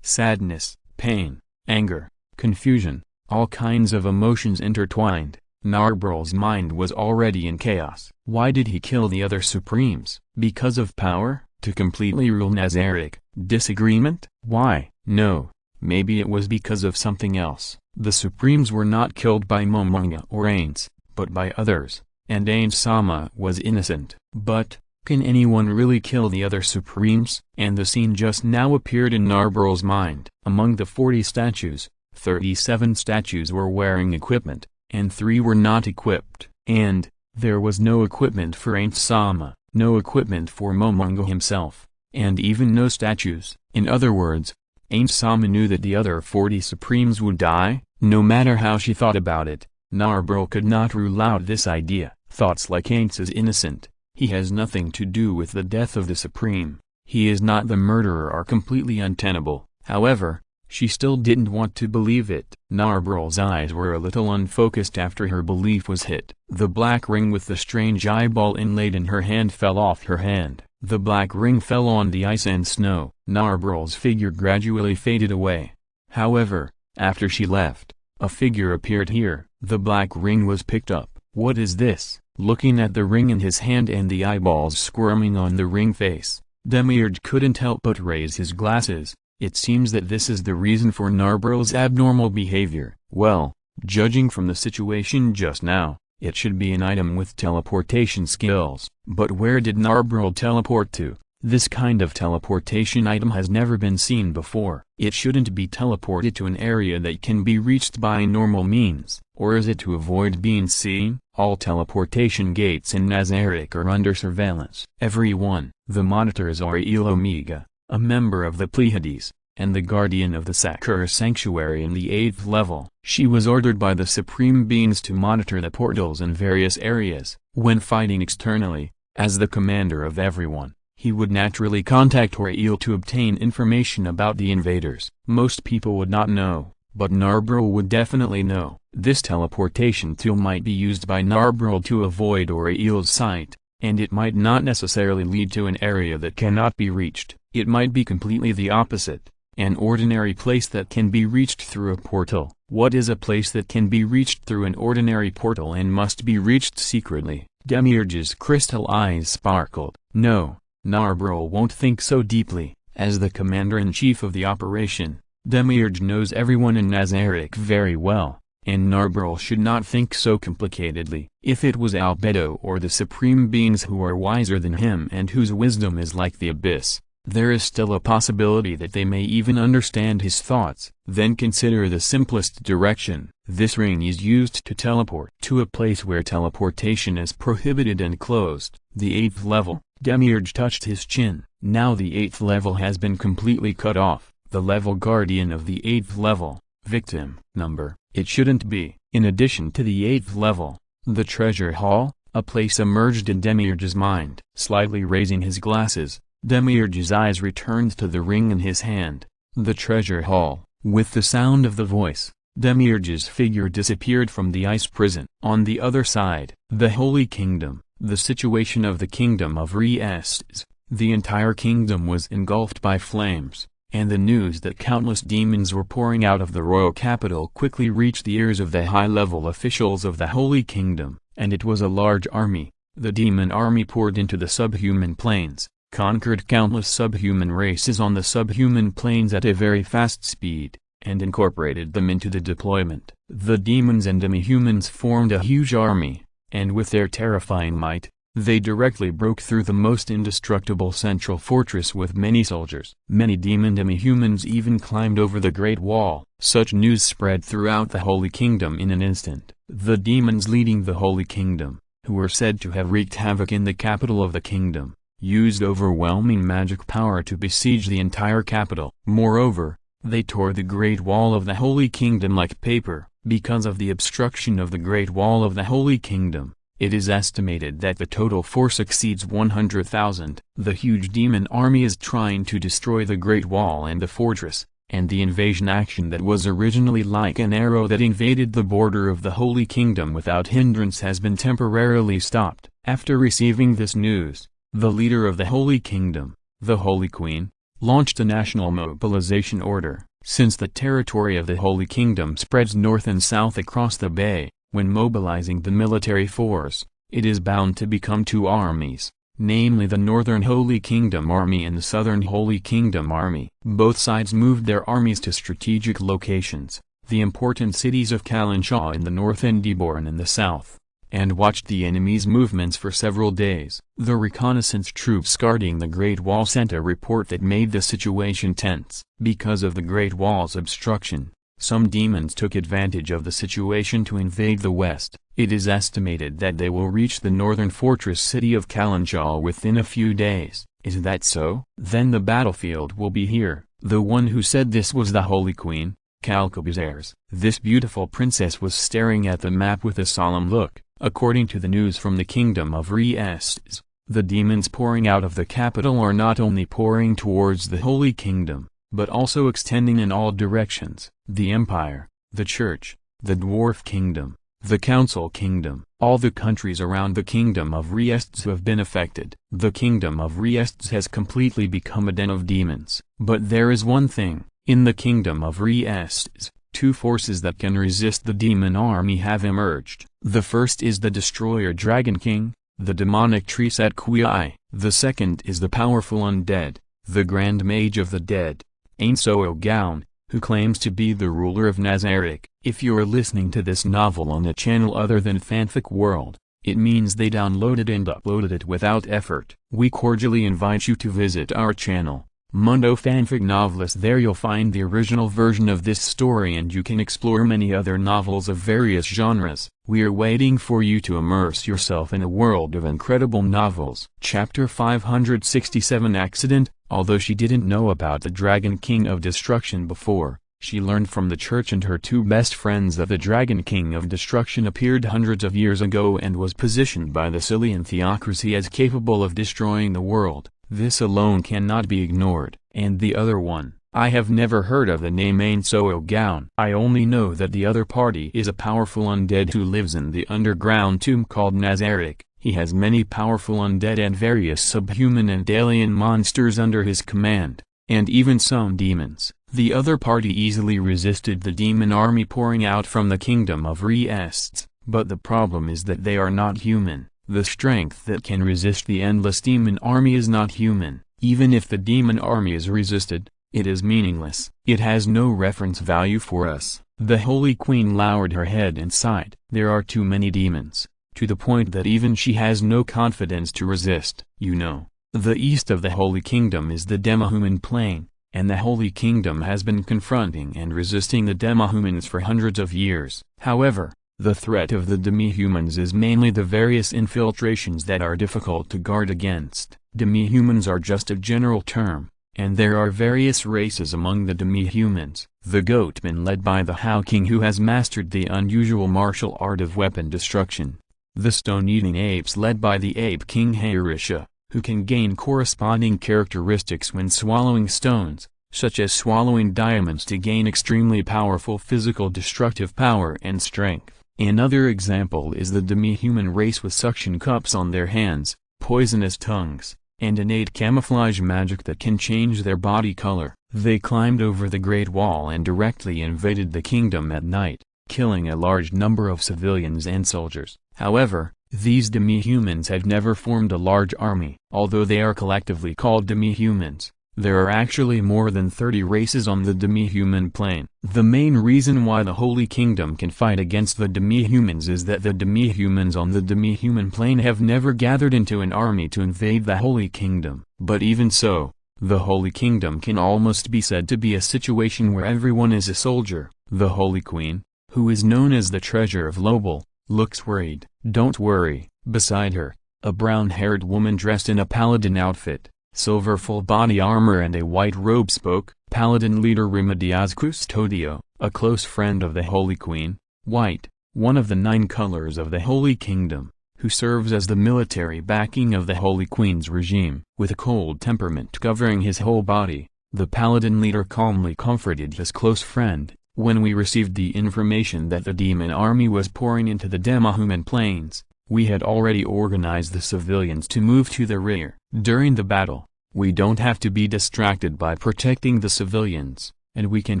Sadness, pain, anger, confusion, all kinds of emotions intertwined. Narbril's mind was already in chaos. Why did he kill the other Supremes? Because of power? To completely rule Nazarick? Disagreement? Why? No, maybe it was because of something else. The Supremes were not killed by Momonga or Aints, but by others, and Aints-sama was innocent. But, can anyone really kill the other Supremes? And the scene just now appeared in Narbrel's mind. Among the 40 statues, 37 statues were wearing equipment, and 3 were not equipped. And, there was no equipment for Aints-sama, no equipment for Momonga himself, and even no statues. In other words, Aints-sama knew that the other 40 Supremes would die. No matter how she thought about it, Narbrel could not rule out this idea. Thoughts like Aints is innocent, he has nothing to do with the death of the Supreme, he is not the murderer are completely untenable. However, she still didn't want to believe it. Narbrel's eyes were a little unfocused after her belief was hit. The black ring with the strange eyeball inlaid in her hand fell off her hand. The black ring fell on the ice and snow. Narbrel's figure gradually faded away. However, after she left, a figure appeared here. The black ring was picked up. What is this? Looking at the ring in his hand and the eyeballs squirming on the ring face, Demiurge couldn't help but raise his glasses. It seems that this is the reason for Narbrel's abnormal behavior. Well, judging from the situation just now, it should be an item with teleportation skills. But where did Narbrel teleport to? This kind of teleportation item has never been seen before. It shouldn't be teleported to an area that can be reached by normal means. Or is it to avoid being seen? All teleportation gates in Nazarick are under surveillance. Everyone. The monitors are Il Omega, a member of the Pleiades, and the guardian of the Sakura Sanctuary in the 8th level. She was ordered by the Supreme Beings to monitor the portals in various areas. When fighting externally, as the commander of everyone, he would naturally contact Auril to obtain information about the invaders. Most people would not know, but Narbrel would definitely know. This teleportation tool might be used by Narbrel to avoid Auril's sight, and it might not necessarily lead to an area that cannot be reached. It might be completely the opposite, an ordinary place that can be reached through a portal. What is a place that can be reached through an ordinary portal and must be reached secretly? Demiurge's crystal eyes sparkled. No, Narbrel won't think so deeply. As the commander-in-chief of the operation, Demiurge knows everyone in Nazarick very well, and Narbrel should not think so complicatedly. If it was Albedo or the Supreme Beings who are wiser than him and whose wisdom is like the abyss, there is still a possibility that they may even understand his thoughts. Then consider the simplest direction. This ring is used to teleport to a place where teleportation is prohibited and closed. The 8th level. Demiurge touched his chin. Now the 8th level has been completely cut off. The level guardian of the 8th level. Victim. Number. It shouldn't be. In addition to the 8th level, the treasure hall, a place emerged in Demiurge's mind. Slightly raising his glasses, Demiurge's eyes returned to the ring in his hand. The treasure hall. With the sound of the voice, Demiurge's figure disappeared from the ice prison. On the other side, the Holy Kingdom. The situation of the Kingdom of Re-Estes. The entire kingdom was engulfed by flames, and the news that countless demons were pouring out of the royal capital quickly reached the ears of the high-level officials of the Holy Kingdom, and it was a large army. The demon army poured into the subhuman plains, conquered countless subhuman races on the subhuman plains at a very fast speed, and incorporated them into the deployment. The demons and demi-humans formed a huge army, and with their terrifying might, they directly broke through the most indestructible central fortress with many soldiers. Many demon demi-humans even climbed over the Great Wall. Such news spread throughout the Holy Kingdom in an instant. The demons leading the Holy Kingdom, who were said to have wreaked havoc in the capital of the kingdom, used overwhelming magic power to besiege the entire capital. Moreover, they tore the Great Wall of the Holy Kingdom like paper. Because of the obstruction of the Great Wall of the Holy Kingdom, it is estimated that the total force exceeds 100,000. The huge demon army is trying to destroy the Great Wall and the fortress, and the invasion action that was originally like an arrow that invaded the border of the Holy Kingdom without hindrance has been temporarily stopped. After receiving this news, the leader of the Holy Kingdom, the Holy Queen, launched a national mobilization order. Since the territory of the Holy Kingdom spreads north and south across the bay, when mobilizing the military force, it is bound to become two armies, namely the Northern Holy Kingdom Army and the Southern Holy Kingdom Army. Both sides moved their armies to strategic locations. the important cities of Kalansha in the north and Deborn in the south, and watched the enemy's movements for several days. The reconnaissance troops guarding the Great Wall sent a report that made the situation tense. Because of the Great Wall's obstruction, some demons took advantage of the situation to invade the west. It is estimated that they will reach the northern fortress city of Kalansha within a few days. Is that so? Then the battlefield will be here. The one who said this was the Holy Queen, Kalkabazars. This beautiful princess was staring at the map with a solemn look. According to the news from the kingdom of Re-Estes, the demons pouring out of the capital are not only pouring towards the Holy Kingdom, but also extending in all directions. The Empire, the Church, the Dwarf Kingdom, the Council Kingdom, all the countries around the kingdom of Re-Estes have been affected. The kingdom of Re-Estes has completely become a den of demons. But there is one thing, in the kingdom of Re-Estes, two forces that can resist the demon army have emerged. The first is the destroyer Dragon King, the demonic tree set Kui. The second is the powerful undead, the Grand Mage of the Dead, Ain Soo Gaon, who claims to be the ruler of Nazarick. If you're listening to this novel on a channel other than Fanfic World, it means they downloaded and uploaded it without effort. We cordially invite you to visit our channel, Mundo Fanfic Novelist. There you'll find the original version of this story and you can explore many other novels of various genres. We are waiting for you to immerse yourself in a world of incredible novels. Chapter 567 Accident. Although she didn't know about the Dragon King of Destruction before, she learned from the church and her two best friends that the Dragon King of Destruction appeared hundreds of years ago and was positioned by the Silian theocracy as capable of destroying the world. This alone cannot be ignored. And the other one, I have never heard of the name Ain Soo Gaon. I only know that the other party is a powerful undead who lives in the underground tomb called Nazarick. He has many powerful undead and various subhuman and alien monsters under his command, and even some demons. The other party easily resisted the demon army pouring out from the kingdom of Re-Estes, but the problem is that they are not human. The strength that can resist the endless demon army is not human. Even if the demon army is resisted, it is meaningless. It has no reference value for us. The Holy Queen lowered her head and sighed. There are too many demons, to the point that even she has no confidence to resist. You know, the east of the Holy Kingdom is the demi-human plane, and the Holy Kingdom has been confronting and resisting the demi-humans for hundreds of years. However, the threat of the demi-humans is mainly the various infiltrations that are difficult to guard against. Demi-humans are just a general term, and there are various races among the demi-humans. The Goatmen led by the How King who has mastered the unusual martial art of weapon destruction. The Stone-Eating Apes led by the Ape King Harisha, who can gain corresponding characteristics when swallowing stones, such as swallowing diamonds to gain extremely powerful physical destructive power and strength. Another example is the demi-human race with suction cups on their hands, poisonous tongues, and innate camouflage magic that can change their body color. They climbed over the Great Wall and directly invaded the kingdom at night, killing a large number of civilians and soldiers. However, these demi-humans have never formed a large army. Although they are collectively called demi-humans, there are actually more than 30 races on the demi-human plane. The main reason why the Holy Kingdom can fight against the demi-humans is that the demi-humans on the demi-human plane have never gathered into an army to invade the Holy Kingdom. But even so, the Holy Kingdom can almost be said to be a situation where everyone is a soldier. The Holy Queen, who is known as the Treasure of Lobel, looks worried. Don't worry. Beside her, a brown-haired woman dressed in a paladin outfit, silver full-body armor and a white robe spoke. Paladin leader Remedias Custodio, a close friend of the Holy Queen, white, one of the 9 colors of the Holy Kingdom, who serves as the military backing of the Holy Queen's regime. With a cold temperament covering his whole body, the Paladin leader calmly comforted his close friend. When we received the information that the demon army was pouring into the demi-human plains, we had already organized the civilians to move to the rear. During the battle, we don't have to be distracted by protecting the civilians, and we can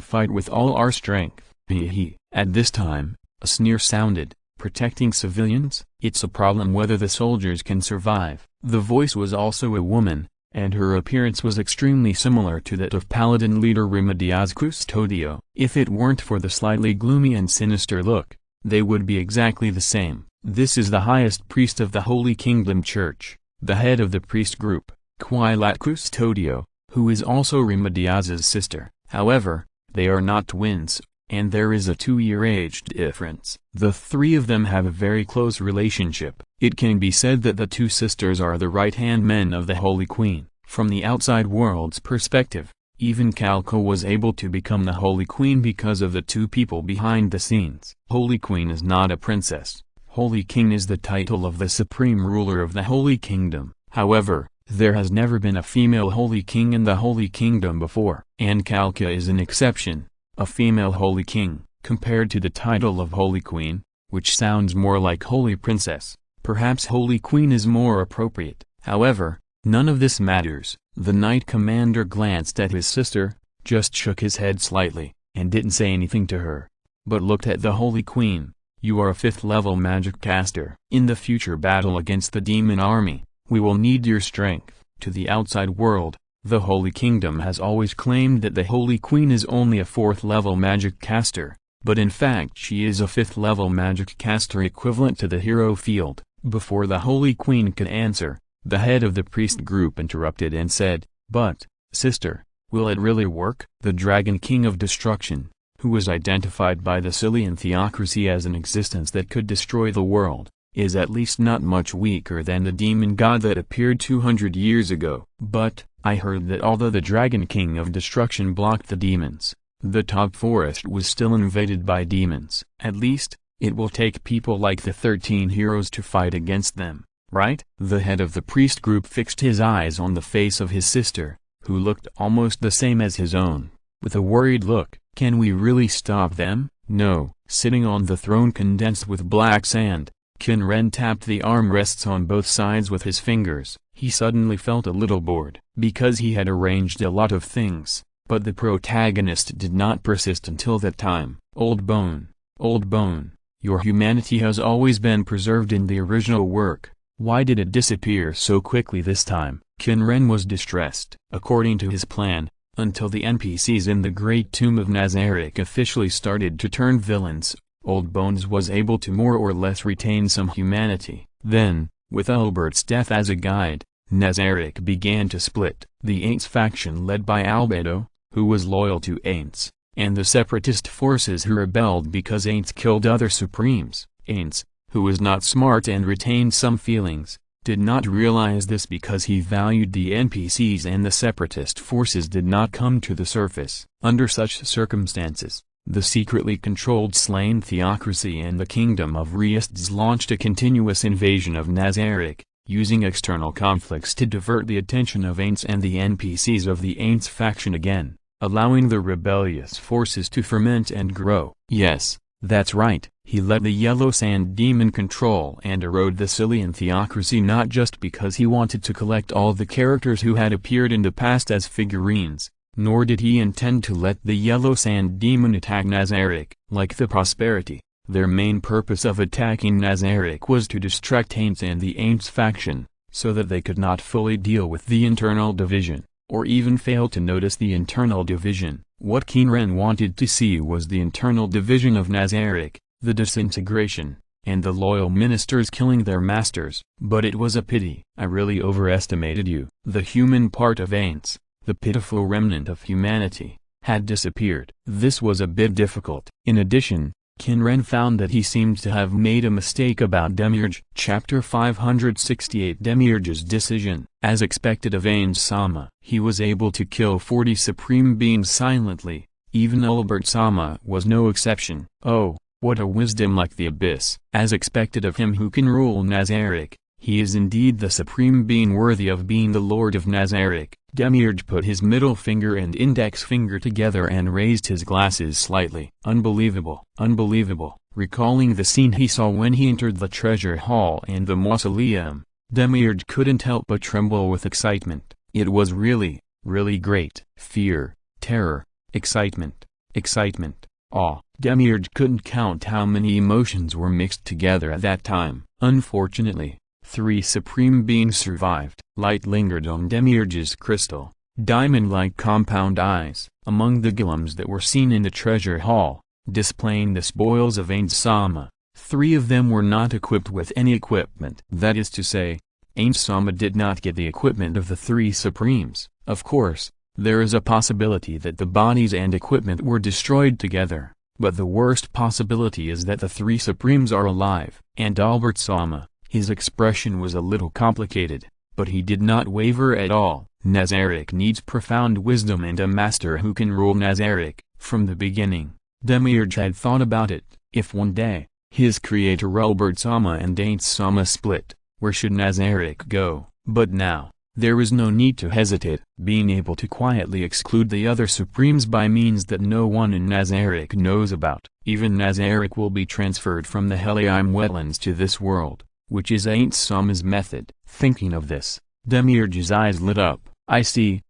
fight with all our strength. Hehe. At this time, a sneer sounded. Protecting civilians? It's a problem whether the soldiers can survive. The voice was also a woman, and her appearance was extremely similar to that of Paladin leader Remedias Custodio. If it weren't for the slightly gloomy and sinister look, they would be exactly the same. This is the highest priest of the Holy Kingdom Church, the head of the priest group, Quilat Custodio, who is also Remedias's sister. However, they are not twins, and there is a 2-year age difference. The three of them have a very close relationship. It can be said that the two sisters are the right-hand men of the Holy Queen. From the outside world's perspective, even Calca was able to become the Holy Queen because of the two people behind the scenes. Holy Queen is not a princess. Holy King is the title of the supreme ruler of the Holy Kingdom. However, there has never been a female Holy King in the Holy Kingdom before, and Calca is an exception, a female Holy King. Compared to the title of Holy Queen, which sounds more like Holy Princess, perhaps Holy Queen is more appropriate. However, none of this matters. The Knight Commander glanced at his sister, just shook his head slightly, and didn't say anything to her, but looked at the Holy Queen. You are a 5th-level magic caster. In the future battle against the demon army, we will need your strength. To the outside world, the Holy Kingdom has always claimed that the Holy Queen is only a 4th-level magic caster, but in fact she is a 5th-level magic caster equivalent to the hero field. Before the Holy Queen could answer, the head of the priest group interrupted and said, "But, sister, will it really work?" The Dragon King of Destruction, who was identified by the Scythian theocracy as an existence that could destroy the world, is at least not much weaker than the demon god that appeared 200 years ago. But, I heard that although the Dragon King of Destruction blocked the demons, the top forest was still invaded by demons. At least, it will take people like the 13 heroes to fight against them, right? The head of the priest group fixed his eyes on the face of his sister, who looked almost the same as his own, with a worried look. Can we really stop them? No. Sitting on the throne condensed with black sand, Qin Ren tapped the armrests on both sides with his fingers. He suddenly felt a little bored, because he had arranged a lot of things, but the protagonist did not persist until that time. Old Bone, your humanity has always been preserved in the original work. Why did it disappear so quickly this time? Qin Ren was distressed. According to his plan, until the NPCs in the Great Tomb of Nazarick officially started to turn villains, Old Bones was able to more or less retain some humanity. Then, with Albert's death as a guide, Nazarick began to split. The Aints faction led by Albedo, who was loyal to Aints, and the separatist forces who rebelled because Aints killed other supremes. Aints, who was not smart and retained some feelings, did not realize this because he valued the NPCs, and the separatist forces did not come to the surface. Under such circumstances, the secretly controlled Slain theocracy and the Kingdom of Reists launched a continuous invasion of Nazarick, using external conflicts to divert the attention of Aints and the NPCs of the Aints faction again, allowing the rebellious forces to ferment and grow. Yes, that's right, he let the Yellow Sand Demon control and erode the Scythian theocracy, not just because he wanted to collect all the characters who had appeared in the past as figurines, nor did he intend to let the Yellow Sand Demon attack Nazarick. Like the Prosperity, their main purpose of attacking Nazarick was to distract Aints and the Aints faction, so that they could not fully deal with the internal division, or even fail to notice the internal division. What Qin Ren wanted to see was the internal division of Nazarick, the disintegration, and the loyal ministers killing their masters. But it was a pity. I really overestimated you. The human part of Aints, the pitiful remnant of humanity, had disappeared. This was a bit difficult. In addition, Qin Ren found that he seemed to have made a mistake about Demiurge. Chapter 568 Demiurge's Decision. As expected of Aints-sama, he was able to kill 40 supreme beings silently. Even Albert-sama was no exception. Oh, what a wisdom like the abyss. As expected of him who can rule Nazarick, he is indeed the supreme being worthy of being the Lord of Nazarick. Demiurge put his middle finger and index finger together and raised his glasses slightly. Unbelievable, unbelievable. Recalling the scene he saw when he entered the treasure hall and the mausoleum, Demiurge couldn't help but tremble with excitement. It was really, really great. Fear, terror, excitement, awe. Demiurge couldn't count how many emotions were mixed together at that time. Unfortunately, 3 supreme beings survived. Light lingered on Demiurge's crystal, diamond-like compound eyes, among the golems that were seen in the treasure hall, displaying the spoils of Ain Sama. 3 of them were not equipped with any equipment. That is to say, Ain Sama did not get the equipment of the 3 supremes. Of course, there is a possibility that the bodies and equipment were destroyed together, but the worst possibility is that the 3 supremes are alive. And Albert Sama, his expression was a little complicated, but he did not waver at all. Nazarick needs profound wisdom and a master who can rule Nazarick. From the beginning, Demiurge had thought about it. If one day, his creator Albert Sama and Ain Sama split, where should Nazarick go? But now, there is no need to hesitate. Being able to quietly exclude the other supremes by means that no one in Nazarick knows about. Even Nazarick will be transferred from the Helheim wetlands to this world, which is Ain Sama's method. Thinking of this, Demiurge's eyes lit up. I see,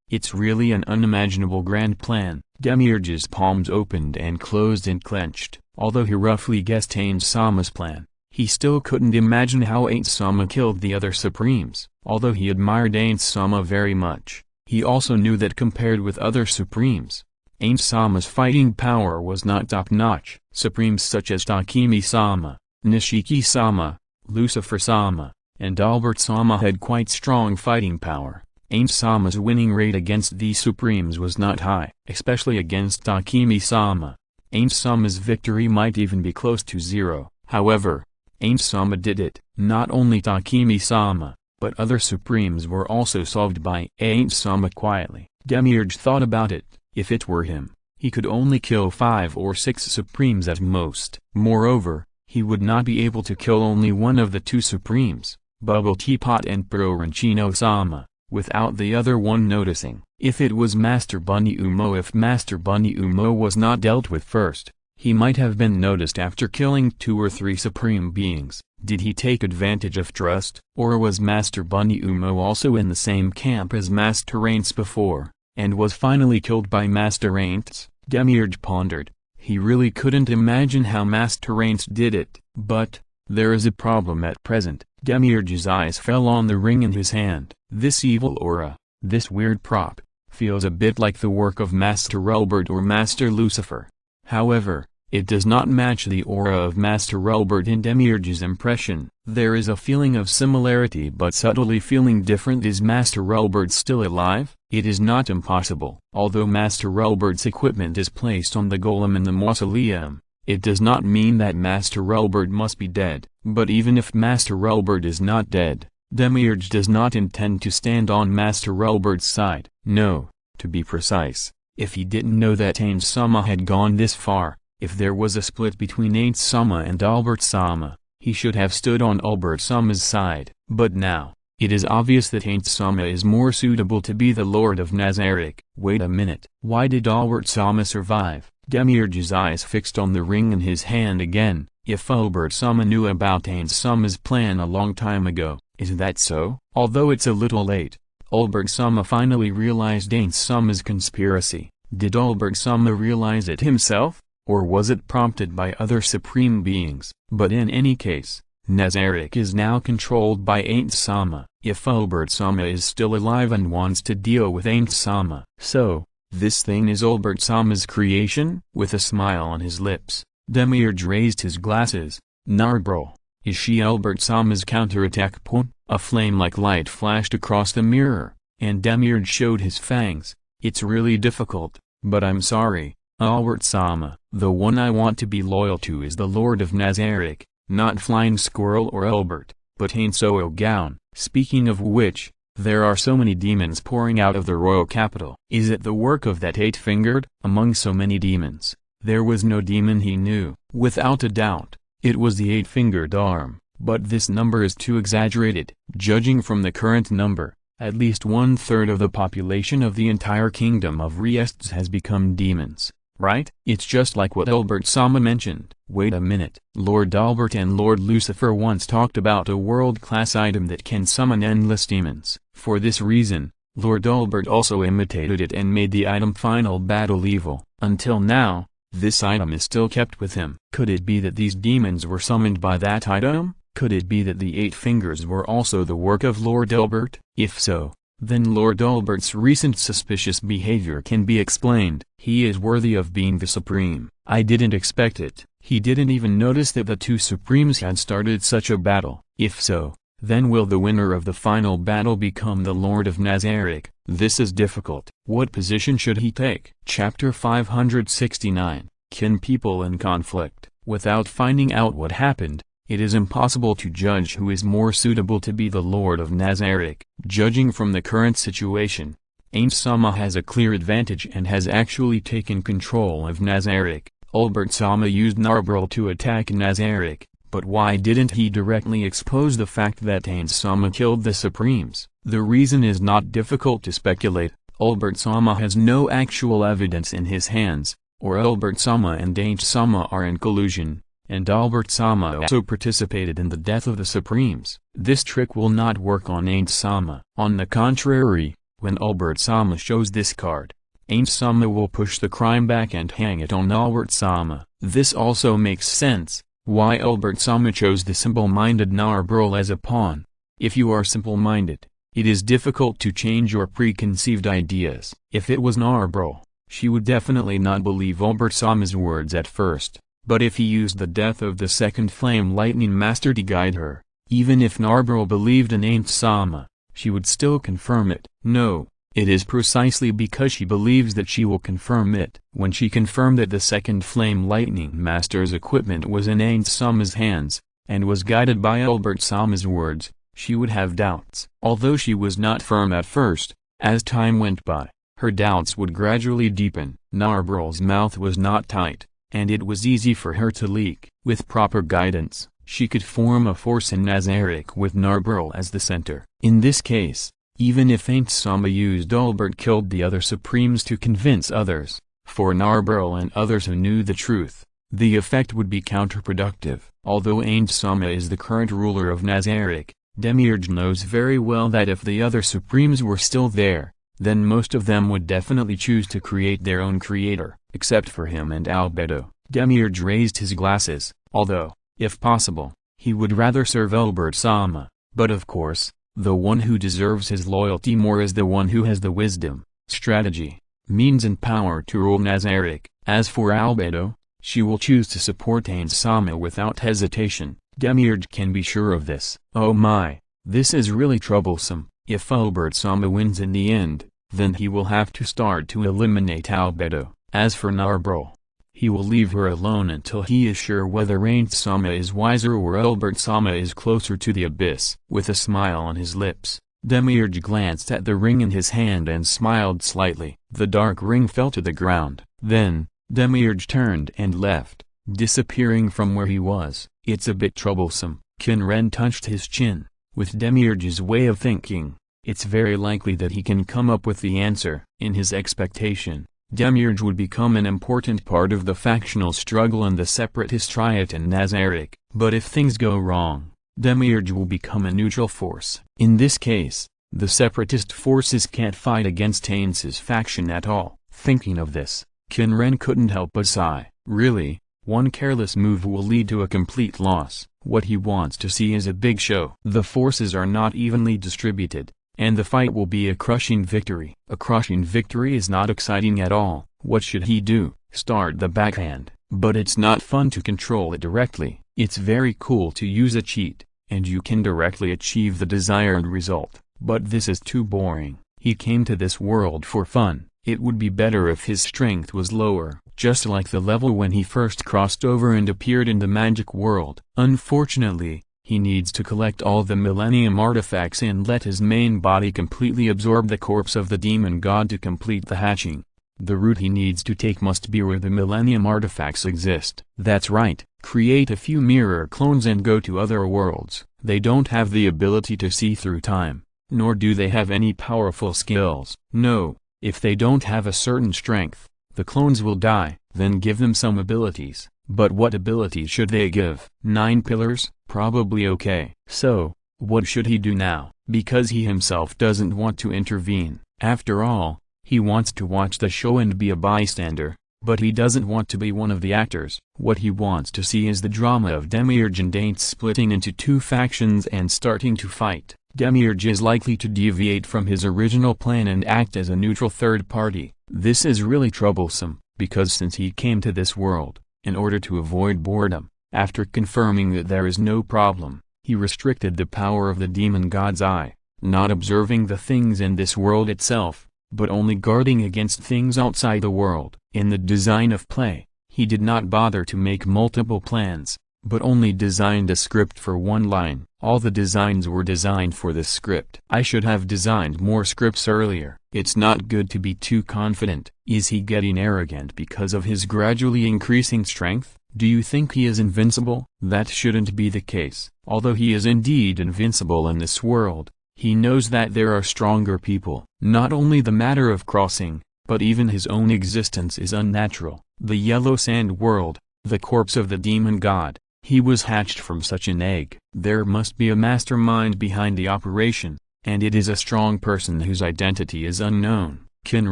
it's really an unimaginable grand plan. Demiurge's palms opened and closed and clenched. Although he roughly guessed Ain Sama's plan, he still couldn't imagine how Ain Sama killed the other supremes. Although he admired Ain Sama very much, he also knew that compared with other supremes, Ain Sama's fighting power was not top-notch. Supremes such as Takemi Sama, Nishiki Sama, Lucifer Sama, and Albert Sama had quite strong fighting power. Ain Sama's winning rate against these supremes was not high, especially against Takemi Sama. Ain Sama's victory might even be close to 0. However, Ain Sama did it. Not only Takemi Sama, but other supremes were also solved by Ain Sama quietly. Demiurge thought about it. If it were him, he could only kill 5 or 6 supremes at most. Moreover, he would not be able to kill only one of the 2 supremes, Bubble Teapot and Pororanchino Sama, without the other one noticing. If it was Master Bunny Umo, if Master Bunny Umo was not dealt with first, he might have been noticed after killing 2 or 3 supreme beings. Did he take advantage of trust? Or was Master Bunny Umo also in the same camp as Master Raints before, and was finally killed by Master Raints? Demiurge pondered. He really couldn't imagine how Master Raints did it. But, there is a problem at present. Demiurge's eyes fell on the ring in his hand. This evil aura, this weird prop, feels a bit like the work of Master Albert or Master Lucifer. However, it does not match the aura of Master Albert in Demiurge's impression. There is a feeling of similarity but subtly feeling different. Is Master Albert still alive? It is not impossible. Although Master Albert's equipment is placed on the golem in the mausoleum, it does not mean that Master Albert must be dead. But even if Master Albert is not dead, Demiurge does not intend to stand on Master Albert's side. No, to be precise, if he didn't know that Ain Sama had gone this far, if there was a split between Ain Sama and Albert Sama, he should have stood on Albert Sama's side. But now, it is obvious that Ain Sama is more suitable to be the Lord of Nazarick. Wait a minute. Why did Albert Sama survive? Demiurge's eyes fixed on the ring in his hand again. If Albert Sama knew about Ain Sama's plan a long time ago, is that so? Although it's a little late, Albert Sama finally realized Ain Sama's conspiracy. Did Albert Sama realize it himself? Or was it prompted by other supreme beings? But in any case, Nazarick is now controlled by Ain Sama. If Albert Sama is still alive and wants to deal with Ain Sama. So, this thing is Albert Sama's creation? With a smile on his lips, Demiurge raised his glasses. Narbro, is she Albert Sama's counterattack point? A flame-like light flashed across the mirror, and Demiurge showed his fangs. It's really difficult, but I'm sorry, Albert Sama. The one I want to be loyal to is the Lord of Nazarick, not Flying Squirrel or Albert, but Ain Soil Gown. Speaking of which, there are so many demons pouring out of the royal capital. Is it the work of that 8-fingered? Among so many demons, there was no demon he knew. Without a doubt, it was the 8-fingered arm, but this number is too exaggerated. Judging from the current number, at least 1/3 of the population of the entire kingdom of Riestes has become demons. Right? It's just like what Albert Sama mentioned. Wait a minute. Lord Albert and Lord Lucifer once talked about a world-class item that can summon endless demons. For this reason, Lord Albert also imitated it and made the item Final Battle Evil. Until now, this item is still kept with him. Could it be that these demons were summoned by that item? Could it be that the 8 fingers were also the work of Lord Albert? If so, then Lord Albert's recent suspicious behavior can be explained. He is worthy of being the Supreme. I didn't expect it. He didn't even notice that the 2 Supremes had started such a battle. If so, then will the winner of the final battle become the Lord of Nazarick? This is difficult. What position should he take? Chapter 569, Qin people in conflict. Without finding out what happened, it is impossible to judge who is more suitable to be the Lord of Nazarick. Judging from the current situation, Ain't Sama has a clear advantage and has actually taken control of Nazarick. Albert Sama used Narbril to attack Nazarick, but why didn't he directly expose the fact that Ain't Sama killed the Supremes? The reason is not difficult to speculate. Albert Sama has no actual evidence in his hands, or Albert Sama and Ain't Sama are in collusion, and Albert Sama also participated in the death of the Supremes. This trick will not work on Ain't Sama. On the contrary, when Albert Sama shows this card, Ain't Sama will push the crime back and hang it on Albert Sama. This also makes sense, why Albert Sama chose the simple-minded Narbril as a pawn. If you are simple-minded, it is difficult to change your preconceived ideas. If it was Narbril, she would definitely not believe Albert Sama's words at first. But if he used the death of the second Flame Lightning Master to guide her, even if Narbril believed in Ain't Sama, she would still confirm it. No, it is precisely because she believes that she will confirm it. When she confirmed that the second Flame Lightning Master's equipment was in Ain't Sama's hands, and was guided by Albert Sama's words, she would have doubts. Although she was not firm at first, as time went by, her doubts would gradually deepen. Narbril's mouth was not tight, and it was easy for her to leak. With proper guidance, she could form a force in Nazarick with Narbril as the center. In this case, even if Ain't Sama used Albert killed the other Supremes to convince others, for Narbril and others who knew the truth, the effect would be counterproductive. Although Ain't Sama is the current ruler of Nazarick, Demiurge knows very well that if the other Supremes were still there, then most of them would definitely choose to create their own creator. Except for him and Albedo. Demiurge raised his glasses, although, if possible, he would rather serve Albert Sama. But of course, the one who deserves his loyalty more is the one who has the wisdom, strategy, means and power to rule Nazarick. As for Albedo, she will choose to support Ain't Sama without hesitation. Demiurge can be sure of this. Oh my, this is really troublesome. If Albert Sama wins in the end, then he will have to start to eliminate Albedo. As for Narbril, he will leave her alone until he is sure whether Ain't Sama is wiser or Albert Sama is closer to the abyss. With a smile on his lips, Demiurge glanced at the ring in his hand and smiled slightly. The dark ring fell to the ground. Then, Demiurge turned and left, disappearing from where he was. It's a bit troublesome. Qin Ren touched his chin. With Demiurge's way of thinking, it's very likely that he can come up with the answer. In his expectation, Demiurge would become an important part of the factional struggle in the separatist triad in Nazarick. But if things go wrong, Demiurge will become a neutral force. In this case, the separatist forces can't fight against Aintz's faction at all. Thinking of this, Qin Ren couldn't help but sigh. Really, one careless move will lead to a complete loss. What he wants to see is a big show. The forces are not evenly distributed, and the fight will be a crushing victory. A crushing victory is not exciting at all. What should he do? Start the backhand. But it's not fun to control it directly. It's very cool to use a cheat, and you can directly achieve the desired result. But this is too boring. He came to this world for fun. It would be better if his strength was lower, just like the level when he first crossed over and appeared in the magic world. Unfortunately, he needs to collect all the Millennium Artifacts and let his main body completely absorb the corpse of the demon god to complete the hatching. The route he needs to take must be where the Millennium Artifacts exist. That's right, create a few mirror clones and go to other worlds. They don't have the ability to see through time, nor do they have any powerful skills. No, if they don't have a certain strength, the clones will die. Then give them some abilities. But what abilities should they give? 9 pillars? Probably okay. So, what should he do now? Because he himself doesn't want to intervene. After all, he wants to watch the show and be a bystander. But he doesn't want to be one of the actors. What he wants to see is the drama of Demiurge and Aints splitting into two factions and starting to fight. Demiurge is likely to deviate from his original plan and act as a neutral third party. This is really troublesome, because since he came to this world, in order to avoid boredom, after confirming that there is no problem, he restricted the power of the demon god's eye, not observing the things in this world itself, but only guarding against things outside the world. In the design of play, he did not bother to make multiple plans, but only designed a script for one line. All the designs were designed for this script. I should have designed more scripts earlier. It's not good to be too confident. Is he getting arrogant because of his gradually increasing strength? Do you think he is invincible? That shouldn't be the case. Although he is indeed invincible in this world, he knows that there are stronger people. Not only the matter of crossing, but even his own existence is unnatural. The yellow sand world, the corpse of the demon god, he was hatched from such an egg. There must be a mastermind behind the operation, and it is a strong person whose identity is unknown. Qin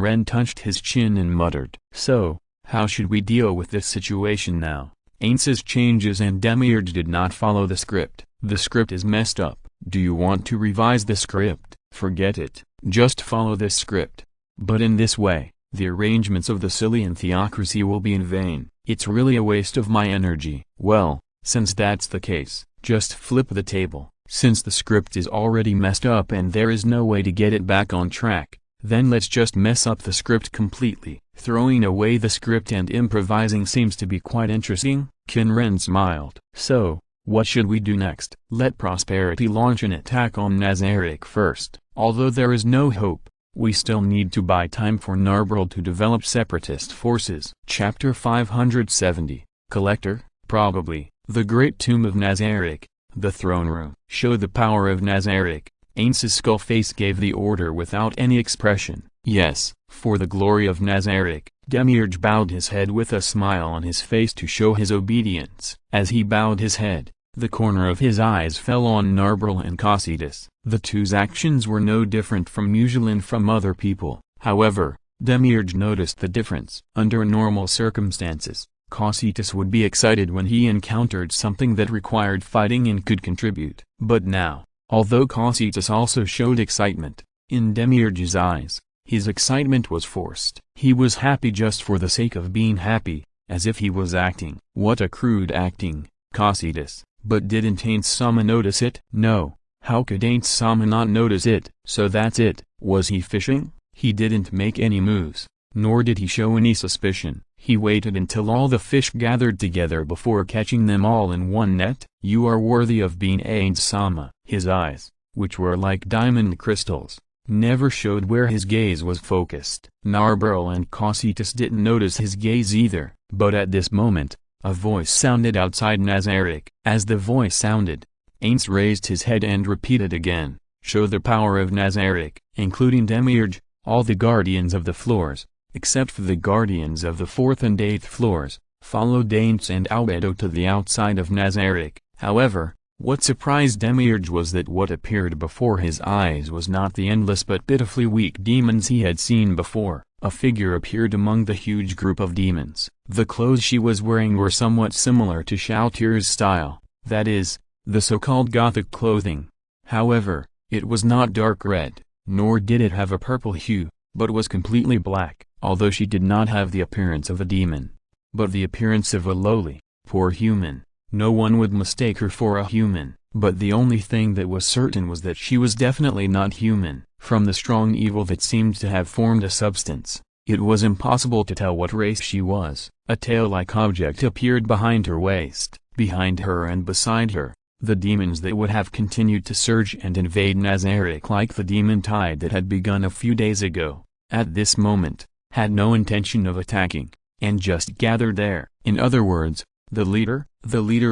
Ren touched his chin and muttered. So, how should we deal with this situation now? Aints' changes and Demiurge did not follow the script. The script is messed up. Do you want to revise the script? Forget it. Just follow this script. But in this way, the arrangements of the Silian theocracy will be in vain. It's really a waste of my energy. Well, since that's the case, just flip the table. Since the script is already messed up and there is no way to get it back on track, then let's just mess up the script completely. Throwing away the script and improvising seems to be quite interesting. Qin Ren smiled. So, what should we do next? Let Prosperity launch an attack on Nazarick first. Although there is no hope, we still need to buy time for Narberl to develop separatist forces. Chapter 570. Collector? Probably. The Great Tomb of Nazarick. The Throne Room. Show the power of Nazarick. Aints' skull face gave the order without any expression. Yes, for the glory of Nazarick. Demiurge bowed his head with a smile on his face to show his obedience. As he bowed his head, the corner of his eyes fell on Narberl and Cositus. The two's actions were no different from usual and from other people. However, Demiurge noticed the difference. Under normal circumstances, Cositus would be excited when he encountered something that required fighting and could contribute. But now, although Cositus also showed excitement, in Demiurge's eyes, his excitement was forced. He was happy just for the sake of being happy, as if he was acting. What a crude acting, Cositus. But didn't Aints Sama notice it? No. How could Aints Sama not notice it? So that's it. Was he fishing? He didn't make any moves, nor did he show any suspicion. He waited until all the fish gathered together before catching them all in one net. You are worthy of being Aints Sama. His eyes, which were like diamond crystals, never showed where his gaze was focused. Narberl and Cositus didn't notice his gaze either. But at this moment, a voice sounded outside Nazarick. As the voice sounded, Aints raised his head and repeated again, show the power of Nazarick, including Demiurge, all the guardians of the floors, except for the guardians of the 4th and 8th floors, followed Aints and Albedo to the outside of Nazarick. However, what surprised Demiurge was that what appeared before his eyes was not the endless but pitifully weak demons he had seen before. A figure appeared among the huge group of demons. The clothes she was wearing were somewhat similar to Shoutir's style, that is, the so-called Gothic clothing. However, it was not dark red, nor did it have a purple hue, but was completely black. Although she did not have the appearance of a demon, but the appearance of a lowly, poor human, no one would mistake her for a human. But the only thing that was certain was that she was definitely not human. From the strong evil that seemed to have formed a substance, it was impossible to tell what race she was. A tail-like object appeared behind her waist, behind her and beside her. The demons that would have continued to surge and invade Nazarick like the demon tide that had begun a few days ago, at this moment, had no intention of attacking, and just gathered there. In other words, the leader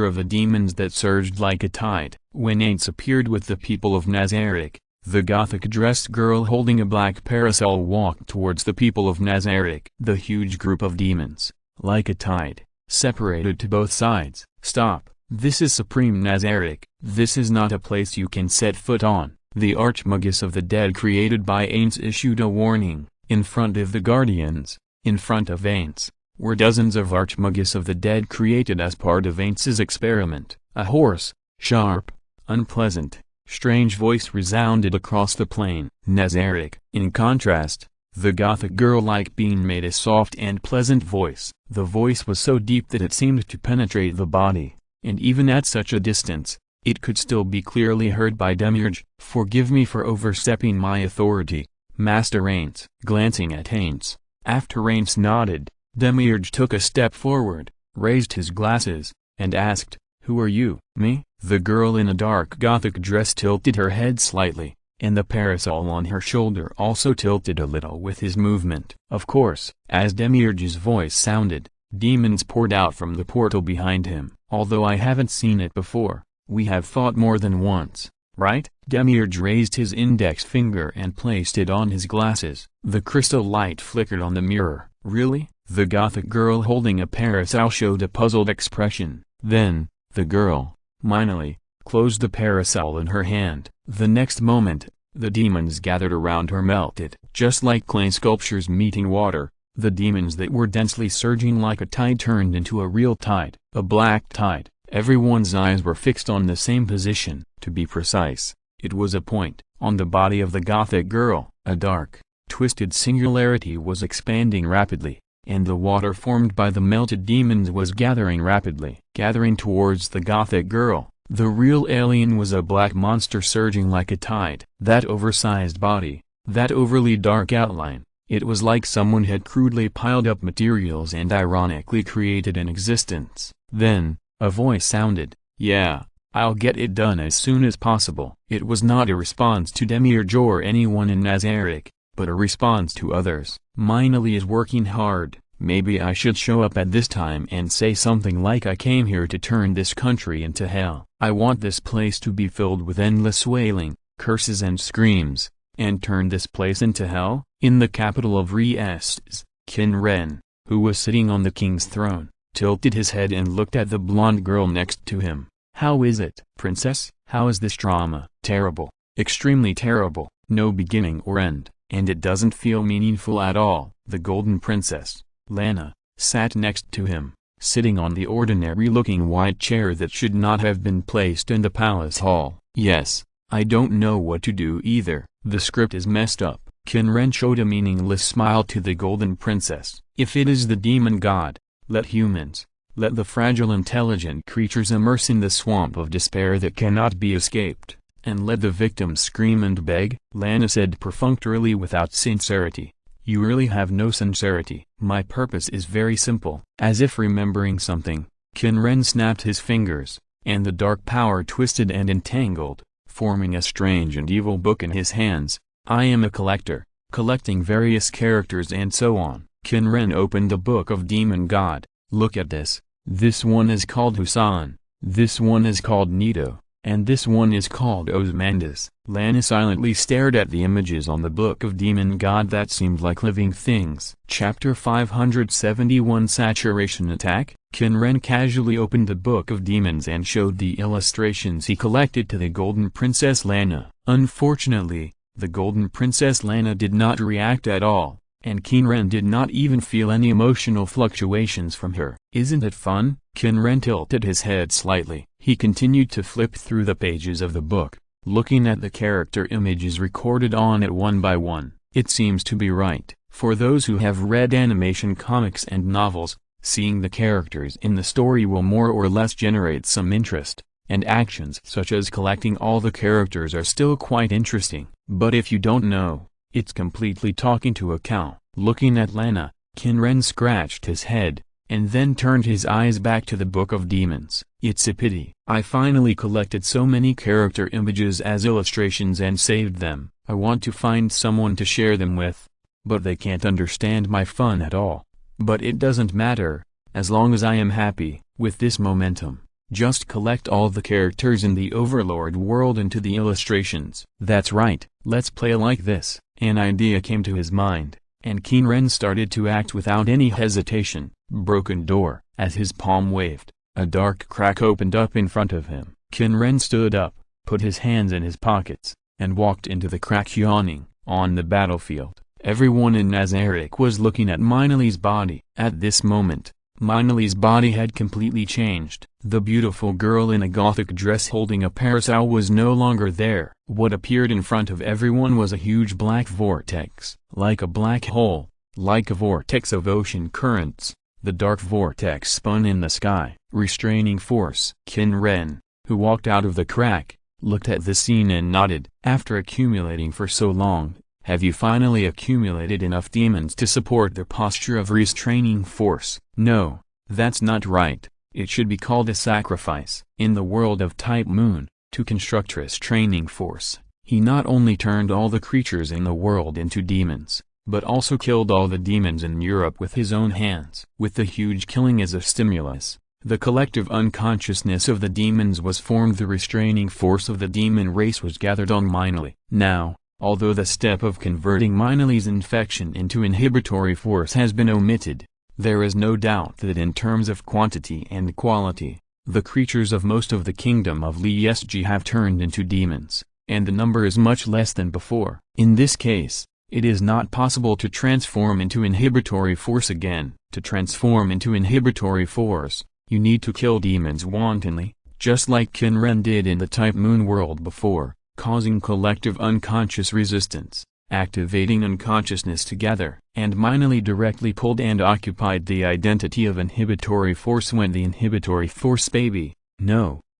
of the demons that surged like a tide. When Aints appeared with the people of Nazarick, the Gothic-dressed girl holding a black parasol walked towards the people of Nazarick. The huge group of demons, like a tide, separated to both sides. Stop! This is Supreme Nazarick. This is not a place you can set foot on. The Archmagus of the Dead created by Aints issued a warning. In front of the Guardians, in front of Aints, were dozens of archmagus of the dead created as part of Aintz's experiment. A hoarse, sharp, unpleasant, strange voice resounded across the plain. Nezaric. In contrast, the Gothic girl-like being made a soft and pleasant voice. The voice was so deep that it seemed to penetrate the body, and even at such a distance, it could still be clearly heard by Demiurge. "Forgive me for overstepping my authority, Master Ainz." Glancing at Ainz, after Ainz nodded, Demiurge took a step forward, raised his glasses, and asked, "Who are you?" "Me?" The girl in a dark Gothic dress tilted her head slightly, and the parasol on her shoulder also tilted a little with his movement. "Of course." As Demiurge's voice sounded, demons poured out from the portal behind him. "Although I haven't seen it before, we have fought more than once, right?" Demiurge raised his index finger and placed it on his glasses. The crystal light flickered on the mirror. "Really?" The Gothic girl holding a parasol showed a puzzled expression. Then, the girl, minally, closed the parasol in her hand. The next moment, the demons gathered around her melted. Just like clay sculptures meeting water, the demons that were densely surging like a tide turned into a real tide. A black tide. Everyone's eyes were fixed on the same position. To be precise, it was a point on the body of the Gothic girl. A dark, twisted singularity was expanding rapidly, and the water formed by the melted demons was gathering rapidly. Gathering towards the Gothic girl, the real alien was a black monster surging like a tide. That oversized body, that overly dark outline, it was like someone had crudely piled up materials and ironically created an existence. Then, a voice sounded, "Yeah, I'll get it done as soon as possible." It was not a response to Demiurge or anyone in Nezaric, but a response to others. "Minely is working hard. Maybe I should show up at this time and say something like I came here to turn this country into hell. I want this place to be filled with endless wailing, curses and screams, and turn this place into hell." In the capital of Re-Estes, Qin Ren, who was sitting on the king's throne, tilted his head and looked at the blonde girl next to him. "How is it, princess? How is this drama?" "Terrible. Extremely terrible. No beginning or end, and it doesn't feel meaningful at all." The golden princess, Lana, sat next to him, sitting on the ordinary-looking white chair that should not have been placed in the palace hall. "Yes, I don't know what to do either. The script is messed up." Qin Ren showed a meaningless smile to the golden princess. "If it is the demon god, let humans, let the fragile intelligent creatures immerse in the swamp of despair that cannot be escaped, and let the victims scream and beg." Lana said perfunctorily without sincerity. "You really have no sincerity." "My purpose is very simple." As if remembering something, Qin Ren snapped his fingers, and the dark power twisted and entangled, forming a strange and evil book in his hands. "I am a collector, collecting various characters and so on." Qin Ren opened the book of Demon God. "Look at this. This one is called Husan, this one is called Nito, and this one is called Osmandas." Lana silently stared at the images on the book of Demon God that seemed like living things. Chapter 571 Saturation Attack. Qin Ren casually opened the book of demons and showed the illustrations he collected to the golden princess Lana. Unfortunately, the golden princess Lana did not react at all, and Qin Ren did not even feel any emotional fluctuations from her. "Isn't it fun?" Qin Ren tilted his head slightly. He continued to flip through the pages of the book, looking at the character images recorded on it one by one. "It seems to be right." For those who have read animation comics and novels, seeing the characters in the story will more or less generate some interest, and actions such as collecting all the characters are still quite interesting. But if you don't know, it's completely talking to a cow. Looking at Lana, Qin Ren scratched his head, and then turned his eyes back to the Book of Demons. "It's a pity. I finally collected so many character images as illustrations and saved them. I want to find someone to share them with, but they can't understand my fun at all. But it doesn't matter, as long as I am happy with this momentum. Just collect all the characters in the Overlord world into the illustrations." "That's right, let's play like this." An idea came to his mind, and Qin Ren started to act without any hesitation. Broken door. As his palm waved, a dark crack opened up in front of him. Qin Ren stood up, put his hands in his pockets, and walked into the crack, yawning. On the battlefield, Everyone in Nazarick was looking at Minali's body. At this moment, Minali's body had completely changed. The beautiful girl in a gothic dress holding a parasol was no longer there. What appeared in front of everyone was a huge black vortex. Like a black hole, like a vortex of ocean currents, the dark vortex spun in the sky. Restraining force. Qin Ren, who walked out of the crack, looked at the scene and nodded. After accumulating for so long, have you finally accumulated enough demons to support the posture of restraining force? No, that's not right. It should be called a sacrifice. In the world of Type Moon, to construct restraining force, he not only turned all the creatures in the world into demons, but also killed all the demons in Europe with his own hands. With the huge killing as a stimulus, the collective unconsciousness of the demons was formed. The restraining force of the demon race was gathered on Minali. Now, although the step of converting Minali's infection into inhibitory force has been omitted, there is no doubt that in terms of quantity and quality, the creatures of most of the kingdom of Liesg have turned into demons, and the number is much less than before. In this case, it is not possible to transform into inhibitory force again. To transform into inhibitory force, you need to kill demons wantonly, just like Qin Ren did in the Type Moon world before, causing collective unconscious resistance, activating unconsciousness together. And Minali directly pulled and occupied the identity of inhibitory force when the inhibitory force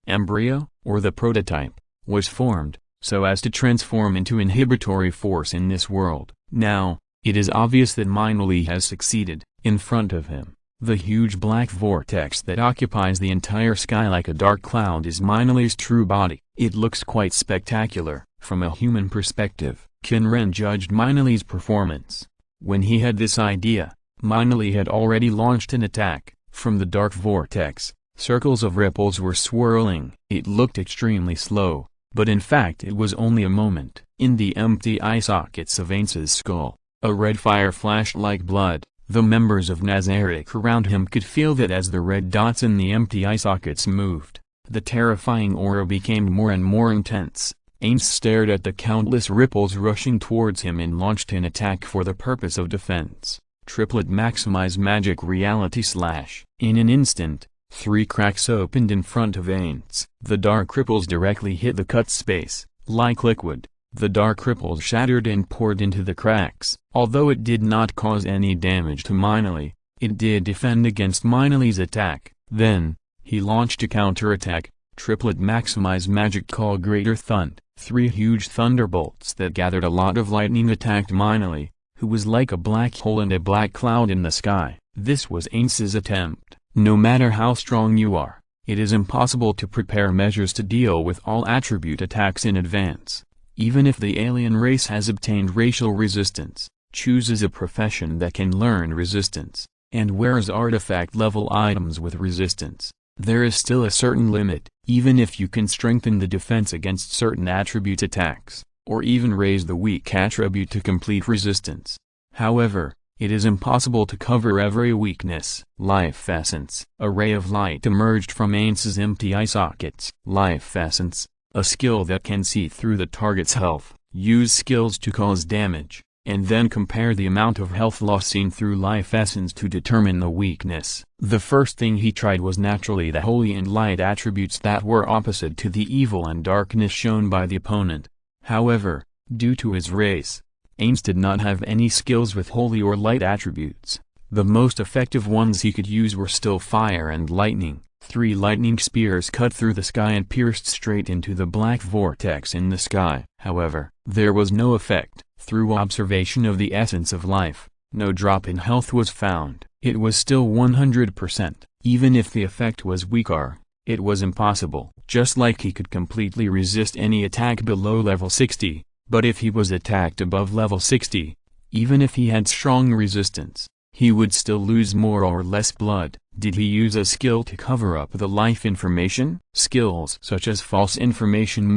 embryo, or the prototype, was formed, so as to transform into inhibitory force in this world. Now, it is obvious that Minali has succeeded. In front of him, the huge black vortex that occupies the entire sky like a dark cloud is Minali's true body. It looks quite spectacular. From a human perspective, Qin Ren judged Minali's performance. When he had this idea, Minali had already launched an attack. From the dark vortex, circles of ripples were swirling. It looked extremely slow, but in fact it was only a moment. In the empty eye sockets of Aince's skull, a red fire flashed like blood. The members of Nazarick around him could feel that as the red dots in the empty eye sockets moved, the terrifying aura became more and more intense. Aince stared at the countless ripples rushing towards him and launched an attack for the purpose of defense. Triplet maximize magic reality slash. In an instant, 3 cracks opened in front of Aince. The dark ripples directly hit the cut space. Like liquid, the dark ripples shattered and poured into the cracks. Although it did not cause any damage to Minali, it did defend against Minali's attack. Then, he launched a counterattack. Triplet maximize magic call Greater Thund. 3 huge thunderbolts that gathered a lot of lightning attacked Minali, who was like a black hole and a black cloud in the sky. This was Aince's attempt. No matter how strong you are, it is impossible to prepare measures to deal with all attribute attacks in advance. Even if the alien race has obtained racial resistance, chooses a profession that can learn resistance, and wears artifact-level items with resistance, there is still a certain limit. Even if you can strengthen the defense against certain attribute attacks, or even raise the weak attribute to complete resistance. However, it is impossible to cover every weakness. Life Essence. A ray of light emerged from Aince's empty eye sockets. Life Essence, a skill that can see through the target's health. Use skills to cause damage, and then compare the amount of health loss seen through Life Essence to determine the weakness. The first thing he tried was naturally the holy and light attributes that were opposite to the evil and darkness shown by the opponent. However, due to his race, Aince did not have any skills with holy or light attributes. The most effective ones he could use were still fire and lightning. 3 lightning spears cut through the sky and pierced straight into the black vortex in the sky. However, there was no effect. Through observation of the essence of life, no drop in health was found. It was still 100%. Even if the effect was weaker, it was impossible. Just like he could completely resist any attack below level 60, but if he was attacked above level 60, even if he had strong resistance, he would still lose more or less blood. Did he use a skill to cover up the life information? Skills such as false information,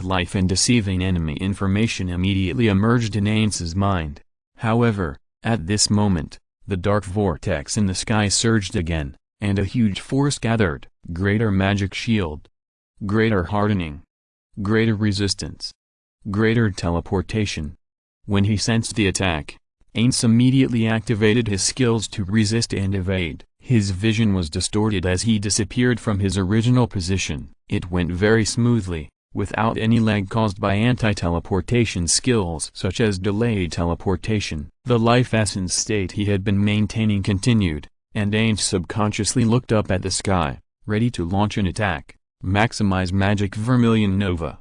life, and deceiving enemy information immediately emerged in Aince's mind. However, at this moment, the dark vortex in the sky surged again, and a huge force gathered. Greater magic shield, greater hardening, greater resistance, greater teleportation. When he sensed the attack, Ainz immediately activated his skills to resist and evade. His vision was distorted as he disappeared from his original position. It went very smoothly, without any lag caused by anti-teleportation skills such as delayed teleportation. The life essence state he had been maintaining continued, and Ainz subconsciously looked up at the sky, ready to launch an attack, maximize magic Vermilion Nova.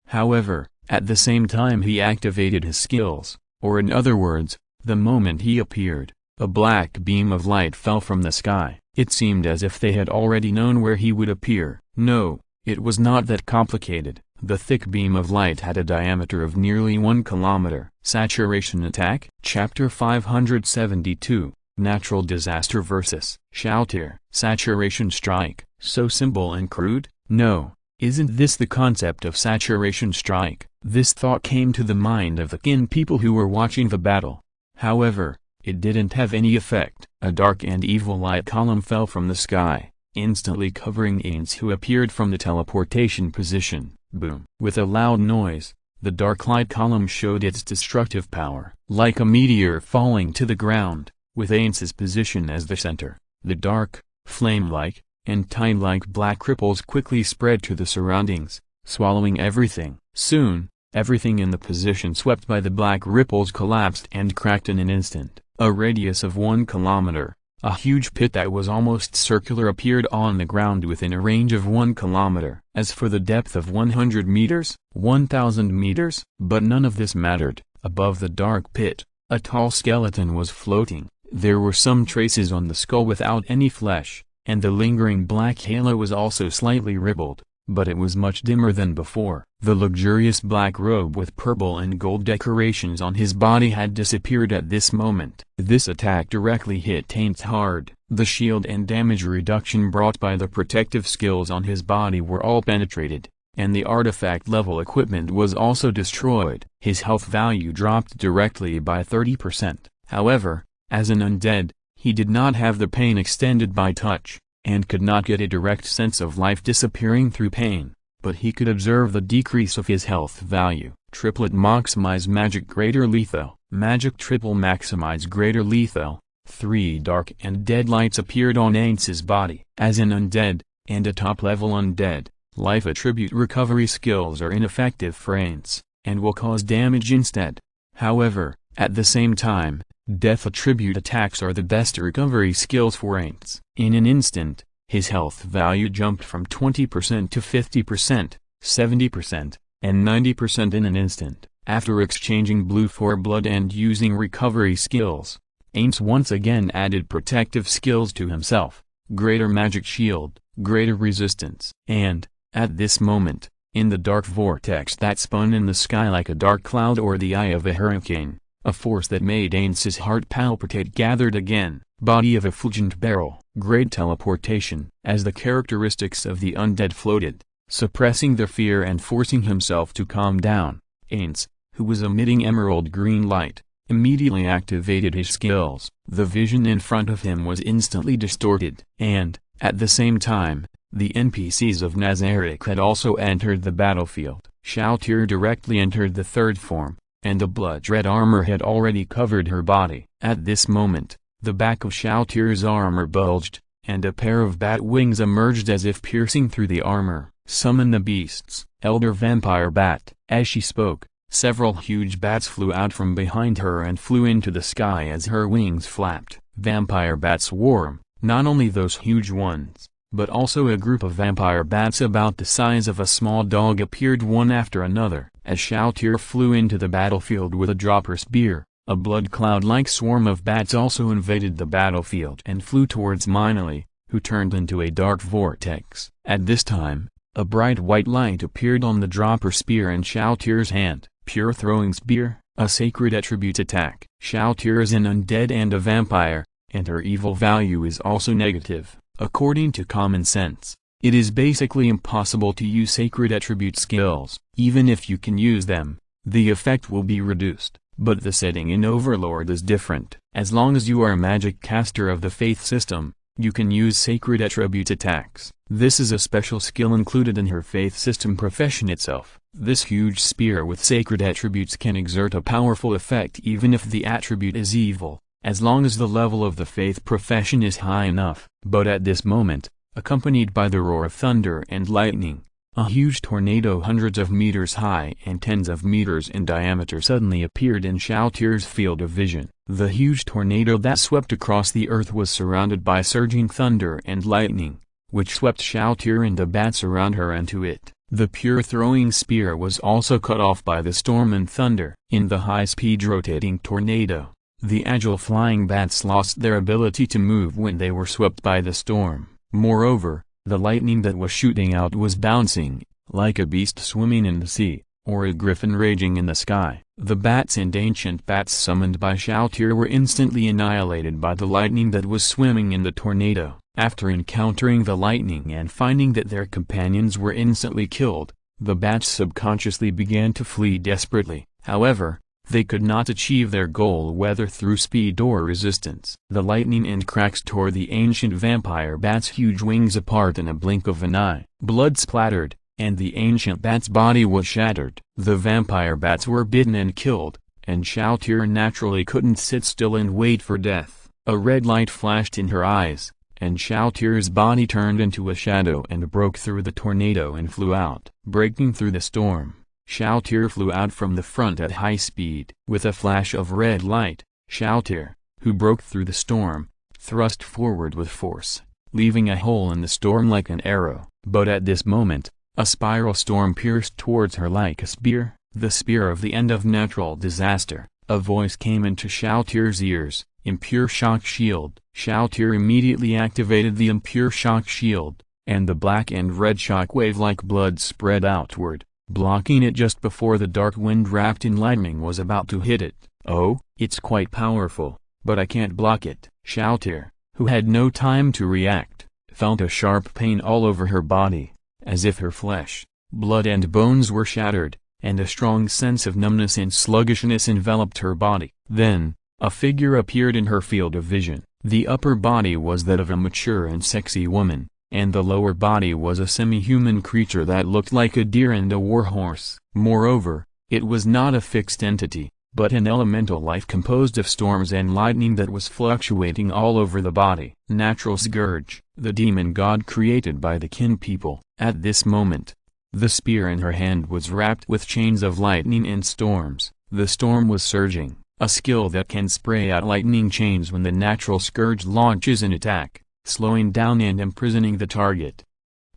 However, at the same time he activated his skills, or in other words, the moment he appeared, a black beam of light fell from the sky. It seemed as if they had already known where he would appear. No, it was not that complicated. The thick beam of light had a diameter of nearly 1 kilometer. Saturation Attack? Chapter 572, Natural Disaster vs. Shoutir. Saturation Strike. So simple and crude? No, isn't this the concept of Saturation Strike? This thought came to the mind of the Qin people who were watching the battle. However, it didn't have any effect. A dark and evil light column fell from the sky, instantly covering Ainz, who appeared from the teleportation position. Boom! With a loud noise, the dark light column showed its destructive power. Like a meteor falling to the ground, with Ainz's position as the center, the dark, flame-like, and tide-like black ripples quickly spread to the surroundings, swallowing everything. Soon, everything in the position swept by the black ripples collapsed and cracked in an instant. A radius of 1 kilometer, a huge pit that was almost circular appeared on the ground within a range of 1 kilometer. As for the depth of 100 meters, 1,000 meters, but none of this mattered. Above the dark pit, a tall skeleton was floating. There were some traces on the skull without any flesh, and the lingering black halo was also slightly rippled, but it was much dimmer than before. The luxurious black robe with purple and gold decorations on his body had disappeared at this moment. This attack directly hit Ainz hard. The shield and damage reduction brought by the protective skills on his body were all penetrated, and the artifact-level equipment was also destroyed. His health value dropped directly by 30%. However, as an undead, he did not have the pain extended by touch, and could not get a direct sense of life disappearing through pain, but he could observe the decrease of his health value. Triplet Maximize Magic Greater Lethal. Magic Triple Maximize Greater Lethal. 3 dark and dead lights appeared on Ainz's body. As an undead, and a top-level undead, life attribute recovery skills are ineffective for Ainz, and will cause damage instead. However, at the same time, death attribute attacks are the best recovery skills for Ainz. In an instant, his health value jumped from 20% to 50%, 70%, and 90% in an instant. After exchanging blue for blood and using recovery skills, Ainz once again added protective skills to himself, greater magic shield, greater resistance. And, at this moment, in the dark vortex that spun in the sky like a dark cloud or the eye of a hurricane, a force that made Ainz's heart palpitate gathered again. Body of effulgent barrel. Great teleportation. As the characteristics of the undead floated, suppressing their fear and forcing himself to calm down, Ainz, who was emitting emerald green light, immediately activated his skills. The vision in front of him was instantly distorted. And, at the same time, the NPCs of Nazarick had also entered the battlefield. Shoutir directly entered the third form, and the blood-red armor had already covered her body. At this moment, the back of Shoutir's armor bulged, and a pair of bat wings emerged as if piercing through the armor. Summon the beasts. Elder Vampire Bat. As she spoke, several huge bats flew out from behind her and flew into the sky as her wings flapped. Vampire bats swarm. Not only those huge ones, but also a group of vampire bats about the size of a small dog appeared one after another. As Shoutir flew into the battlefield with a dropper spear, a blood cloud-like swarm of bats also invaded the battlefield and flew towards Minali, who turned into a dark vortex. At this time, a bright white light appeared on the dropper spear in Shoutir's hand. Pure Throwing Spear, a sacred attribute attack. Shoutir is an undead and a vampire, and her evil value is also negative. According to common sense, it is basically impossible to use sacred attribute skills. Even if you can use them, the effect will be reduced. But the setting in Overlord is different. As long as you are a magic caster of the faith system, You can use sacred attribute attacks. This is a special skill included in her faith system profession itself. This huge spear with sacred attributes can exert a powerful effect even if the attribute is evil, as long as the level of the faith profession is high enough. But at this moment, accompanied by the roar of thunder and lightning, a huge tornado hundreds of meters high and tens of meters in diameter suddenly appeared in Shalltear's field of vision. The huge tornado that swept across the earth was surrounded by surging thunder and lightning, which swept Shalltear and the bats around her into it. The pure throwing spear was also cut off by the storm and thunder. In the high-speed rotating tornado, the agile flying bats lost their ability to move when they were swept by the storm. Moreover, the lightning that was shooting out was bouncing, like a beast swimming in the sea, or a griffin raging in the sky. The bats and ancient bats summoned by Shalltear were instantly annihilated by the lightning that was swimming in the tornado. After encountering the lightning and finding that their companions were instantly killed, the bats subconsciously began to flee desperately. However, they could not achieve their goal whether through speed or resistance. The lightning and cracks tore the ancient vampire bat's huge wings apart in a blink of an eye. Blood splattered, and the ancient bat's body was shattered. The vampire bats were bitten and killed, and Shalltear naturally couldn't sit still and wait for death. A red light flashed in her eyes, and Shalltear's body turned into a shadow and broke through the tornado and flew out. Breaking through the storm, Shalltear flew out from the front at high speed. With a flash of red light, Shalltear, who broke through the storm, thrust forward with force, leaving a hole in the storm like an arrow. But at this moment, a spiral storm pierced towards her like a spear, the spear of the end of natural disaster. A voice came into Shalltear's ears, "Impure Shock Shield." Shalltear immediately activated the Impure Shock Shield, and the black and red shockwave like blood spread outward, blocking it just before the dark wind wrapped in lightning was about to hit it. "Oh, it's quite powerful, but I can't block it." Shalltear, who had no time to react, felt a sharp pain all over her body, as if her flesh, blood and bones were shattered, and a strong sense of numbness and sluggishness enveloped her body. Then, a figure appeared in her field of vision. The upper body was that of a mature and sexy woman, and the lower body was a semi-human creature that looked like a deer and a warhorse. Moreover, it was not a fixed entity, but an elemental life composed of storms and lightning that was fluctuating all over the body. Natural Scourge, the demon god created by the Qin people. At this moment, the spear in her hand was wrapped with chains of lightning and storms. The storm was surging, a skill that can spray out lightning chains when the Natural Scourge launches an attack, slowing down and imprisoning the target.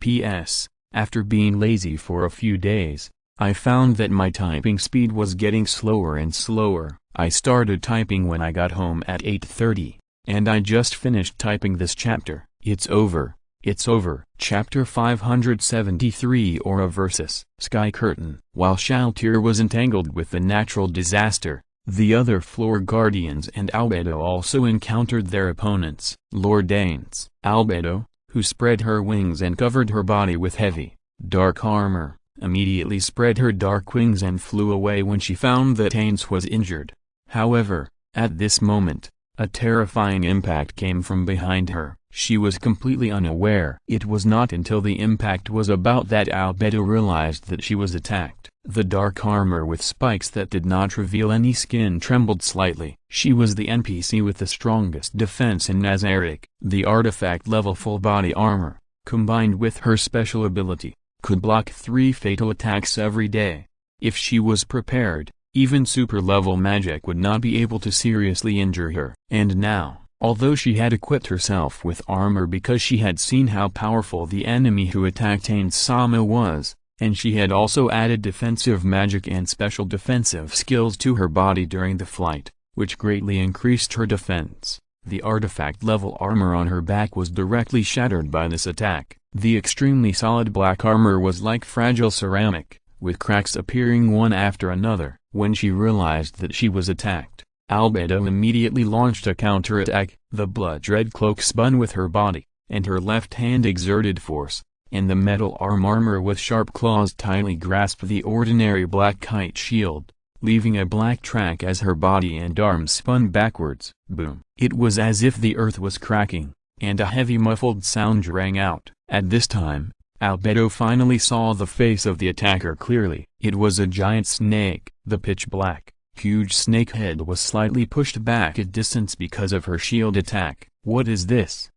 P.S. After being lazy for a few days, I found that my typing speed was getting slower and slower. I started typing when I got home at 8:30, and I just finished typing this chapter. It's over. It's over. Chapter 573 Aura vs. Sky Curtain. While Shalltear was entangled with the natural disaster, the other floor guardians and Albedo also encountered their opponents. Lord Danes. Albedo, who spread her wings and covered her body with heavy, dark armor, immediately spread her dark wings and flew away when she found that Danes was injured. However, at this moment, a terrifying impact came from behind her. She was completely unaware. It was not until the impact was about that Albedo realized that she was attacked. The dark armor with spikes that did not reveal any skin trembled slightly. She was the NPC with the strongest defense in Nazarick. The artifact level full body armor, combined with her special ability, could block 3 fatal attacks every day. If she was prepared, even super-level magic would not be able to seriously injure her. And now, although she had equipped herself with armor because she had seen how powerful the enemy who attacked Ainsama was, and she had also added defensive magic and special defensive skills to her body during the flight, which greatly increased her defense, the artifact-level armor on her back was directly shattered by this attack. The extremely solid black armor was like fragile ceramic, with cracks appearing one after another. When she realized that she was attacked, Albedo immediately launched a counterattack. The blood-red cloak spun with her body, and her left hand exerted force, and the metal armor with sharp claws tightly grasped the ordinary black kite shield, leaving a black track as her body and arms spun backwards. Boom! It was as if the earth was cracking, and a heavy muffled sound rang out. At this time, Albedo finally saw the face of the attacker clearly. It was a giant snake. The pitch-black, huge snake head was slightly pushed back a distance because of her shield attack. What is this?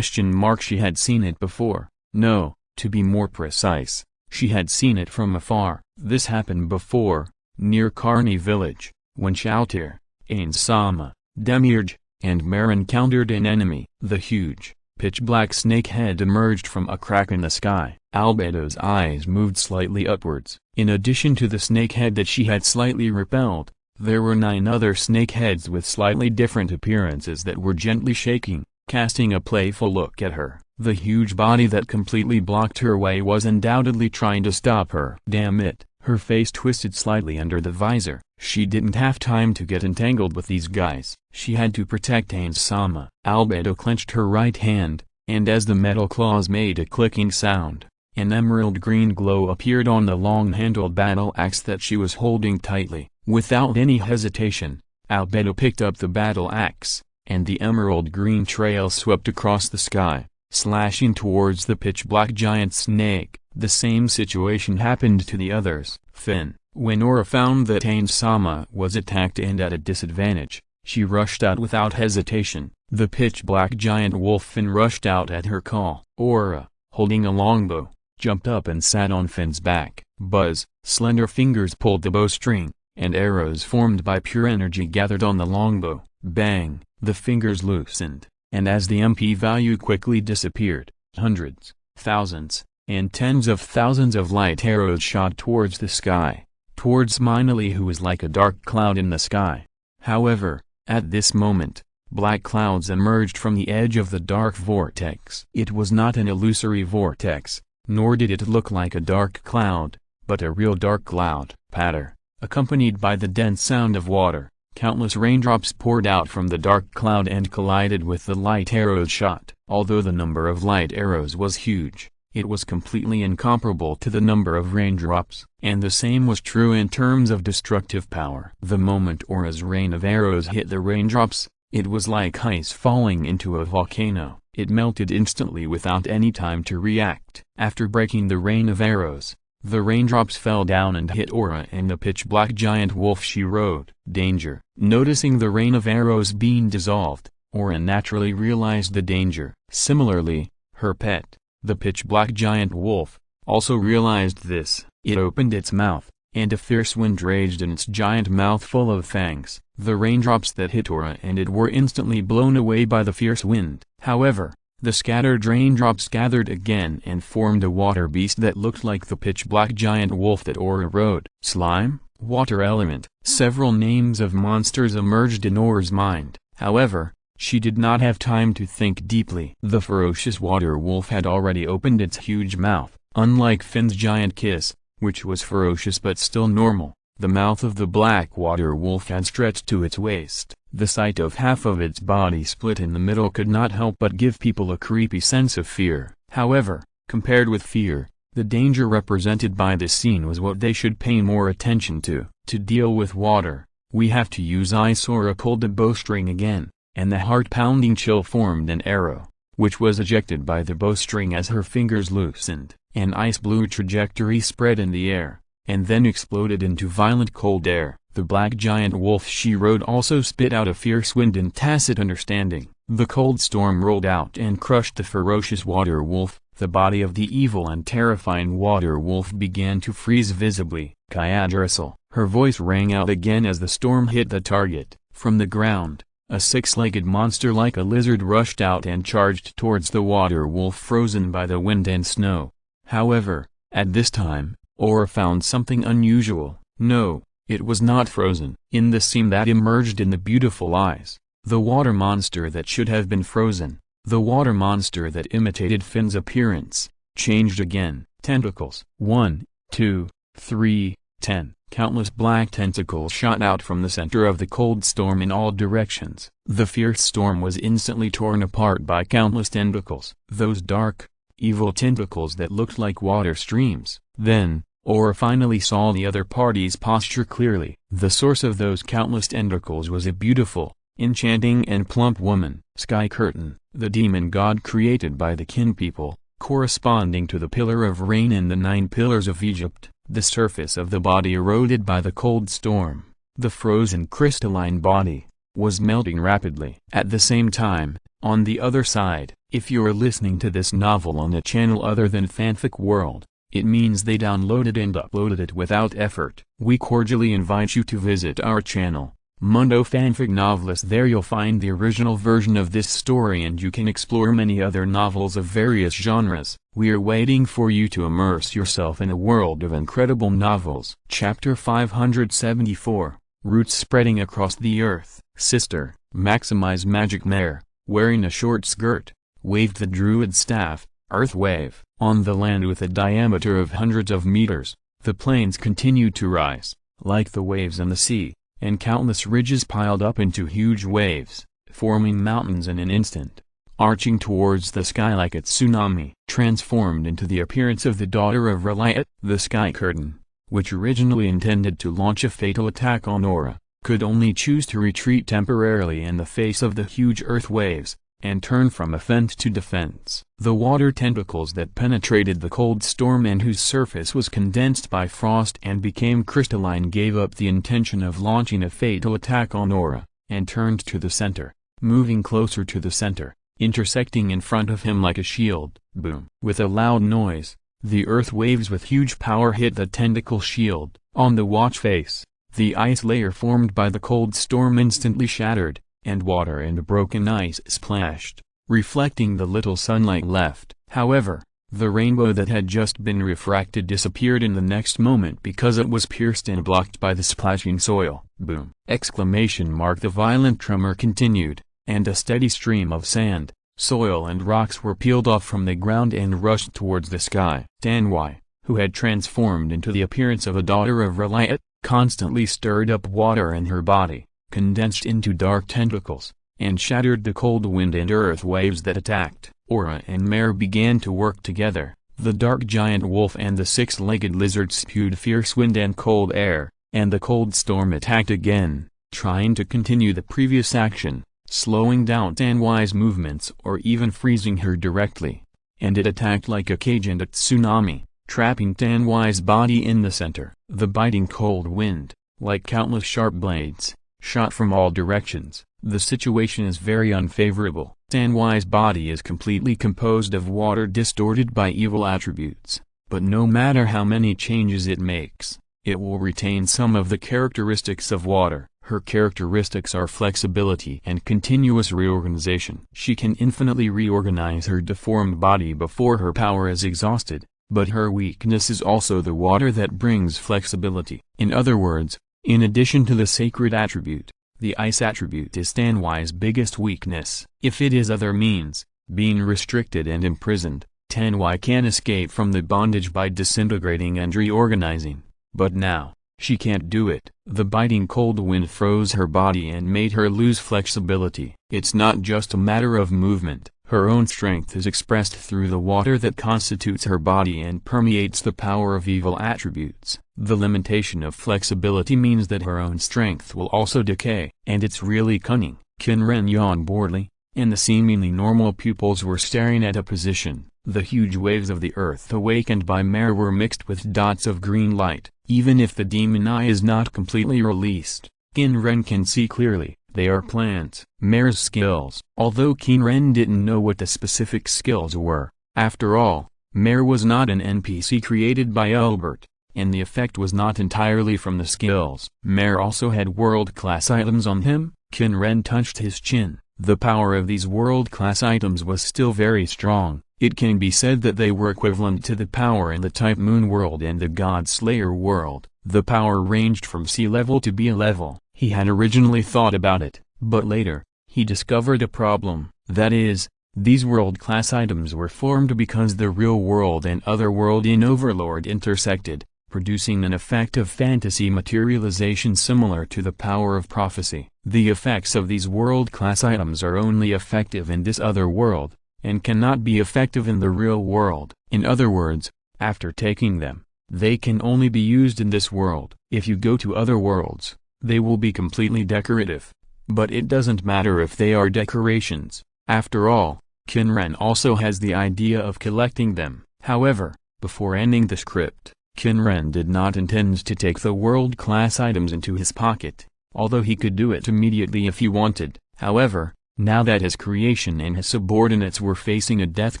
She had seen it before. No, to be more precise, she had seen it from afar. This happened before, near Karni village, when Shoutir, Ainsama, Demiurge, and Mare encountered an enemy. The huge, pitch-black snake head emerged from a crack in the sky. Albedo's eyes moved slightly upwards. In addition to the snake head that she had slightly repelled, there were 9 other snake heads with slightly different appearances that were gently shaking, casting a playful look at her. The huge body that completely blocked her way was undoubtedly trying to stop her. Damn it, her face twisted slightly under the visor. She didn't have time to get entangled with these guys. She had to protect Ainsama. Albedo clenched her right hand, and as the metal claws made a clicking sound, an emerald green glow appeared on the long-handled battle axe that she was holding tightly. Without any hesitation, Albedo picked up the battle axe, and the emerald green trail swept across the sky, slashing towards the pitch-black giant snake. The same situation happened to the others. Finn. When Aura found that Ainsama was attacked and at a disadvantage, she rushed out without hesitation. The pitch-black giant wolf Finn rushed out at her call. Aura, holding a longbow, jumped up and sat on Finn's back. Buzz, slender fingers pulled the bowstring, and arrows formed by pure energy gathered on the longbow. Bang, the fingers loosened, and as the MP value quickly disappeared, hundreds, thousands, and tens of thousands of light arrows shot towards the sky, towards Minoli, who was like a dark cloud in the sky. However, at this moment, black clouds emerged from the edge of the dark vortex. It was not an illusory vortex, nor did it look like a dark cloud, but a real dark cloud. Patter, accompanied by the dense sound of water, countless raindrops poured out from the dark cloud and collided with the light arrows shot. Although the number of light arrows was huge, it was completely incomparable to the number of raindrops, and the same was true in terms of destructive power. The moment Aura's rain of arrows hit the raindrops, it was like ice falling into a volcano. It melted instantly without any time to react. After breaking the rain of arrows, the raindrops fell down and hit Aura and the pitch-black giant wolf she rode. Danger. Noticing the rain of arrows being dissolved, Aura naturally realized the danger. Similarly, her pet, the pitch-black giant wolf, also realized this. It opened its mouth, and a fierce wind raged in its giant mouth full of fangs. The raindrops that hit Aura and it were instantly blown away by the fierce wind. However, the scattered raindrops gathered again and formed a water beast that looked like the pitch-black giant wolf that Aura rode. Slime, water element. Several names of monsters emerged in Aura's mind. However, she did not have time to think deeply. The ferocious water wolf had already opened its huge mouth. Unlike Finn's giant kiss, which was ferocious but still normal, the mouth of the black water wolf had stretched to its waist. The sight of half of its body split in the middle could not help but give people a creepy sense of fear. However, compared with fear, the danger represented by this scene was what they should pay more attention to. To deal with water, we have to use ice. Aura pulled the bowstring again, and the heart-pounding chill formed an arrow, which was ejected by the bowstring as her fingers loosened. An ice-blue trajectory spread in the air, and then exploded into violent cold air. The black giant wolf she rode also spit out a fierce wind in tacit understanding. The cold storm rolled out and crushed the ferocious water wolf. The body of the evil and terrifying water wolf began to freeze visibly. Kyadrasil. Her voice rang out again as the storm hit the target. From the ground, a six-legged monster like a lizard rushed out and charged towards the water wolf, frozen by the wind and snow. However, at this time, Aura found something unusual. No, it was not frozen. In the seam that emerged in the beautiful eyes, the water monster that should have been frozen, the water monster that imitated Finn's appearance, changed again. Tentacles. 1, 2, 3, 10. Countless black tentacles shot out from the center of the cold storm in all directions. The fierce storm was instantly torn apart by countless tentacles. Those dark, evil tentacles that looked like water streams. Then, Aura finally saw the other party's posture clearly. The source of those countless tentacles was a beautiful, enchanting and plump woman. Sky Curtain, the demon god created by the Qin people, corresponding to the pillar of rain and the 9 pillars of Egypt, the surface of the body eroded by the cold storm, the frozen crystalline body, was melting rapidly. At the same time, on the other side, if you're listening to this novel on a channel other than Fanfic World, it means they downloaded and uploaded it without effort. We cordially invite you to visit our channel, Mundo Fanfic Novelist. There you'll find the original version of this story and you can explore many other novels of various genres. We are waiting for you to immerse yourself in a world of incredible novels. Chapter 574, Roots Spreading Across the Earth. Sister, Maximize Magic Mare, wearing a short skirt, waved the druid staff, Earth Wave. On the land with a diameter of hundreds of meters, the plains continued to rise, like the waves in the sea, and countless ridges piled up into huge waves, forming mountains in an instant, arching towards the sky like a tsunami. Transformed into the appearance of the daughter of Reliat, the Sky Curtain, which originally intended to launch a fatal attack on Aura, could only choose to retreat temporarily in the face of the huge earth waves, and turn from offense to defense. The water tentacles that penetrated the cold storm and whose surface was condensed by frost and became crystalline gave up the intention of launching a fatal attack on Aura, and turned to the center, moving closer to the center, intersecting in front of him like a shield. Boom! With a loud noise, the earth waves with huge power hit the tentacle shield. On the watch face, the ice layer formed by the cold storm instantly shattered, and water and broken ice splashed, reflecting the little sunlight left. However, the rainbow that had just been refracted disappeared in the next moment because it was pierced and blocked by the splashing soil. Boom! Exclamation mark. The violent tremor continued, and a steady stream of sand, soil and rocks were peeled off from the ground and rushed towards the sky. Tanwai, who had transformed into the appearance of a daughter of Reliat, constantly stirred up water in her body, condensed into dark tentacles, and shattered the cold wind and earth waves that attacked. Aura and Mare began to work together. The dark giant wolf and the 6-legged lizard spewed fierce wind and cold air, and the cold storm attacked again, trying to continue the previous action, slowing down Tanwai's movements or even freezing her directly. And it attacked like a cage and a tsunami, trapping Tanwai's body in the center. The biting cold wind, like countless sharp blades, shot from all directions. The situation is very unfavorable. Tanwai's body is completely composed of water distorted by evil attributes, but no matter how many changes it makes, it will retain some of the characteristics of water. Her characteristics are flexibility and continuous reorganization. She can infinitely reorganize her deformed body before her power is exhausted, but her weakness is also the water that brings flexibility. In other words, in addition to the sacred attribute, the ice attribute is Tanwai's biggest weakness. If it is other means, being restricted and imprisoned, Tanwai can escape from the bondage by disintegrating and reorganizing, but now, she can't do it. The biting cold wind froze her body and made her lose flexibility. It's not just a matter of movement. Her own strength is expressed through the water that constitutes her body and permeates the power of evil attributes. The limitation of flexibility means that her own strength will also decay. And it's really cunning. Qin Ren yawned boredly, and the seemingly normal pupils were staring at a position. The huge waves of the earth awakened by Mare were mixed with dots of green light. Even if the demon eye is not completely released, Qin Ren can see clearly. They are plants. Mare's skills. Although Qin Ren didn't know what the specific skills were, after all, Mare was not an NPC created by Albert, and the effect was not entirely from the skills. Mare also had world-class items on him. Qin Ren touched his chin. The power of these world-class items was still very strong. It can be said that they were equivalent to the power in the Type Moon world and the God Slayer world. The power ranged from C level to B level. He had originally thought about it, but later, he discovered a problem. That is, these world-class items were formed because the real world and other world in Overlord intersected, producing an effect of fantasy materialization similar to the power of prophecy. The effects of these world-class items are only effective in this other world, and cannot be effective in the real world. In other words, after taking them, they can only be used in this world. If you go to other worlds, they will be completely decorative. But it doesn't matter if they are decorations. After all, Qin Ren also has the idea of collecting them. However, before ending the script, Qin Ren did not intend to take the world-class items into his pocket, although he could do it immediately if he wanted. However, now that his creation and his subordinates were facing a death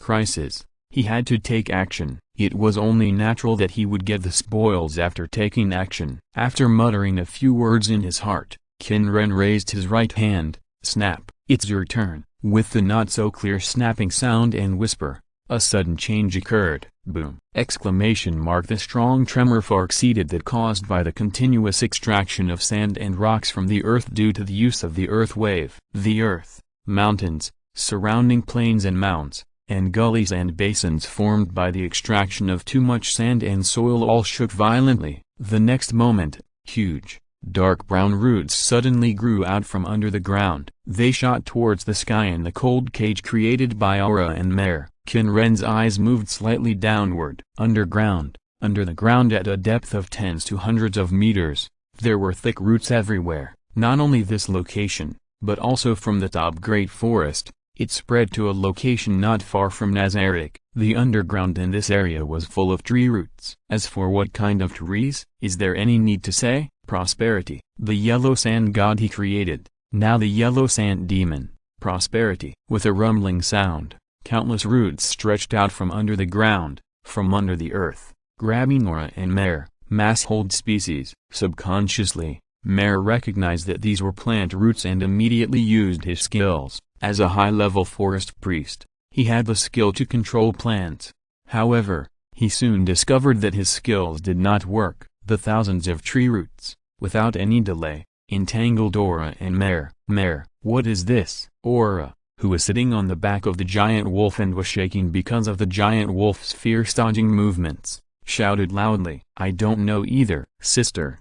crisis, he had to take action. It was only natural that he would get the spoils after taking action. After muttering a few words in his heart, Qin Ren raised his right hand. Snap! It's your turn. With the not-so-clear snapping sound and whisper, a sudden change occurred. Boom! Exclamation mark! The strong tremor far exceeded that caused by the continuous extraction of sand and rocks from the earth due to the use of the earth wave. The earth, mountains, surrounding plains and mounds, and gullies and basins formed by the extraction of too much sand and soil all shook violently. The next moment, huge, dark brown roots suddenly grew out from under the ground. They shot towards the sky in the cold cage created by Aura and Mare. Qin Ren's eyes moved slightly downward. Underground, under the ground at a depth of tens to hundreds of meters, there were thick roots everywhere. Not only this location, but also from the top Great Forest, it spread to a location not far from Nazarick. The underground in this area was full of tree roots. As for what kind of trees, is there any need to say? Prosperity. The yellow sand god he created, now the yellow sand demon, prosperity. With a rumbling sound, countless roots stretched out from under the ground, from under the earth, grabbing Aura and Mare, mass-hold species. Subconsciously, Mare recognized that these were plant roots and immediately used his skills. As a high-level forest priest, he had the skill to control plants. However, he soon discovered that his skills did not work. The thousands of tree roots, without any delay, entangled Aura and Mare. Mare, what is this? Aura, who was sitting on the back of the giant wolf and was shaking because of the giant wolf's fierce-dodging movements, shouted loudly, I don't know either, sister.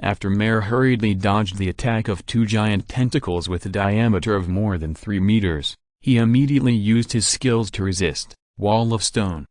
After Mare hurriedly dodged the attack of two giant tentacles with a diameter of more than 3 meters, he immediately used his skills to resist. Wall of stone.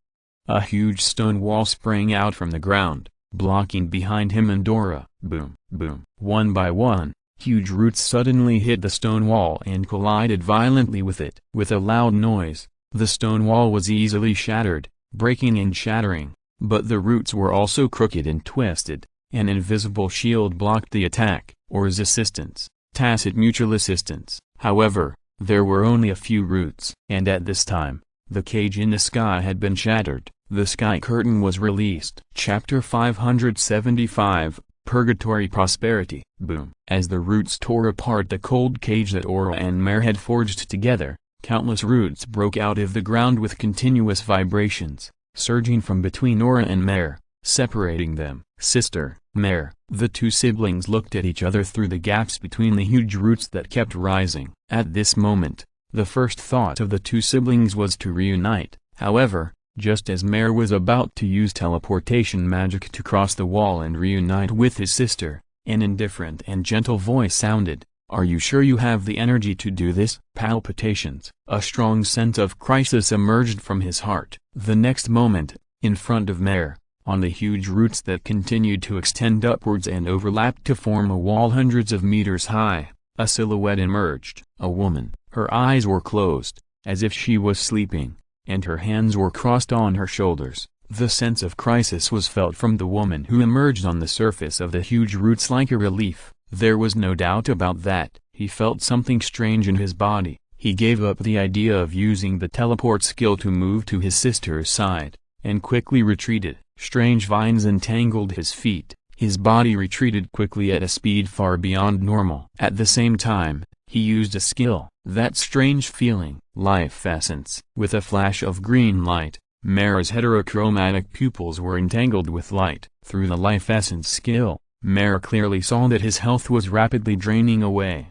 A huge stone wall sprang out from the ground, blocking behind him and Aura. Boom, boom. One by one, huge roots suddenly hit the stone wall and collided violently with it. With a loud noise, the stone wall was easily shattered, breaking and shattering, but the roots were also crooked and twisted. An invisible shield blocked the attack. Aura's assistance, tacit mutual assistance. However, there were only a few roots. And at this time, the cage in the sky had been shattered. The sky curtain was released. Chapter 575, Purgatory Prosperity. Boom. As the roots tore apart the cold cage that Aura and Mare had forged together, countless roots broke out of the ground with continuous vibrations, surging from between Aura and Mare, separating them. Sister, Mare. The two siblings looked at each other through the gaps between the huge roots that kept rising. At this moment, the first thought of the two siblings was to reunite. However, just as Mare was about to use teleportation magic to cross the wall and reunite with his sister, an indifferent and gentle voice sounded, Are you sure you have the energy to do this? Palpitations. A strong sense of crisis emerged from his heart. The next moment, in front of Mare, on the huge roots that continued to extend upwards and overlapped to form a wall hundreds of meters high, a silhouette emerged. A woman. Her eyes were closed, as if she was sleeping, and her hands were crossed on her shoulders. The sense of crisis was felt from the woman who emerged on the surface of the huge roots like a relief. There was no doubt about that. He felt something strange in his body. He gave up the idea of using the teleport skill to move to his sister's side, and quickly retreated. Strange vines entangled his feet. His body retreated quickly at a speed far beyond normal. At the same time, he used a skill. That strange feeling. Life essence. With a flash of green light, Mare's heterochromatic pupils were entangled with light. Through the life essence skill, Mare clearly saw that his health was rapidly draining away.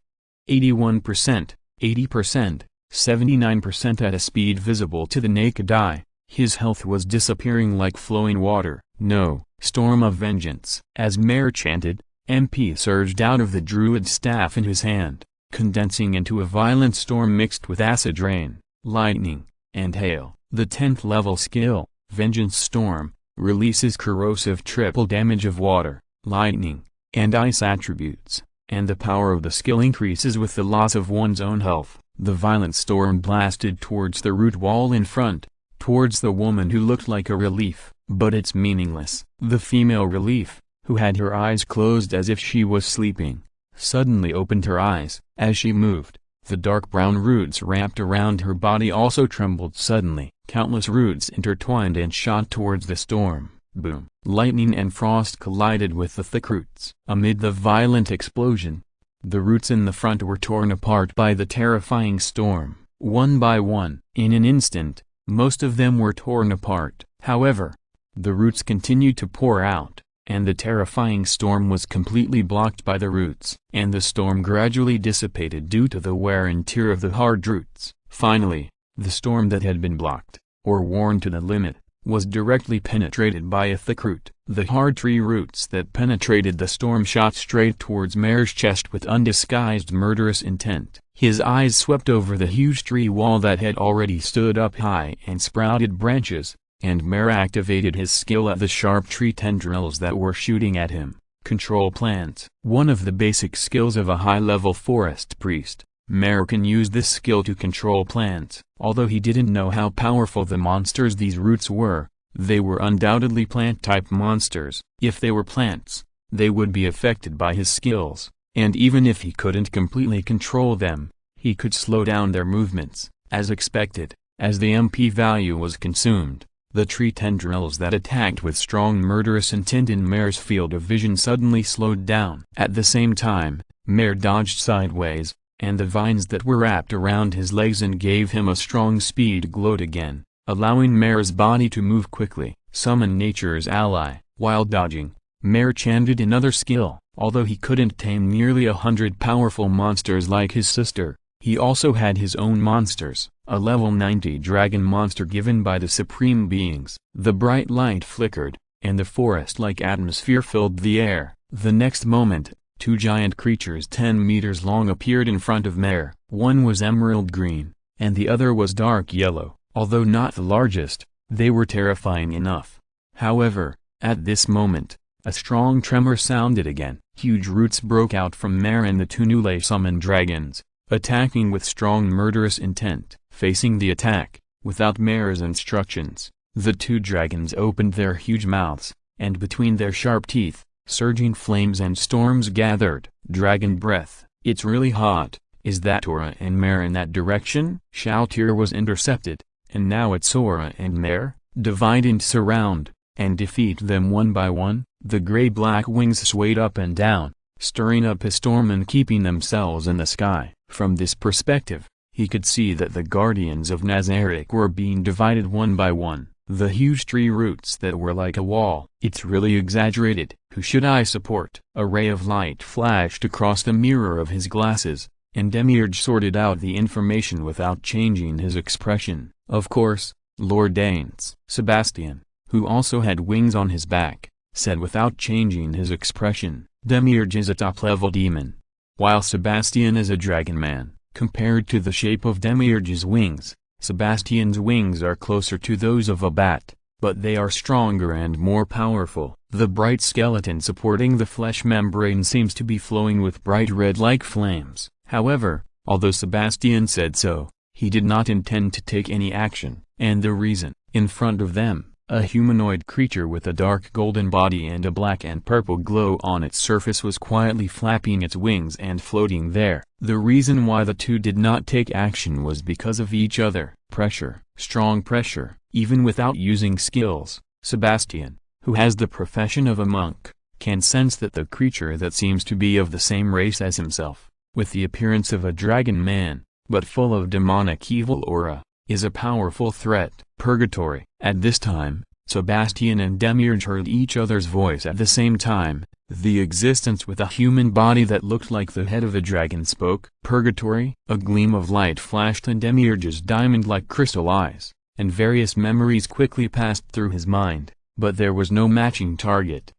81%, 80%, 79% at a speed visible to the naked eye. His health was disappearing like flowing water. No, storm of vengeance. As Mare chanted, MP surged out of the druid's staff in his hand, condensing into a violent storm mixed with acid rain, lightning, and hail. The 10th level skill, Vengeance Storm, releases corrosive triple damage of water, lightning, and ice attributes. and the power of the skill increases with the loss of one's own health. The violent storm blasted towards the root wall in front, towards the woman who looked like a relief, but it's meaningless. The female relief, who had her eyes closed as if she was sleeping, suddenly opened her eyes. As she moved, the dark brown roots wrapped around her body also trembled suddenly. Countless roots intertwined and shot towards the storm. Boom! Lightning and frost collided with the thick roots. Amid the violent explosion, the roots in the front were torn apart by the terrifying storm, one by one. In an instant, most of them were torn apart. However, the roots continued to pour out, and the terrifying storm was completely blocked by the roots. And the storm gradually dissipated due to the wear and tear of the hard roots. Finally, the storm that had been blocked, or worn to the limit, was directly penetrated by a thick root. The hard tree roots that penetrated the storm shot straight towards Mare's chest with undisguised murderous intent. His eyes swept over the huge tree wall that had already stood up high and sprouted branches, and Mare activated his skill at the sharp tree tendrils that were shooting at him. Control plants. One of the basic skills of a high-level forest priest. Mare can use this skill to control plants. Although he didn't know how powerful the monsters these roots were, they were undoubtedly plant-type monsters. If they were plants, they would be affected by his skills, and even if he couldn't completely control them, he could slow down their movements. As expected, as the MP value was consumed, the tree tendrils that attacked with strong murderous intent in Mare's field of vision suddenly slowed down. At the same time, Mare dodged sideways, and the vines that were wrapped around his legs and gave him a strong speed glowed again, allowing Mare's body to move quickly. Summon nature's ally. While dodging, Mare chanted another skill. Although he couldn't tame nearly 100 powerful monsters like his sister, he also had his own monsters, a level 90 dragon monster given by the supreme beings. The bright light flickered, and the forest-like atmosphere filled the air. The next moment, two giant creatures 10 meters long appeared in front of Mare. One was emerald green, and the other was dark yellow. Although not the largest, they were terrifying enough. However, at this moment, a strong tremor sounded again. Huge roots broke out from Mare and the two newly summoned dragons, attacking with strong murderous intent. Facing the attack, without Mare's instructions, the two dragons opened their huge mouths, and between their sharp teeth, surging flames and storms gathered. Dragon breath. It's really hot. Is that Sora and Mare in that direction? Shoutir was intercepted, and now it's Sora and Mare. Divide and surround, and defeat them one by one. The gray-black wings swayed up and down, stirring up a storm and keeping themselves in the sky. From this perspective, he could see that the guardians of Nazarick were being divided one by one. The huge tree roots that were like a wall. It's really exaggerated. Who should I support? A ray of light flashed across the mirror of his glasses, and Demiurge sorted out the information without changing his expression. Of course, Lord Danes. Sebastian, who also had wings on his back, said without changing his expression, Demiurge is a top-level demon, while Sebastian is a dragon man. Compared to the shape of Demiurge's wings, Sebastian's wings are closer to those of a bat, but they are stronger and more powerful. The bright skeleton supporting the flesh membrane seems to be flowing with bright red-like flames. However, although Sebastian said so, he did not intend to take any action. And the reason? In front of them, a humanoid creature with a dark golden body and a black and purple glow on its surface was quietly flapping its wings and floating there. The reason why the two did not take action was because of each other. Pressure. Strong pressure. Even without using skills, Sebastian, who has the profession of a monk, can sense that the creature that seems to be of the same race as himself, with the appearance of a dragon man, but full of demonic evil aura, is a powerful threat. Purgatory. At this time, Sebastian and Demiurge heard each other's voice at the same time. The existence with a human body that looked like the head of a dragon spoke. Purgatory. A gleam of light flashed in Demiurge's diamond-like crystal eyes, and various memories quickly passed through his mind, but there was no matching target.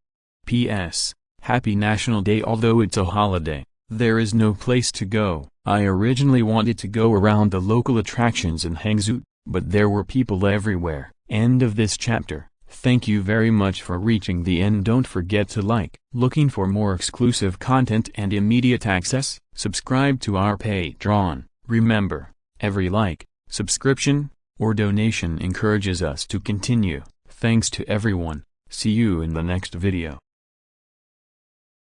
P.S. Happy National Day. Although it's a holiday, there is no place to go. I originally wanted to go around the local attractions in Hangzhou, but there were people everywhere. End of this chapter. Thank you very much for reaching the end. Don't forget to like. Looking for more exclusive content and immediate access? Subscribe to our Patreon. Remember, every like, subscription, or donation encourages us to continue. Thanks to everyone. See you in the next video.